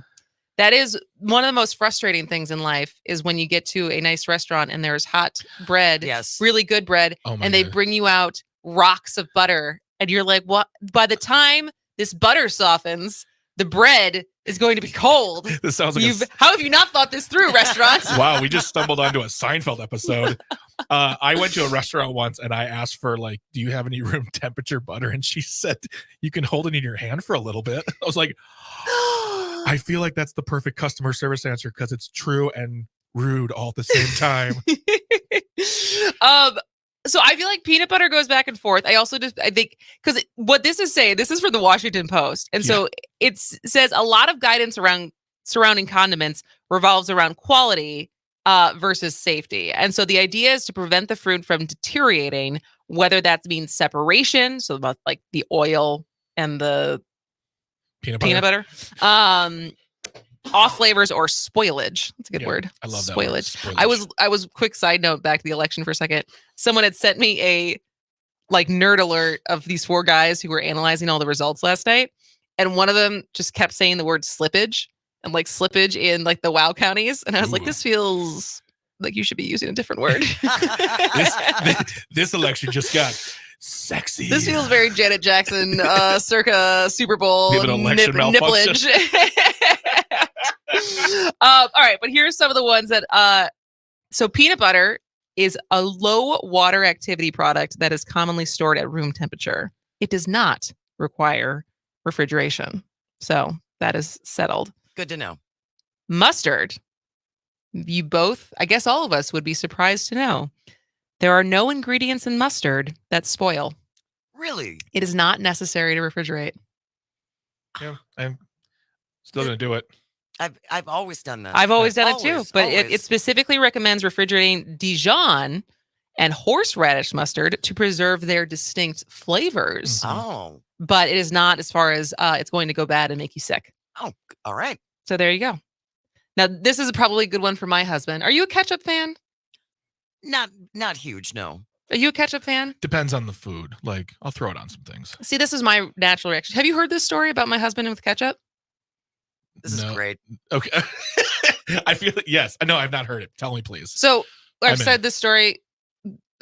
That is one of the most frustrating things in life is when you get to a nice restaurant and there's hot bread, really good bread, and they bring you out rocks of butter. And you're like, what? By the time this butter softens, the bread is going to be cold. This sounds like how have you not thought this through, restaurants? Wow, we just stumbled onto a Seinfeld episode. I went to a restaurant once and I asked for do you have any room temperature butter? And she said, you can hold it in your hand for a little bit. I was like, I feel like that's the perfect customer service answer because it's true and rude all at the same time. So I feel like peanut butter goes back and forth. I think because what this is saying, this is from the Washington Post. And so it says a lot of guidance surrounding condiments revolves around quality versus safety. And so the idea is to prevent the fruit from deteriorating, whether that means separation, so about like the oil and the peanut butter. Off flavors or spoilage. That's a good word. I love that spoilage. word, I was quick side note back to the election for a second. Someone had sent me a nerd alert of these 4 guys who were analyzing all the results last night. And one of them just kept saying the word slippage and slippage in the WOW counties. And I was like, this feels like you should be using a different word. this election just got sexy. This feels very Janet Jackson, circa Super Bowl nipplage. All right, but here's some of the ones that so peanut butter is a low water activity product that is commonly stored at room temperature. It does not require refrigeration. So that is settled. Good to know. Mustard. You both, I guess all of us would be surprised to know there are no ingredients in mustard that spoil. Really? It is not necessary to refrigerate. Yeah, I'm still going to do it. I've always done that. I've always done it too, but it specifically recommends refrigerating Dijon and horseradish mustard to preserve their distinct flavors. Oh. But it is not as far as it's going to go bad and make you sick. Oh, all right. So there you go. Now, this is probably a good one for my husband. Are you a ketchup fan? Not huge, no. Are you a ketchup fan? Depends on the food. Like, I'll throw it on some things. See, this is my natural reaction. Have you heard this story about my husband with ketchup? This is great. Okay. I feel it. Yes. I know. I've not heard it. Tell me, please. So I've I'm in. said this story.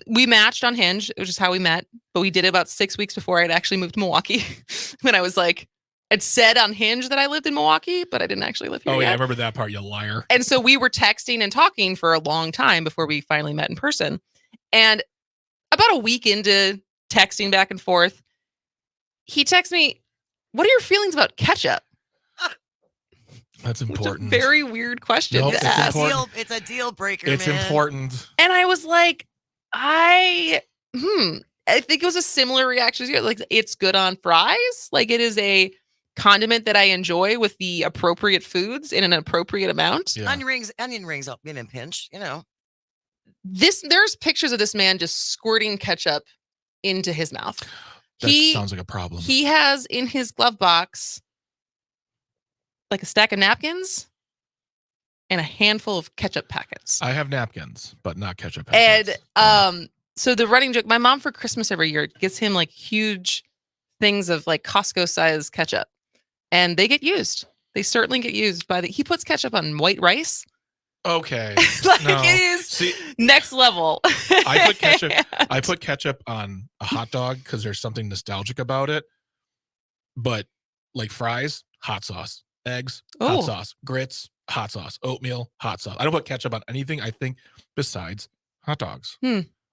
We matched on Hinge, which is how we met, but we did it about 6 weeks before I'd actually moved to Milwaukee. When I was like, I'd said on Hinge that I lived in Milwaukee, but I didn't actually live here Oh, yeah. yet. I remember that part, you liar. And so we were texting and talking for a long time before we finally met in person. And about a week into texting back and forth, he texts me, "What are your feelings about ketchup?" That's important. Very weird question Nope, to it's ask. important. It's a deal breaker, It's man. important. And I was like, I think it was a similar reaction as you. Like, it's good on fries. Like, it is a condiment that I enjoy with the appropriate foods in an appropriate amount. Yeah. Onion rings up in a pinch, you know. There's pictures of this man just squirting ketchup into his mouth. That sounds like a problem. He has in his glove box like a stack of napkins and a handful of ketchup packets. I have napkins, but not ketchup packets. And so the running joke, my mom for Christmas every year gets him like huge things of like Costco size ketchup. And they get used. They certainly get used he puts ketchup on white rice. Okay. Like, No. it is See, next level. I put ketchup on a hot dog because there's something nostalgic about it. But like fries, hot sauce. Eggs, Oh. hot sauce. Grits, hot sauce. Oatmeal, hot sauce. I don't put ketchup on anything, I think, besides hot dogs.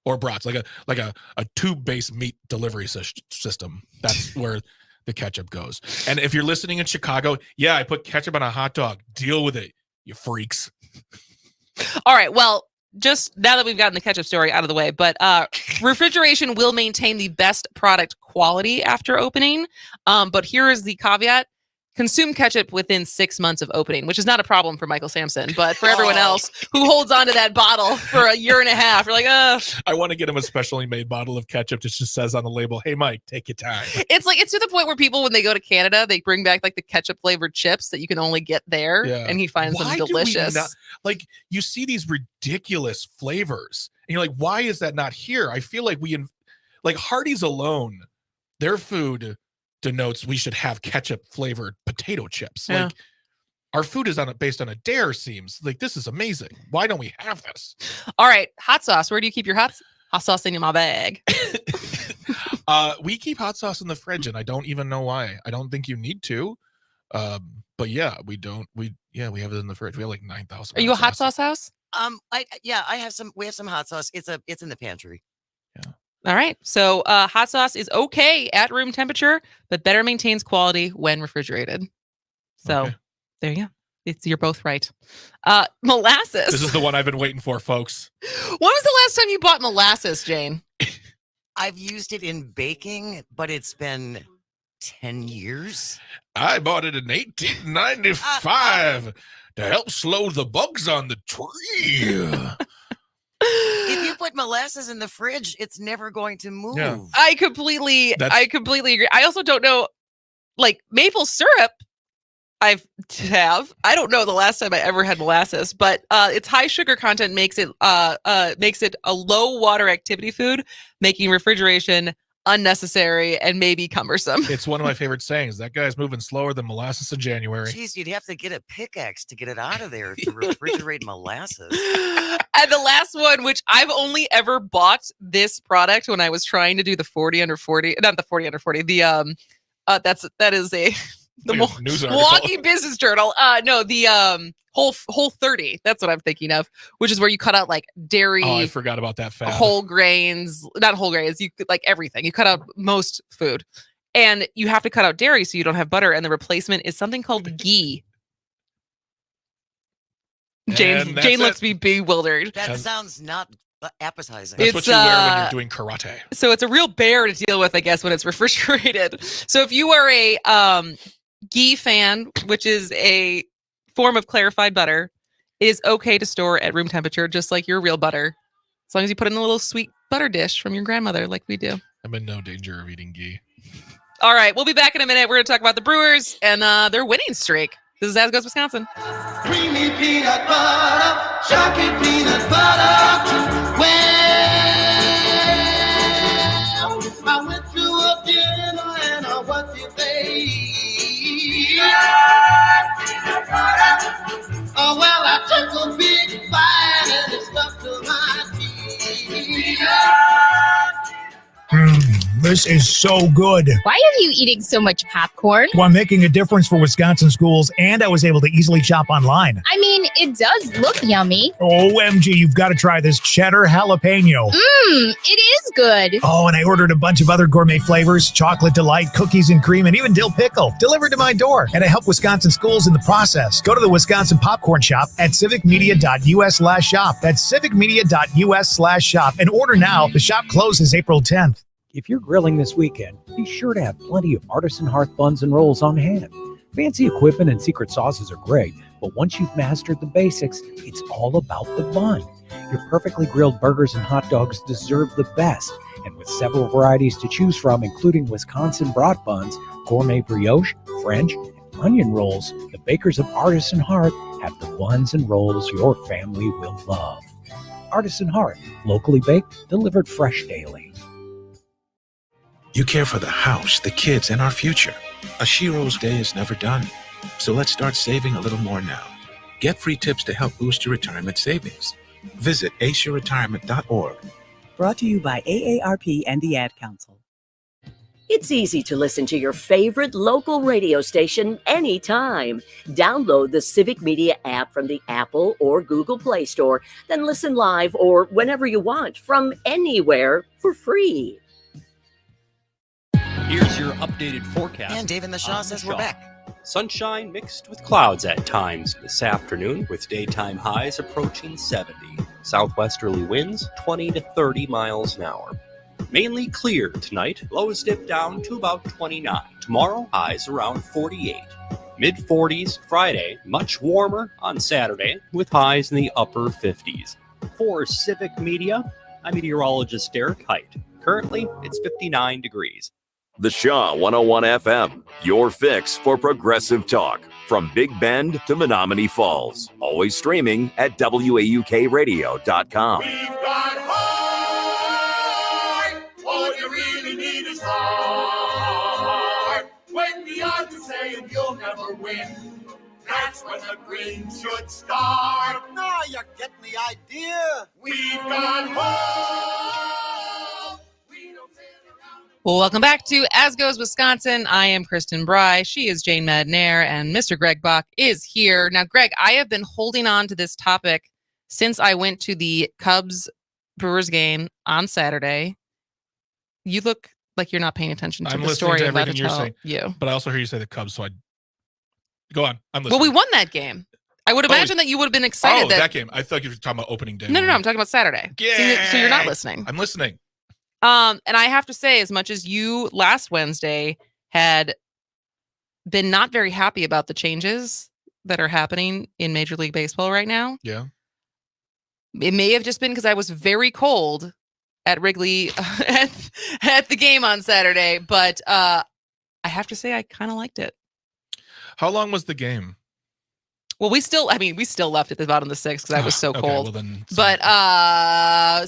Or brats, like a tube-based meat delivery system. That's where the ketchup goes. And if you're listening in Chicago, yeah, I put ketchup on a hot dog. Deal with it, you freaks. All right. Well, just now that we've gotten the ketchup story out of the way, but refrigeration will maintain the best product quality after opening. But here is the caveat. Consume ketchup within 6 months of opening, which is not a problem for Michael Sampson, but for everyone else who holds on to that bottle for a year and a half, you're like, I want to get him a specially made bottle of ketchup that just says on the label, "Hey, Mike, take your time." It's like, it's to the point where people, when they go to Canada, they bring back like the ketchup flavored chips that you can only get there. Yeah. And he finds Why them do we delicious. not- like, you see these ridiculous flavors, and you're like, why is that not here? I feel like like Hardee's alone, their food denotes we should have ketchup flavored potato chips. Yeah. Like, our food is based on a dare. Seems like this is amazing. Why don't we have this? All right. Hot sauce. Where do you keep your hot sauce in my bag? We keep hot sauce in the fridge, and I don't even know why. I don't think you need to. But yeah, we don't. We have it in the fridge. We have like 9,000. Are you a hot sauce house? I have some. We have some hot sauce. It's in the pantry. All right. So hot sauce is okay at room temperature, but better maintains quality when refrigerated. So there you go. You're both right. Molasses. This is the one I've been waiting for, folks. When was the last time you bought molasses, Jane? I've used it in baking, but it's been 10 years. I bought it in 1895 to help slow the bugs on the tree. If you put molasses in the fridge, it's never going to move. Yeah. I completely agree. I also don't know, like maple syrup. I don't know the last time I ever had molasses, but its high sugar content makes it a low water activity food, making refrigeration unnecessary and maybe cumbersome. It's one of my favorite sayings. That guy's moving slower than molasses in January. Jeez, you'd have to get a pickaxe to get it out of there if you refrigerate molasses. And the last one, which I've only ever bought this product when I was trying to do the 40 under 40, not the 40 under 40. The that is the Like a news article. Milwaukee Business Journal. No, the whole 30. That's what I'm thinking of, which is where you cut out like dairy. Oh, I forgot about that fat. Whole grains, not whole grains. You like everything. You cut out most food, and you have to cut out dairy so you don't have butter. And the replacement is something called ghee. Jane looks to be bewildered. That sounds not appetizing. That's what you wear when you're doing karate. So it's a real bear to deal with, I guess, when it's refrigerated. So if you are a ghee fan, which is a form of clarified butter, it is okay to store at room temperature, just like your real butter. As long as you put in a little sweet butter dish from your grandmother like we do. I'm in no danger of eating ghee. All right, we'll be back in a minute. We're going to talk about the Brewers and their winning streak. This is As Goes Wisconsin. Creamy peanut butter, chalky peanut butter. Well, I went to a dinner and I was your baby. Peanut butter. Oh, well, I took a big bite and it stuck to my teeth. This is so good. Why are you eating so much popcorn? Well, I'm making a difference for Wisconsin schools, and I was able to easily shop online. I mean, it does look yummy. OMG, you've got to try this cheddar jalapeno. It is good. Oh, and I ordered a bunch of other gourmet flavors, chocolate delight, cookies and cream, and even dill pickle, delivered to my door. And I help Wisconsin schools in the process. Go to the Wisconsin Popcorn Shop at civicmedia.us/shop. That's civicmedia.us/shop. And order now. The shop closes April 10th. If you're grilling this weekend, be sure to have plenty of Artisan Hearth buns and rolls on hand. Fancy equipment and secret sauces are great, but once you've mastered the basics, it's all about the bun. Your perfectly grilled burgers and hot dogs deserve the best, and with several varieties to choose from, including Wisconsin brat buns, gourmet brioche, French, and onion rolls, the bakers of Artisan Hearth have the buns and rolls your family will love. Artisan Hearth, locally baked, delivered fresh daily. You care for the house, the kids, and our future. A Shiro's day is never done. So let's start saving a little more now. Get free tips to help boost your retirement savings. Visit aceyourretirement.org. Brought to you by AARP and the Ad Council. It's easy to listen to your favorite local radio station anytime. Download the Civic Media app from the Apple or Google Play Store, then listen live or whenever you want from anywhere for free. Here's your updated forecast. And Dave in the Shaw says we're back. Sunshine mixed with clouds at times this afternoon, with daytime highs approaching 70. Southwesterly winds 20 to 30 miles an hour. Mainly clear tonight. Lows dip down to about 29. Tomorrow, highs around 48. Mid-40s Friday, much warmer on Saturday, with highs in the upper 50s. For Civic Media, I'm meteorologist Derek Height. Currently, it's 59 degrees. The Shaw 101 FM, your fix for progressive talk. From Big Bend to Menominee Falls. Always streaming at WAUKradio.com. All you really need is heart. When the odds are saying you'll never win, that's when the green should start. Now you're getting the idea. We've got hope. Well, welcome back to As Goes Wisconsin. I am Kristen Bry. She is Jane Madnair, and Mr. Greg Bach is here. Now, Greg, I have been holding on to this topic since I went to the Cubs Brewers game on Saturday. You look like you're not paying attention to I'm the listening story to I'm about to everything you're tell saying. you. But I also hear you say the Cubs, so I go on. I'm listening. Well, we won that game. I would imagine that you would have been excited. that game. I thought you were talking about opening day. No, I'm talking about Saturday. So you're not listening. I'm listening. And I have to say, as much as you last Wednesday had been not very happy about the changes that are happening in Major League Baseball right now. Yeah. It may have just been because I was very cold at Wrigley at the game on Saturday, but I have to say I kind of liked it. How long was the game? Well, we still left at the bottom of the sixth because I was so Okay, cold. well then, but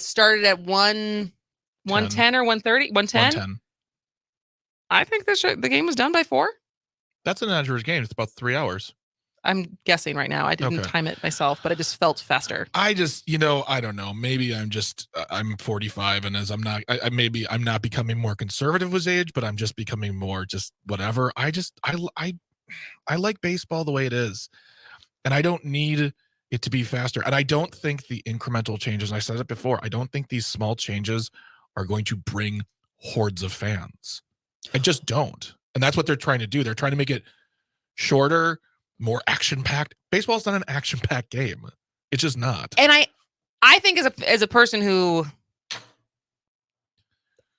started at 1:10 or 1:30? 1:10? I think the game was done by 4. That's an average game. It's about 3 hours. I'm guessing right now. I didn't time it myself, but it just felt faster. I just, I don't know. Maybe I'm 45, and as I'm not becoming more conservative with age, but I'm just becoming more just whatever. I like baseball the way it is, and I don't need it to be faster. And I don't think the incremental changes, and I said it before, I don't think these small changes are going to bring hordes of fans. I just don't. And that's what they're trying to do. They're trying to make it shorter, more action-packed. Baseball's not an action-packed game. It's just not. And I think as a person who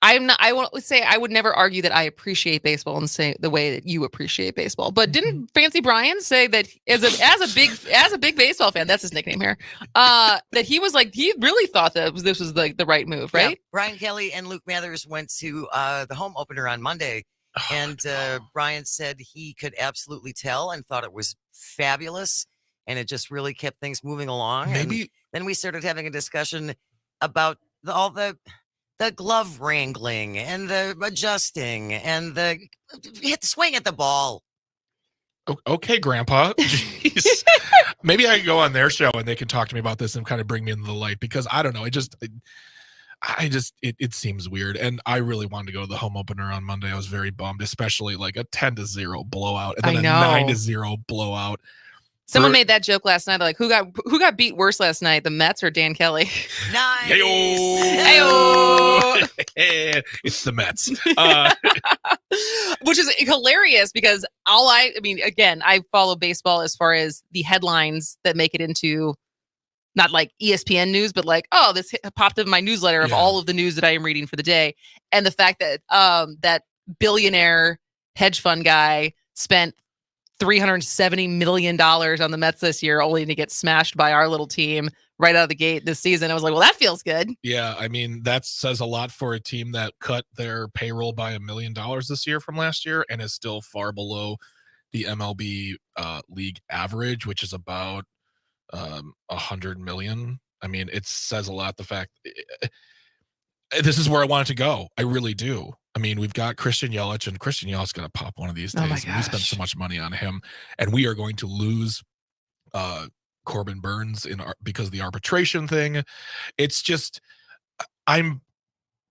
I won't say I would never argue that I appreciate baseball and say the way that you appreciate baseball. But didn't Fancy Brian say that as a big baseball fan, that's his nickname here, that he was like, he really thought that this was like the right move, right? Yeah. Brian Kelly and Luke Mathers went to the home opener on Monday, and Brian said he could absolutely tell and thought it was fabulous, and it just really kept things moving along. Maybe and then we started having a discussion about all the glove wrangling and the adjusting and the swing at the ball. Okay, Grandpa. Jeez. Maybe I can go on their show and they can talk to me about this and kind of bring me into the light, because I don't know. It seems weird. And I really wanted to go to the home opener on Monday. I was very bummed, especially like a 10-0 blowout and then a 9-0 blowout. Someone made that joke last night. They're like, who got beat worse last night, the Mets or Dan Kelly? Nice. Hey-o. It's the Mets. Which is hilarious because again, I follow baseball as far as the headlines that make it into not like ESPN news, but like, oh, this popped up in my newsletter of all of the news that I am reading for the day. And the fact that that billionaire hedge fund guy spent $370 million on the Mets this year, only to get smashed by our little team right out of the gate this season. I was like, well, that feels good. Yeah, I mean, that says a lot for a team that cut their payroll by $1 million this year from last year and is still far below the MLB league average, which is about $100 million. I mean, it says a lot. The fact this is where I want it to go. I really do. I mean, we've got Christian Yelich, and Christian Yelich going to pop one of these days. We spent so much money on him, and we are going to lose Corbin Burns because of the arbitration thing. It's just, I'm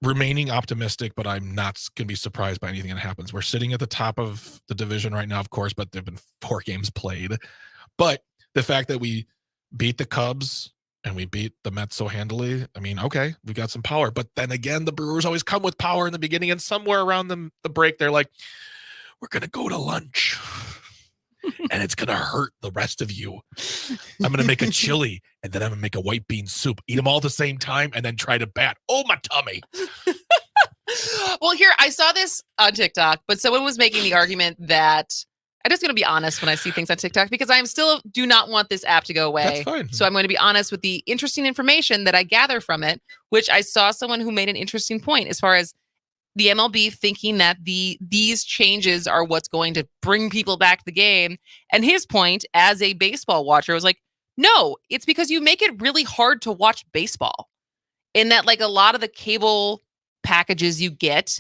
remaining optimistic, but I'm not going to be surprised by anything that happens. We're sitting at the top of the division right now, of course, but there've been 4 games played. But the fact that we beat the Cubs and we beat the Mets so handily, I mean, okay, we got some power. But then again, the Brewers always come with power in the beginning, and somewhere around the break, they're like, we're going to go to lunch. And it's going to hurt the rest of you. I'm going to make a chili, and then I'm going to make a white bean soup. Eat them all at the same time, and then try to bat. Oh, my tummy. Well, here, I saw this on TikTok, but someone was making the argument that I'm just going to be honest when I see things on TikTok, because I do not want this app to go away. That's fine. So I'm going to be honest with the interesting information that I gather from it, which I saw someone who made an interesting point as far as the MLB thinking that these changes are what's going to bring people back to the game. And his point as a baseball watcher was like, no, it's because you make it really hard to watch baseball. In that, like, a lot of the cable packages you get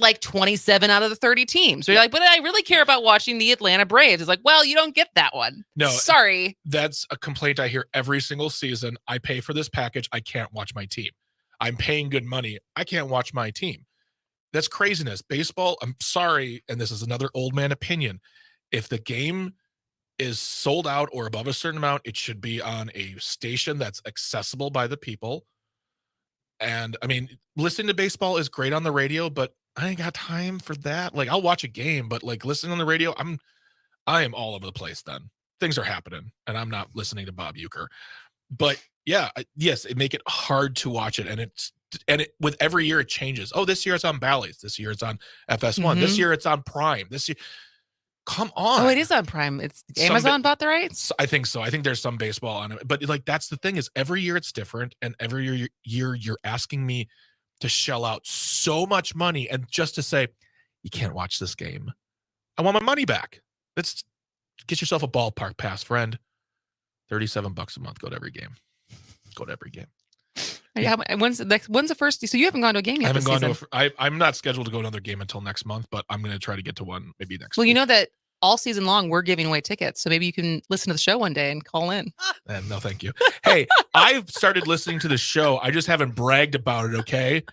like 27 out of the 30 teams. So you're like, but I really care about watching the Atlanta Braves. It's like, well, you don't get that one. No, sorry. That's a complaint I hear every single season. I pay for this package. I can't watch my team. I'm paying good money. I can't watch my team. That's craziness. Baseball, I'm sorry, and this is another old man opinion. If the game is sold out or above a certain amount, it should be on a station that's accessible by the people. And I mean, listening to baseball is great on the radio, but I ain't got time for that. Like, I'll watch a game, but like listening on the radio, I am all over the place then. Things are happening, and I'm not listening to Bob Uecker. But yeah, yes, it make it hard to watch it, and it with every year it changes. Oh, this year it's on Bally's. This year it's on FS1. Mm-hmm. This year it's on Prime. This year, come on. Oh, it is on Prime. It's Amazon bought the rights. I think so. I think there's some baseball on it, but like that's the thing is every year it's different, and every year you're asking me to shell out so much money, and just to say you can't watch this game. I want my money back. Let's get yourself a ballpark pass, friend. $37 a month. Go to every game. Go to every game. Yeah. When's the first? So you haven't gone to a game yet. I haven't this gone season. I'm not scheduled to go to another game until next month, but I'm going to try to get to one maybe next. Well, week. you know that all season long we're giving away tickets, so maybe you can listen to the show one day and call in. No, thank you. Hey, I've started listening to the show. I just haven't bragged about it. Okay.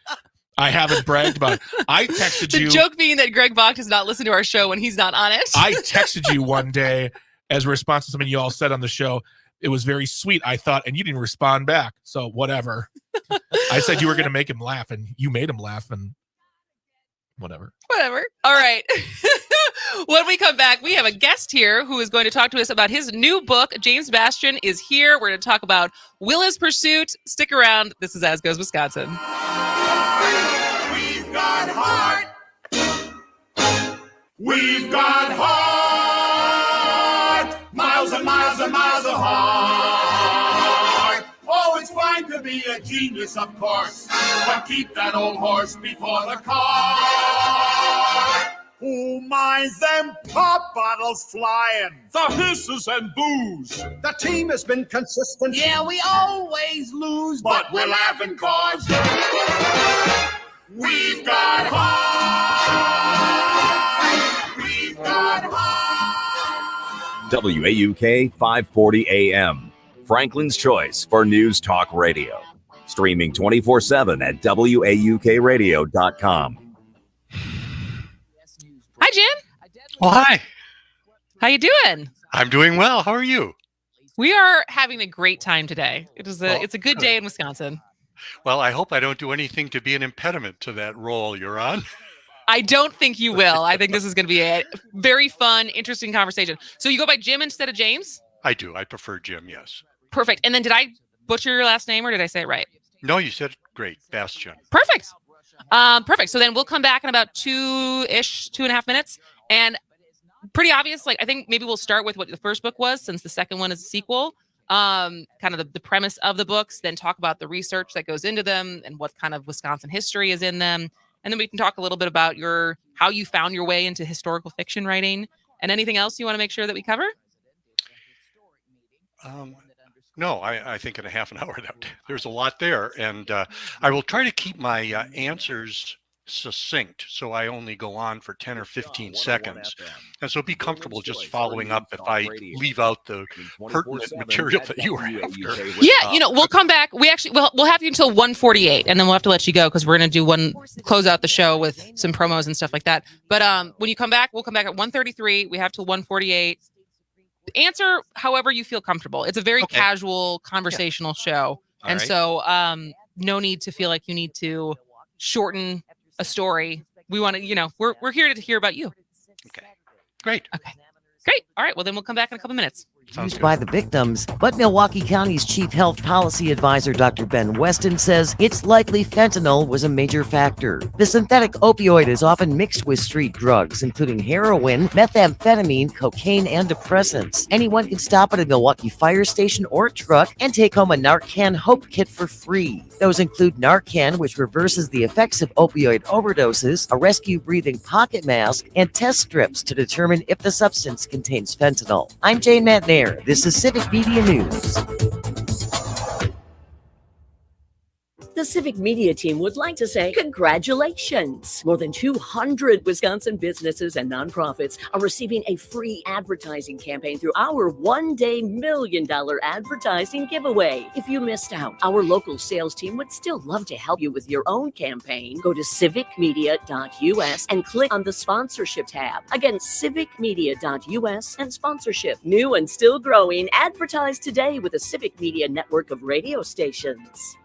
I haven't bragged about it. I texted you. The joke being that Greg Bach does not listen to our show when he's not on it. I texted you one day as a response to something you all said on the show. It was very sweet, I thought, and you didn't respond back. So whatever. I said you were going to make him laugh, and you made him laugh, and whatever. Whatever. All right. When we come back, we have a guest here who is going to talk to us about his new book. James Bastian is here. We're going to talk about Willa's Pursuit. Stick around. This is As Goes Wisconsin. We've got heart. We've got heart. Miles and miles and miles of heart. Oh, it's fine to be a genius, of course, but keep that old horse before the cart. Who minds them pop bottles flying? The hisses and boos. The team has been consistent. Yeah, we always lose, but we're laughing cause we've got heart. We've got heart. WAUK 540 AM, Franklin's choice for News Talk Radio. Streaming 24/7 at WAUKradio.com. Hi, Jim. Well, hi. How you doing? I'm doing well. How are you? We are having a great time today. It's a good day in Wisconsin. Well, I hope I don't do anything to be an impediment to that role you're on. I don't think you will. I think this is going to be a very fun, interesting conversation. So you go by Jim instead of James? I do. I prefer Jim, yes. Perfect. And then did I butcher your last name or did I say it right? No, you said it great. Bastion. Perfect. Perfect. So then we'll come back in about 2.5 minutes. And pretty obvious, like I think maybe we'll start with what the first book was, since the second one is a sequel. Kind of the premise of the books, then talk about the research that goes into them and what kind of Wisconsin history is in them. And then we can talk a little bit about how you found your way into historical fiction writing and anything else you want to make sure that we cover. No, I think in a half an hour there's a lot there, and I will try to keep my answers succinct, so I only go on for 10 or 15 seconds, and so be comfortable just following up if I leave out the pertinent material that you were after. Yeah, we'll come back. We'll have you until 1:48, and then we'll have to let you go because we're going to close out the show with some promos and stuff like that. But when you come back, we'll come back at 1:33. We have till 1:48. Answer however you feel comfortable. It's a very casual, conversational show. And so no need to feel like you need to shorten a story. We want to, we're here to hear about you. Okay. Great. Okay. Great. All right. Well, then we'll come back in a couple minutes. Used by the victims, but Milwaukee County's Chief Health Policy Advisor Dr. Ben Weston says it's likely fentanyl was a major factor. The synthetic opioid is often mixed with street drugs, including heroin, methamphetamine, cocaine, and depressants. Anyone can stop at a Milwaukee fire station or truck and take home a Narcan Hope Kit for free. Those include Narcan, which reverses the effects of opioid overdoses, a rescue breathing pocket mask, and test strips to determine if the substance contains fentanyl. I'm Jane Matnair. This is Civic Media News. The Civic Media team would like to say congratulations. More than 200 Wisconsin businesses and nonprofits are receiving a free advertising campaign through our one-day $1 million advertising giveaway. If you missed out, our local sales team would still love to help you with your own campaign. Go to civicmedia.us and click on the sponsorship tab. Again, civicmedia.us and sponsorship. New and still growing, advertise today with the Civic Media network of radio stations.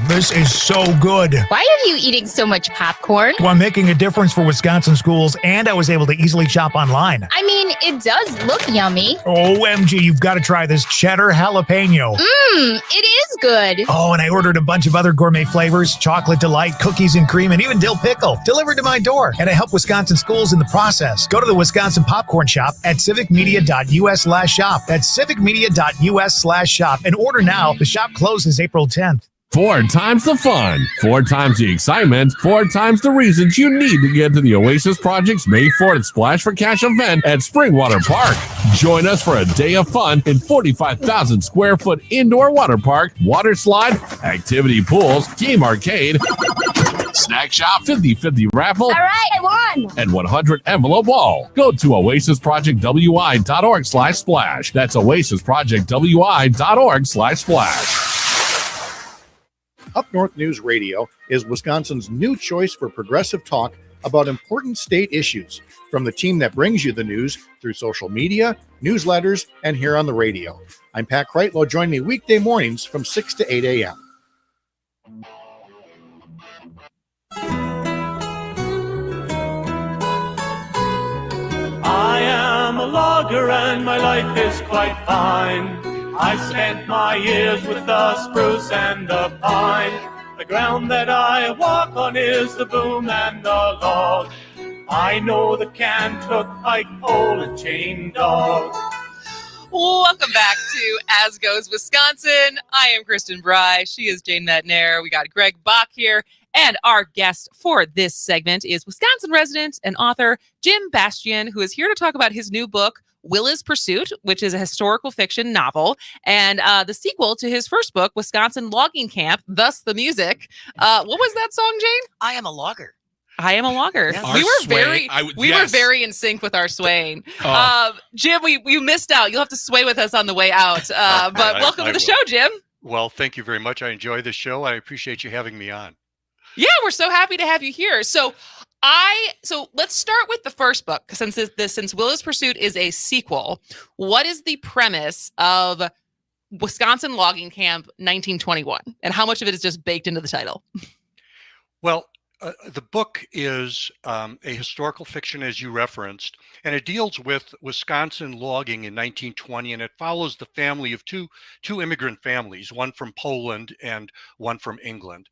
This is so good. Why are you eating so much popcorn? Well, I'm making a difference for Wisconsin schools, and I was able to easily shop online. I mean, it does look yummy. OMG, you've got to try this cheddar jalapeno. It is good. Oh, and I ordered a bunch of other gourmet flavors, chocolate delight, cookies and cream, and even dill pickle, delivered to my door. And I help Wisconsin schools in the process. Go to the Wisconsin Popcorn Shop at civicmedia.us/shop. That's civicmedia.us/shop. And order now. The shop closes April 10th. 4 times the fun, 4 times the excitement, 4 times the reasons you need to get to the Oasis Project's May 4th Splash for Cash event at Springwater Park. Join us for a day of fun in 45,000 square foot indoor water park, water slide, activity pools, game arcade, snack shop, 50-50 raffle, All right, I won. and 100 envelope wall. Go to oasisprojectwi.org/splash. That's oasisprojectwi.org/splash. Up North News Radio is Wisconsin's new choice for progressive talk about important state issues, from the team that brings you the news through social media, newsletters, and here on the radio. I'm Pat Kreitlow. Join me weekday mornings from 6 to 8 a.m. I am a logger and my life is quite fine. I spent my years with the spruce and the pine. The The ground that I walk on is the boom and the log. I know the Kantuk, pike pole, and chain dog. Welcome back to As Goes Wisconsin. I am Kristen Bry. She is Jane Metnair. We got Greg Bach here. And our guest for this segment is Wisconsin resident and author Jim Bastian, who is here to talk about his new book, Willa's Pursuit, which is a historical fiction novel, and the sequel to his first book, Wisconsin Logging Camp, thus the music. What was that song, Jane? I Am a Logger. I Am a Logger. Our We were sway- we were very in sync with our swaying. Jim, we missed out. You'll have to sway with us on the way out. But welcome to the show, Jim. Well, thank you very much. I enjoy the show. I appreciate you having me on. Yeah, we're so happy to have you here. So let's start with the first book, since Willa's Pursuit is a sequel. What is the premise of Wisconsin Logging Camp 1921, and how much of it is just baked into the title? Well, the book is a historical fiction, as you referenced, and it deals with Wisconsin logging in 1920, and it follows the family of two immigrant families, one from Poland and one from England.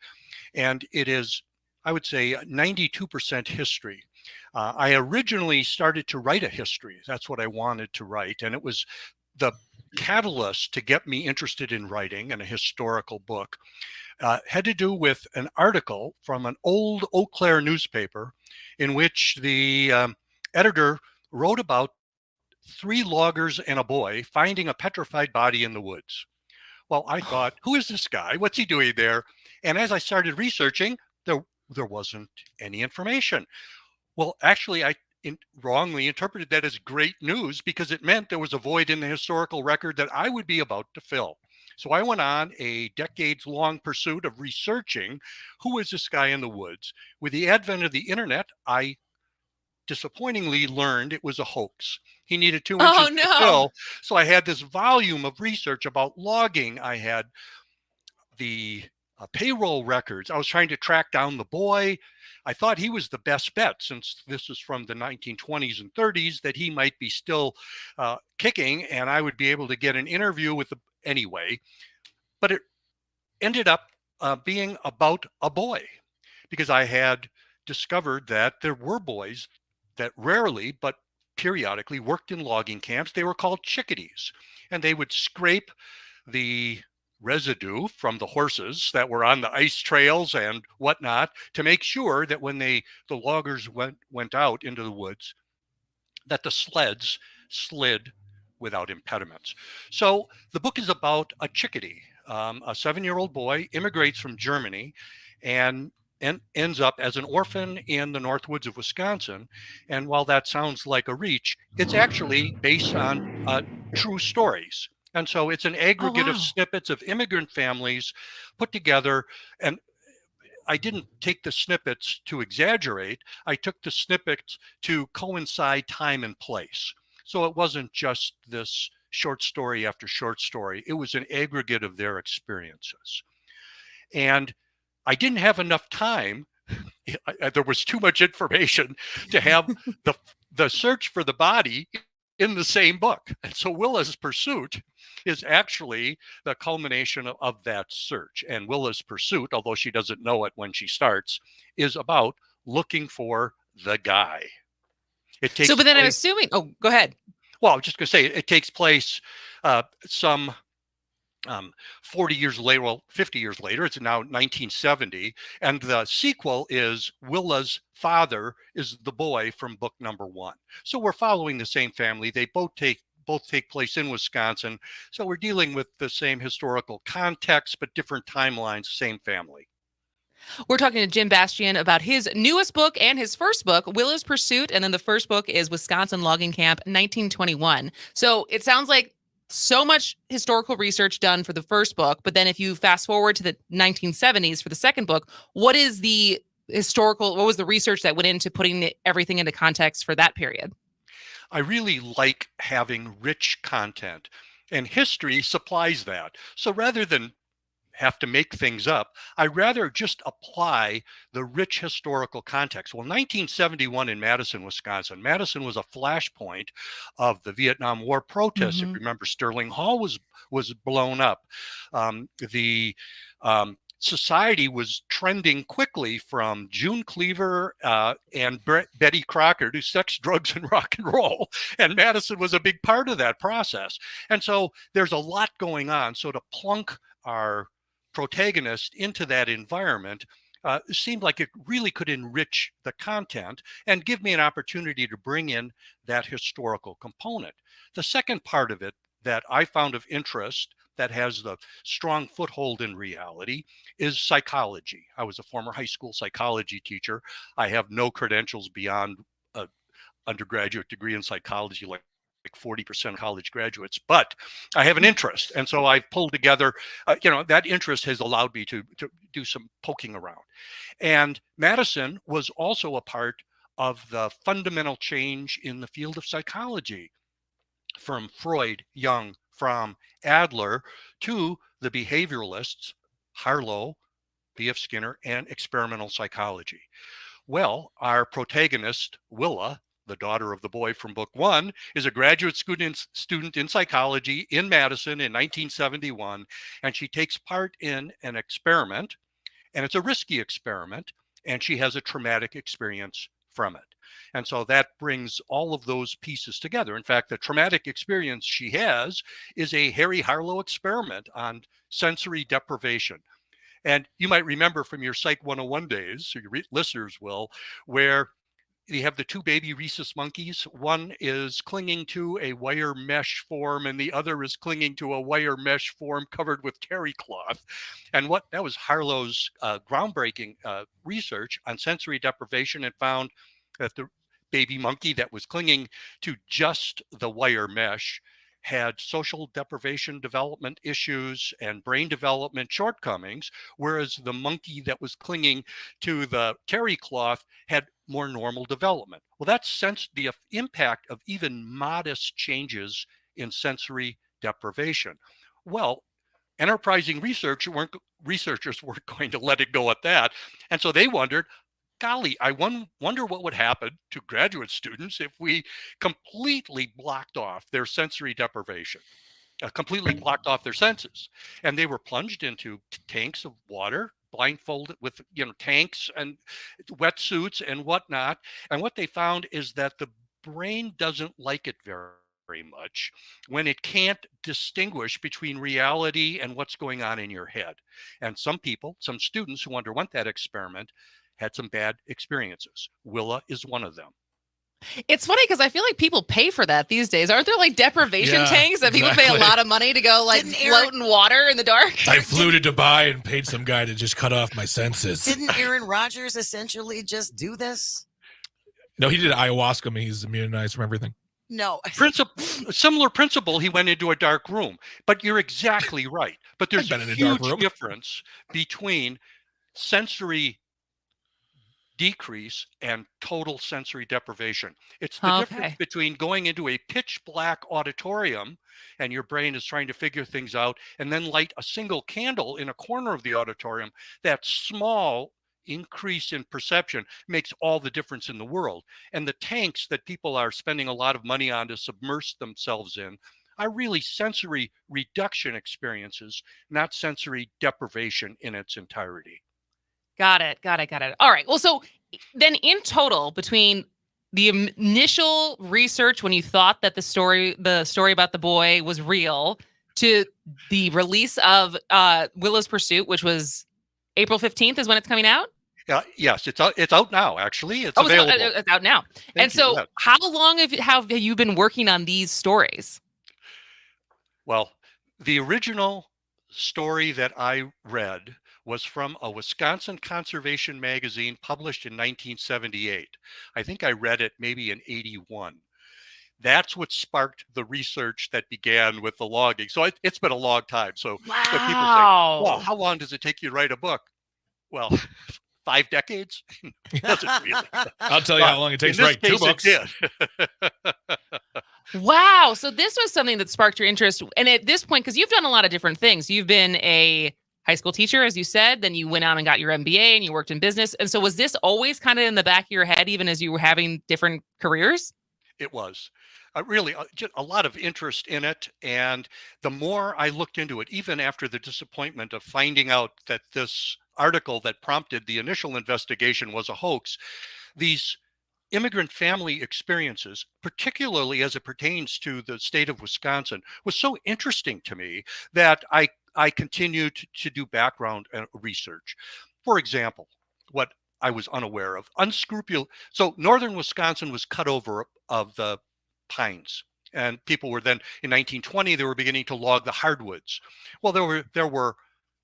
And it is, I would say, 92% history. I originally started to write a history. That's what I wanted to write. And it was the catalyst to get me interested in writing and a historical book. Had to do with an article from an old Eau Claire newspaper in which the editor wrote about 3 loggers and a boy finding a petrified body in the woods. Well, I thought, who is this guy? What's he doing there? And as I started researching, there wasn't any information. Well, actually, I wrongly interpreted that as great news because it meant there was a void in the historical record that I would be about to fill. So I went on a decades-long pursuit of researching who was this guy in the woods. With the advent of the internet, I disappointingly learned it was a hoax. He needed 2 inches to fill. So I had this volume of research about logging. I had the payroll records. I was trying to track down the boy. I thought he was the best bet, since this is from the 1920s and 30s, that he might be still kicking and I would be able to get an interview with anyway. But it ended up being about a boy, because I had discovered that there were boys that rarely but periodically worked in logging camps. They were called chickadees, and they would scrape the residue from the horses that were on the ice trails and whatnot to make sure that when the loggers went out into the woods, that the sleds slid without impediments. So the book is about a chickadee. A 7-year-old boy immigrates from Germany and ends up as an orphan in the North Woods of Wisconsin. And while that sounds like a reach, it's actually based on true stories. And so it's an aggregate of snippets of immigrant families put together. And I didn't take the snippets to exaggerate. I took the snippets to coincide time and place. So it wasn't just this short story after short story. It was an aggregate of their experiences. And I didn't have enough time. There was too much information to have the search for the body in the same book. And so Willa's Pursuit is actually the culmination of that search. And Willa's Pursuit, although she doesn't know it when she starts, is about looking for the guy. It takes but then I'm assuming, go ahead. Well, I was just going to say, it takes place some 40 years later, well, 50 years later. It's now 1970. And the sequel is Willa's father is the boy from book number 1. So we're following the same family. They both take place in Wisconsin. So we're dealing with the same historical context, but different timelines, same family. We're talking to Jim Bastian about his newest book and his first book, Willa's Pursuit. And then the first book is Wisconsin Logging Camp 1921. So it sounds like so much historical research done for the first book. But then if you fast forward to the 1970s for the second book, what was the research that went into putting everything into context for that period? I really like having rich content, and history supplies that. So rather than have to make things up, I rather just apply the rich historical context. Well, 1971 in Madison, Wisconsin. Madison was a flashpoint of the Vietnam War protests. If you remember, Sterling Hall was blown up. The society was trending quickly from June Cleaver and Betty Crocker to sex, drugs, and rock and roll. And Madison was a big part of that process. And so there's a lot going on. So to plunk our protagonist into that environment seemed like it really could enrich the content and give me an opportunity to bring in that historical component. The second part of it that I found of interest that has the strong foothold in reality is psychology. I was a former high school psychology teacher. I have no credentials beyond an undergraduate degree in psychology, like 40% of college graduates, but I have an interest. And so I've pulled together, that interest has allowed me to do some poking around. And Madison was also a part of the fundamental change in the field of psychology from Freud, Jung, from Adler to the behavioralists, Harlow, B.F. Skinner, and experimental psychology. Well, our protagonist, Willa, the daughter of the boy from book one, is a graduate student in psychology in Madison in 1971, and she takes part in an experiment, and it's a risky experiment, and she has a traumatic experience from it. And so that brings all of those pieces together. In fact, the traumatic experience she has is a Harry Harlow experiment on sensory deprivation. And you might remember from your Psych 101 days, or your listeners will, where you have the two baby rhesus monkeys. One is clinging to a wire mesh form and the other is clinging to a wire mesh form covered with terry cloth. And that was Harlow's groundbreaking research on sensory deprivation, and found that the baby monkey that was clinging to just the wire mesh had social deprivation development issues and brain development shortcomings, whereas the monkey that was clinging to the terry cloth had more normal development. Well, that's the impact of even modest changes in sensory deprivation. Well, enterprising researchers weren't going to let it go at that. And so they wondered, golly, I wonder what would happen to graduate students if we completely blocked off their sensory deprivation, completely blocked off their senses. And they were plunged into tanks of water, blindfolded with tanks and wetsuits and whatnot. And what they found is that the brain doesn't like it very much when it can't distinguish between reality and what's going on in your head. And some students who underwent that experiment had some bad experiences. Willa is one of them. It's funny because I feel like people pay for that these days. Aren't there like deprivation tanks that people pay a lot of money to go float in water in the dark? I flew to Dubai and paid some guy to just cut off my senses. Didn't Aaron Rodgers essentially just do this? No, he did ayahuasca and he's immunized from everything. No. Similar principle, he went into a dark room. But you're exactly right. But there's a huge difference between sensory decrease and total sensory deprivation. It's the difference between going into a pitch black auditorium and your brain is trying to figure things out, and then light a single candle in a corner of the auditorium. That small increase in perception makes all the difference in the world. And the tanks that people are spending a lot of money on to submerge themselves in are really sensory reduction experiences, not sensory deprivation in its entirety. Got it. All right. Well, so then in total, between the initial research when you thought that the story about the boy was real, to the release of Willa's Pursuit, which was April 15th is when it's coming out? Yes, it's out now, actually. It's available. It's out now. How long have you been working on these stories? Well, the original story that I read was from a Wisconsin conservation magazine published in 1978. I think I read it maybe in 81. That's what sparked the research that began with the logging. So it's been a long time. So when people say, well, how long does it take you to write a book? Well, 5 decades? Doesn't really. I'll tell you how long it takes to write 2 books. Wow. So this was something that sparked your interest. And at this point, because you've done a lot of different things, you've been a high school teacher, as you said, then you went out and got your MBA and you worked in business. And so was this always kind of in the back of your head, even as you were having different careers? It was really just a lot of interest in it. And the more I looked into it, even after the disappointment of finding out that this article that prompted the initial investigation was a hoax, these immigrant family experiences, particularly as it pertains to the state of Wisconsin, was so interesting to me that I continued to do background research. For example, what I was unaware of, unscrupulous. So northern Wisconsin was cut over of the pines, and people were then in 1920 they were beginning to log the hardwoods. Well, there were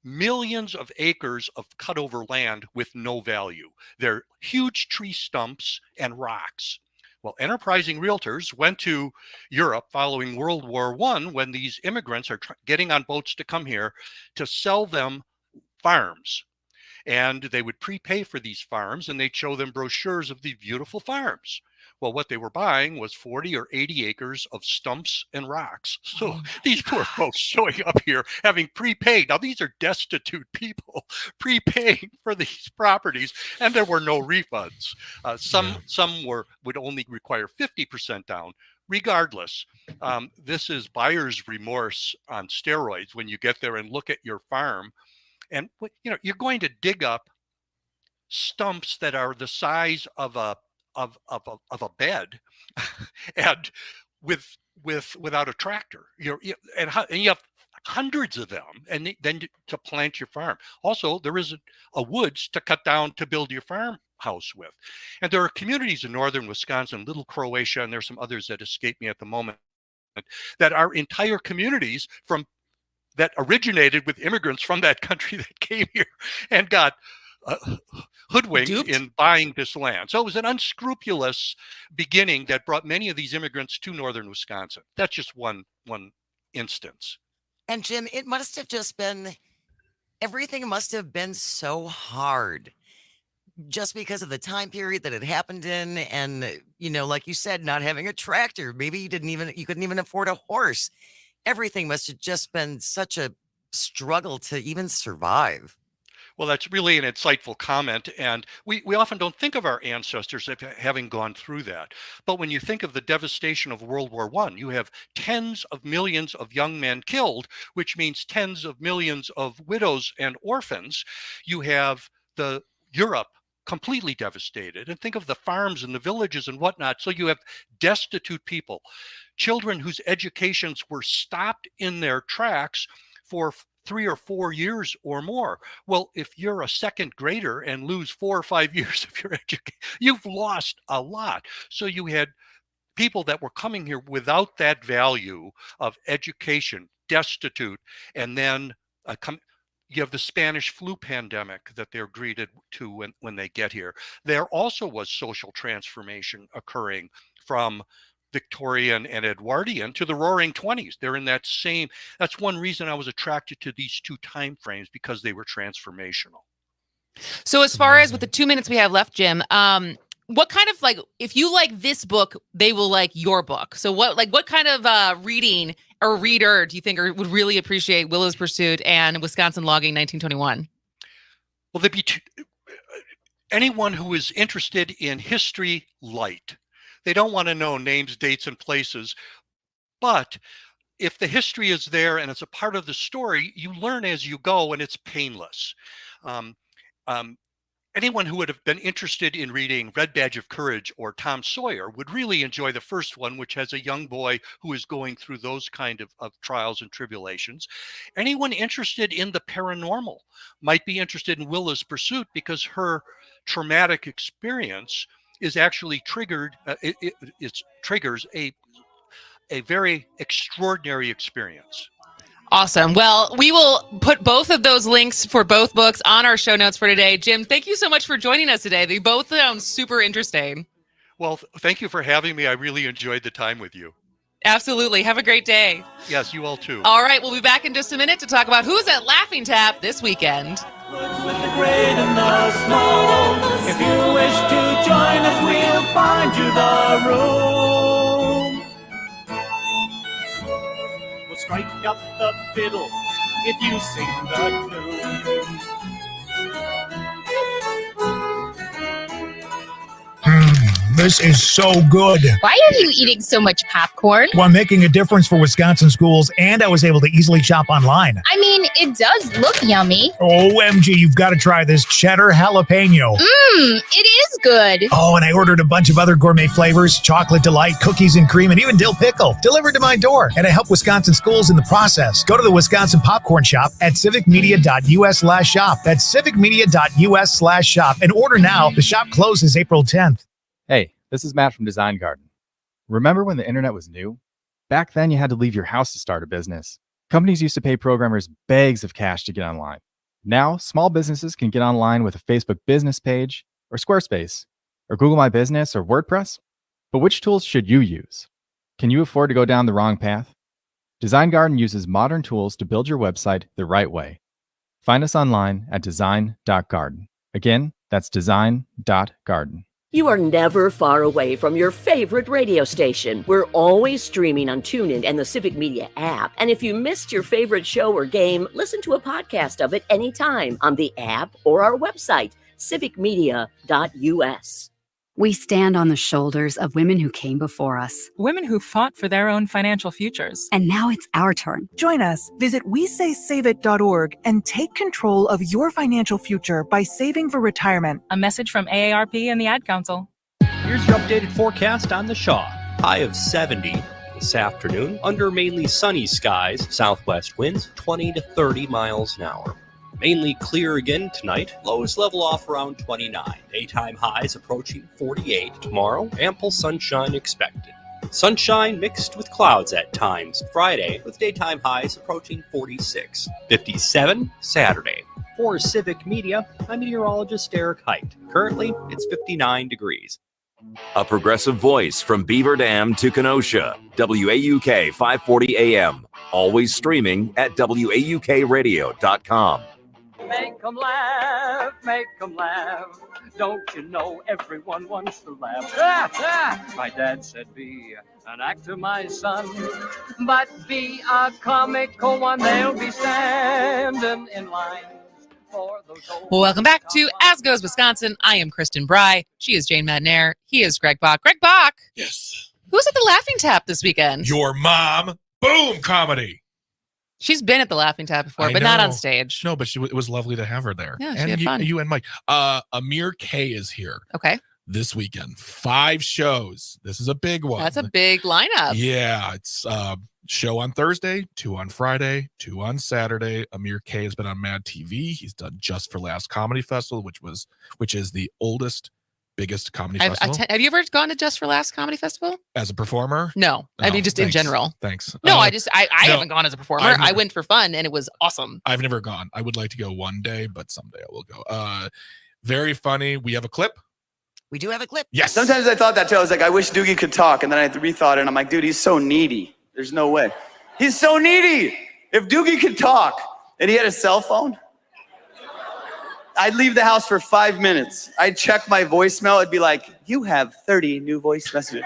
millions of acres of cut over land with no value. They're huge tree stumps and rocks. Well, enterprising realtors went to Europe following World War I when these immigrants are getting on boats to come here to sell them farms. And they would prepay for these farms, and they'd show them brochures of the beautiful farms. Well, what they were buying was 40 or 80 acres of stumps and rocks. So these poor folks showing up here having prepaid. Now, these are destitute people prepaying for these properties, and there were no refunds. Some would only require 50% down. Regardless, this is buyer's remorse on steroids when you get there and look at your farm. And you're going to dig up stumps that are the size of a bed, and without a tractor. And you have hundreds of them, and then to plant your farm. Also, there isn't a woods to cut down to build your farmhouse with. And there are communities in northern Wisconsin, Little Croatia, and there's some others that escape me at the moment, that are entire communities that originated with immigrants from that country that came here and got hoodwinked in buying this land. So it was an unscrupulous beginning that brought many of these immigrants to northern Wisconsin. That's just one instance. And Jim, it must have just been, everything must have been so hard just because of the time period that it happened in. And, like you said, not having a tractor, maybe you couldn't even afford a horse. Everything must have just been such a struggle to even survive. Well, that's really an insightful comment. And we often don't think of our ancestors as having gone through that. But when you think of the devastation of World War I, you have tens of millions of young men killed, which means tens of millions of widows and orphans. You have Europe completely devastated. And think of the farms and the villages and whatnot. So you have destitute people, children whose educations were stopped in their tracks for 3 or 4 years or more. Well, if you're a second grader and lose 4 or 5 years of your education, you've lost a lot. So you had people that were coming here without that value of education, destitute, and then you have the Spanish flu pandemic that they're greeted to when they get here. There also was social transformation occurring from Victorian and Edwardian to the Roaring 20s. They're in that same, that's one reason I was attracted to these two time frames, because they were transformational. So as far as with the 2 minutes we have left, Jim, what kind of, if you like this book, they will like your book. So what kind of reading or reader do you think would really appreciate Willow's Pursuit and Wisconsin Logging 1921? Well, there'd be anyone who is interested in history light. They don't want to know names, dates, and places. But if the history is there and it's a part of the story, you learn as you go, and it's painless. Anyone who would have been interested in reading Red Badge of Courage or Tom Sawyer would really enjoy the first one, which has a young boy who is going through those kind of trials and tribulations. Anyone interested in the paranormal might be interested in Willow's Pursuit, because her traumatic experience is actually triggered. It triggers a very extraordinary experience. Awesome. Well, we will put both of those links for both books on our show notes for today. Jim, thank you so much for joining us today. They both sound super interesting. Well, thank you for having me. I really enjoyed the time with you. Absolutely. Have a great day. Yes, you all too. All right. We'll be back in just a minute to talk about who's at Laughing Tap this weekend. With the great and the small. If you wish to join us, we'll find you the room. We'll strike up the fiddle if you sing the tune. This is so good. Why are you eating so much popcorn? Well, I'm making a difference for Wisconsin schools, and I was able to easily shop online. I mean, it does look yummy. OMG, you've got to try this cheddar jalapeno. Mmm, it is good. Oh, and I ordered a bunch of other gourmet flavors, chocolate delight, cookies and cream, and even dill pickle delivered to my door. And I help Wisconsin schools in the process. Go to the Wisconsin Popcorn Shop at civicmedia.us/shop. That's civicmedia.us/shop and order now. The shop closes April 10th. Hey, this is Matt from Design Garden. Remember when the internet was new? Back then, you had to leave your house to start a business. Companies used to pay programmers bags of cash to get online. Now, small businesses can get online with a Facebook business page, or Squarespace, or Google My Business, or WordPress. But which tools should you use? Can you afford to go down the wrong path? Design Garden uses modern tools to build your website the right way. Find us online at design.garden. Again, that's design.garden. You are never far away from your favorite radio station. We're always streaming on TuneIn and the Civic Media app. And if you missed your favorite show or game, listen to a podcast of it anytime on the app or our website, civicmedia.us. We stand on the shoulders of women who came before us. Women who fought for their own financial futures. And now it's our turn. Join us. Visit WeSaySaveIt.org and take control of your financial future by saving for retirement. A message from AARP and the Ad Council. Here's your updated forecast on the Shaw. High of 70 this afternoon, under mainly sunny skies, southwest winds 20 to 30 miles an hour. Mainly clear again tonight. Lows level off around 29. Daytime highs approaching 48. Tomorrow, ample sunshine expected. Sunshine mixed with clouds at times Friday, with daytime highs approaching 46. 57 Saturday. For Civic Media, I'm meteorologist Eric Height. Currently, it's 59 degrees. A progressive voice from Beaver Dam to Kenosha. WAUK 540 AM. Always streaming at WAUKradio.com. Make 'em laugh, make 'em laugh. Don't you know everyone wants to laugh? My dad said, be an actor, my son, but be a comical one. They'll be standing in line for those old... Welcome back to As Goes Wisconsin. I am Kristen Bry. She is Jane Madnair. He is Greg Bach. Greg Bach. Yes. Who's at the Laughing Tap this weekend? Your mom. Boom comedy. She's been at the Laughing Tap before, but not on stage. No, but it was lovely to have her there. Yeah, she and had fun. You and Mike. Amir K is here. Okay. This weekend. 5 shows. This is a big one. That's a big lineup. Yeah. It's show on Thursday, 2 on Friday, 2 on Saturday. Amir K has been on Mad TV. He's done Just for Laughs Comedy Festival, which is the oldest, biggest comedy festival. Have you ever gone to Just for Laughs Comedy Festival? As a performer? No. I mean, just in general. Thanks. No, I haven't gone as a performer. I've I never- went for fun and it was awesome. I've never gone. I would like to go one day, but someday I will go. Very funny. We have a clip. We do have a clip. Yes. Sometimes I thought that too. I was like, I wish Doogie could talk. And then I rethought it. And I'm like, dude, he's so needy. There's no way. He's so needy. If Doogie could talk and he had a cell phone, I'd leave the house for 5 minutes. I'd check my voicemail. It'd be like, you have 30 new voice messages.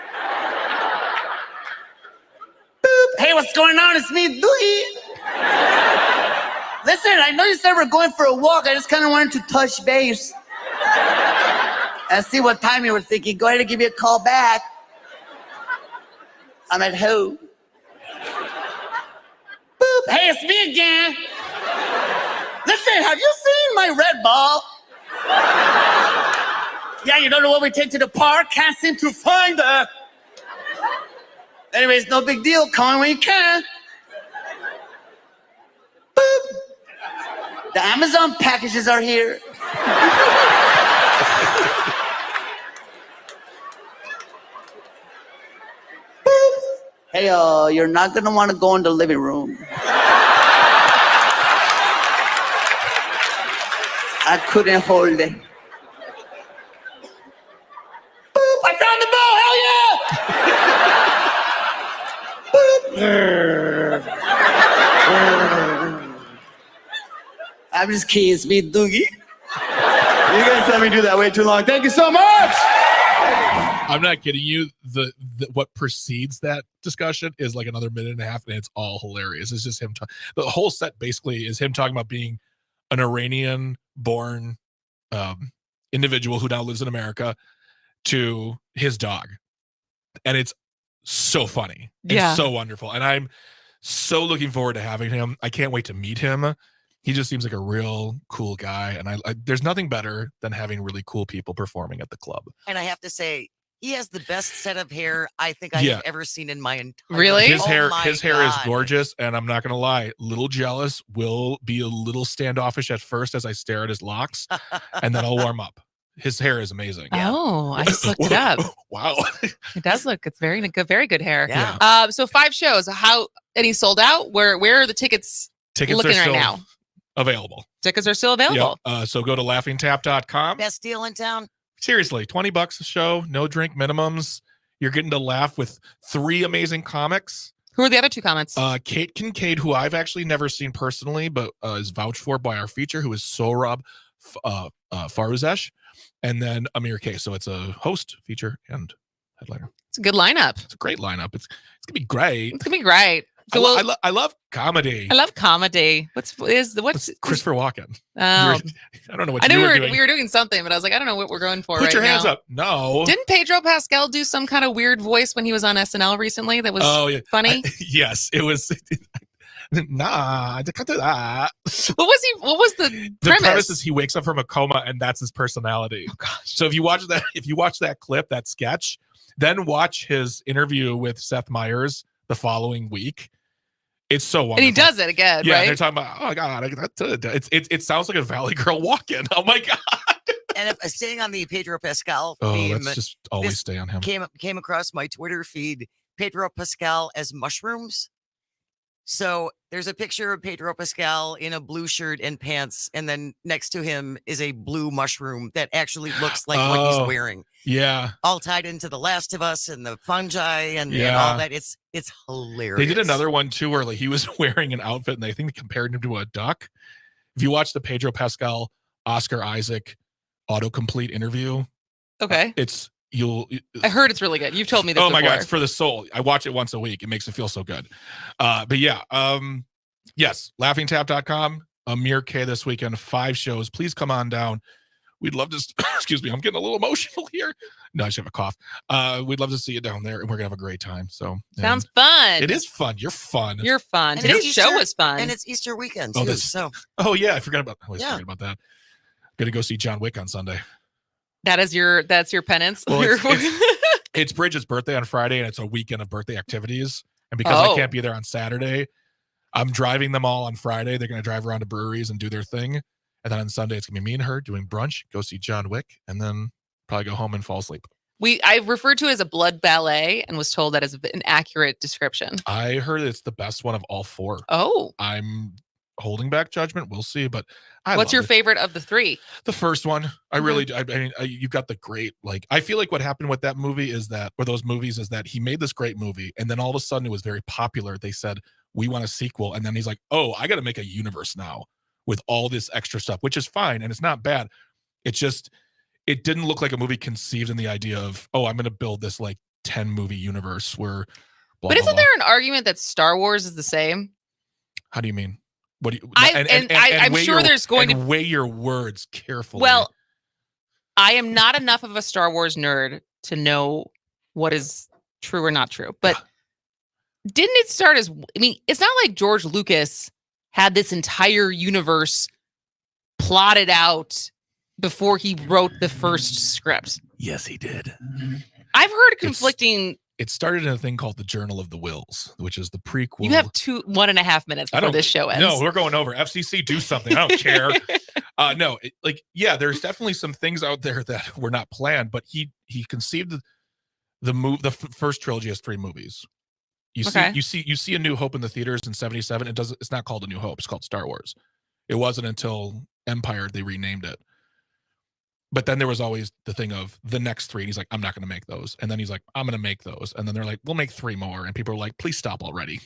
Boop. Hey, what's going on? It's me, Doogie. Listen, I know you said we're going for a walk. I just kind of wanted to touch base and see what time you were thinking. Go ahead and give me a call back. I'm at home. Boop. Hey, it's me again. Listen, have you seen my red ball? Yeah, you don't know what we take to the park? Can't seem to find her. Anyways, no big deal. Call me when you can. Boop. The Amazon packages are here. Boop. Hey, you're not gonna want to go in the living room. I couldn't hold it. Boop, I found the ball, hell yeah! Boop. I'm just kidding, it's me, Doogie. You guys let me do that way too long. Thank you so much! I'm not kidding you. The what precedes that discussion is like another minute and a half, and it's all hilarious. It's just him. The whole set basically is him talking about being an Iranian-born individual who now lives in America, to his dog. And it's so funny. Yeah. It's so wonderful. And I'm so looking forward to having him. I can't wait to meet him. He just seems like a real cool guy. And I there's nothing better than having really cool people performing at the club. And I have to say, he has the best set of hair I think I have ever seen in my entire Really? His hair, my his hair is God. gorgeous, and I'm not gonna lie, little jealous. Will be a little standoffish at first as I stare at his locks, and then I'll warm up. His hair is amazing. Oh, I just looked it up. Wow. It does look. It's very good. Very good hair. Yeah. So 5 shows. How any sold out? Where are the tickets? Tickets looking are still right now. available. Tickets are still available. Yep. So go to laughingtap.com. Best deal in town. Seriously, $20 a show, no drink minimums. You're getting to laugh with 3 amazing comics. Who are the other 2 comics? Kate Kincaid, who I've actually never seen personally, but is vouched for by our feature, who is Sohrab Faruzesh, and then Amir K. So it's a host, feature, and headliner. It's a good lineup. It's a great lineup. It's gonna be great. It's gonna be great. So I love comedy. I love comedy. What's Christopher Walken? Oh, I don't know what I knew you we were were doing. we were doing something, but I was like, I don't know what we're going for. Put right your hands now. up. No. Didn't Pedro Pascal do some kind of weird voice when he was on SNL recently? That was funny. Yes, it was. Nah, I can't do that. What was the premise is he wakes up from a coma and that's his personality. Oh gosh. So if you watch that clip, that sketch, then watch his interview with Seth Meyers the following week. It's so wonderful. And he does it again, yeah, right? They're talking about, oh God, it sounds like a Valley Girl walk-in. Oh my God. And if staying on the Pedro Pascal Oh, theme, let's just always stay on him. Came across my Twitter feed, Pedro Pascal as mushrooms. So there's a picture of Pedro Pascal in a blue shirt and pants, and then next to him is a blue mushroom that actually looks like what he's wearing. Yeah. All tied into The Last of Us and the fungi and Yeah. all that. It's hilarious. They did another one too where like he was wearing an outfit and they think they compared him to a duck. If you watch the Pedro Pascal, Oscar Isaac autocomplete interview, Okay. I heard it's really good. You've told me this Oh my God, before. it's for the soul. I watch it once a week. It makes it feel so good. But yeah, yes, laughingtap.com, Amir K this weekend, 5 shows. Please come on down. We'd love to, excuse me, I'm getting a little emotional here. No, I just have a cough. We'd love to see you down there and we're gonna have a great time. So Sounds fun. It is fun. You're fun. You're fun. And Today's it's show Easter- was fun. And it's Easter weekend, Oh, too. So Oh yeah, I always forget Yeah. about that. Gonna go see John Wick on Sunday. that's your penance. Well, it's Bridget's birthday on Friday, and it's a weekend of birthday activities. And because I can't be there on Saturday, I'm driving them all on Friday. They're going to drive around to breweries and do their thing. And then on Sunday, it's going to be me and her doing brunch, go see John Wick, and then probably go home and fall asleep. I referred to it as a blood ballet and was told that is an accurate description. I heard it's the best one of all 4. Oh. I'm holding back judgment. We'll see. But What's loved your it. favorite of the 3? The first one. I really do. I mean, you've got the great, like, I feel like what happened with that movie is that, or those movies, is that he made this great movie. And then all of a sudden it was very popular. They said, we want a sequel. And then he's like, oh, I got to make a universe now with all this extra stuff, which is fine. And it's not bad. It's just, it didn't look like a movie conceived in the idea of, oh, I'm going to build this like 10 movie universe where, blah, But blah, isn't blah. there an argument that Star Wars is the same? How do you mean? What do you? I'm weigh sure there's going to weigh your words carefully. Well, I am not enough of a Star Wars nerd to know what is true or not true. But didn't it start as, I mean, it's not like George Lucas had this entire universe plotted out before he wrote the first script. Yes, he did. I've heard conflicting. It started in a thing called the Journal of the Wills, which is the prequel. You have 1.5 minutes before this show ends. No, we're going over. FCC, do something. I don't care. No, there's definitely some things out there that were not planned, but he conceived the first trilogy as 3 movies. You see A New Hope in the theaters in 1977. It's not called A New Hope. It's called Star Wars. It wasn't until Empire they renamed it. But then there was always the thing of the next 3. And he's like, I'm not going to make those. And then he's like, I'm going to make those. And then they're like, we'll make 3 more. And people are like, please stop already.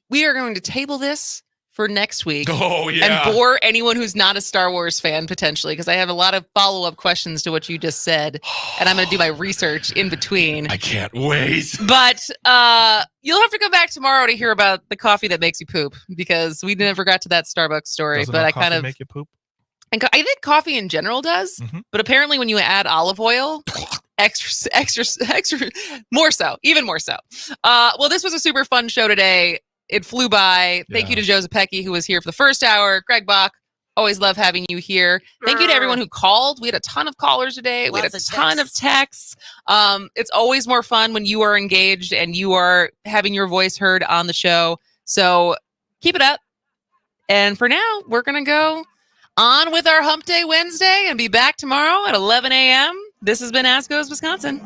We are going to table this for next week. Oh, yeah. And bore anyone who's not a Star Wars fan potentially, because I have a lot of follow-up questions to what you just said. And I'm going to do my research in between. I can't wait. But you'll have to come back tomorrow to hear about the coffee that makes you poop, because we never got to that Starbucks story. Doesn't but no I kind coffee of make you poop. And I think coffee in general does, Mhm. but apparently when you add olive oil, extra, more so, even more so. Well, this was a super fun show today. It flew by. Thank you to Joe Zepecki, who was here for the first hour. Greg Bach, always love having you here. Thank you to everyone who called. We had a ton of callers today. We had a ton of texts. It's always more fun when you are engaged and you are having your voice heard on the show. So keep it up. And for now, we're going to go on with our Hump Day Wednesday and be back tomorrow at 11 a.m. This has been Ask Goes Wisconsin.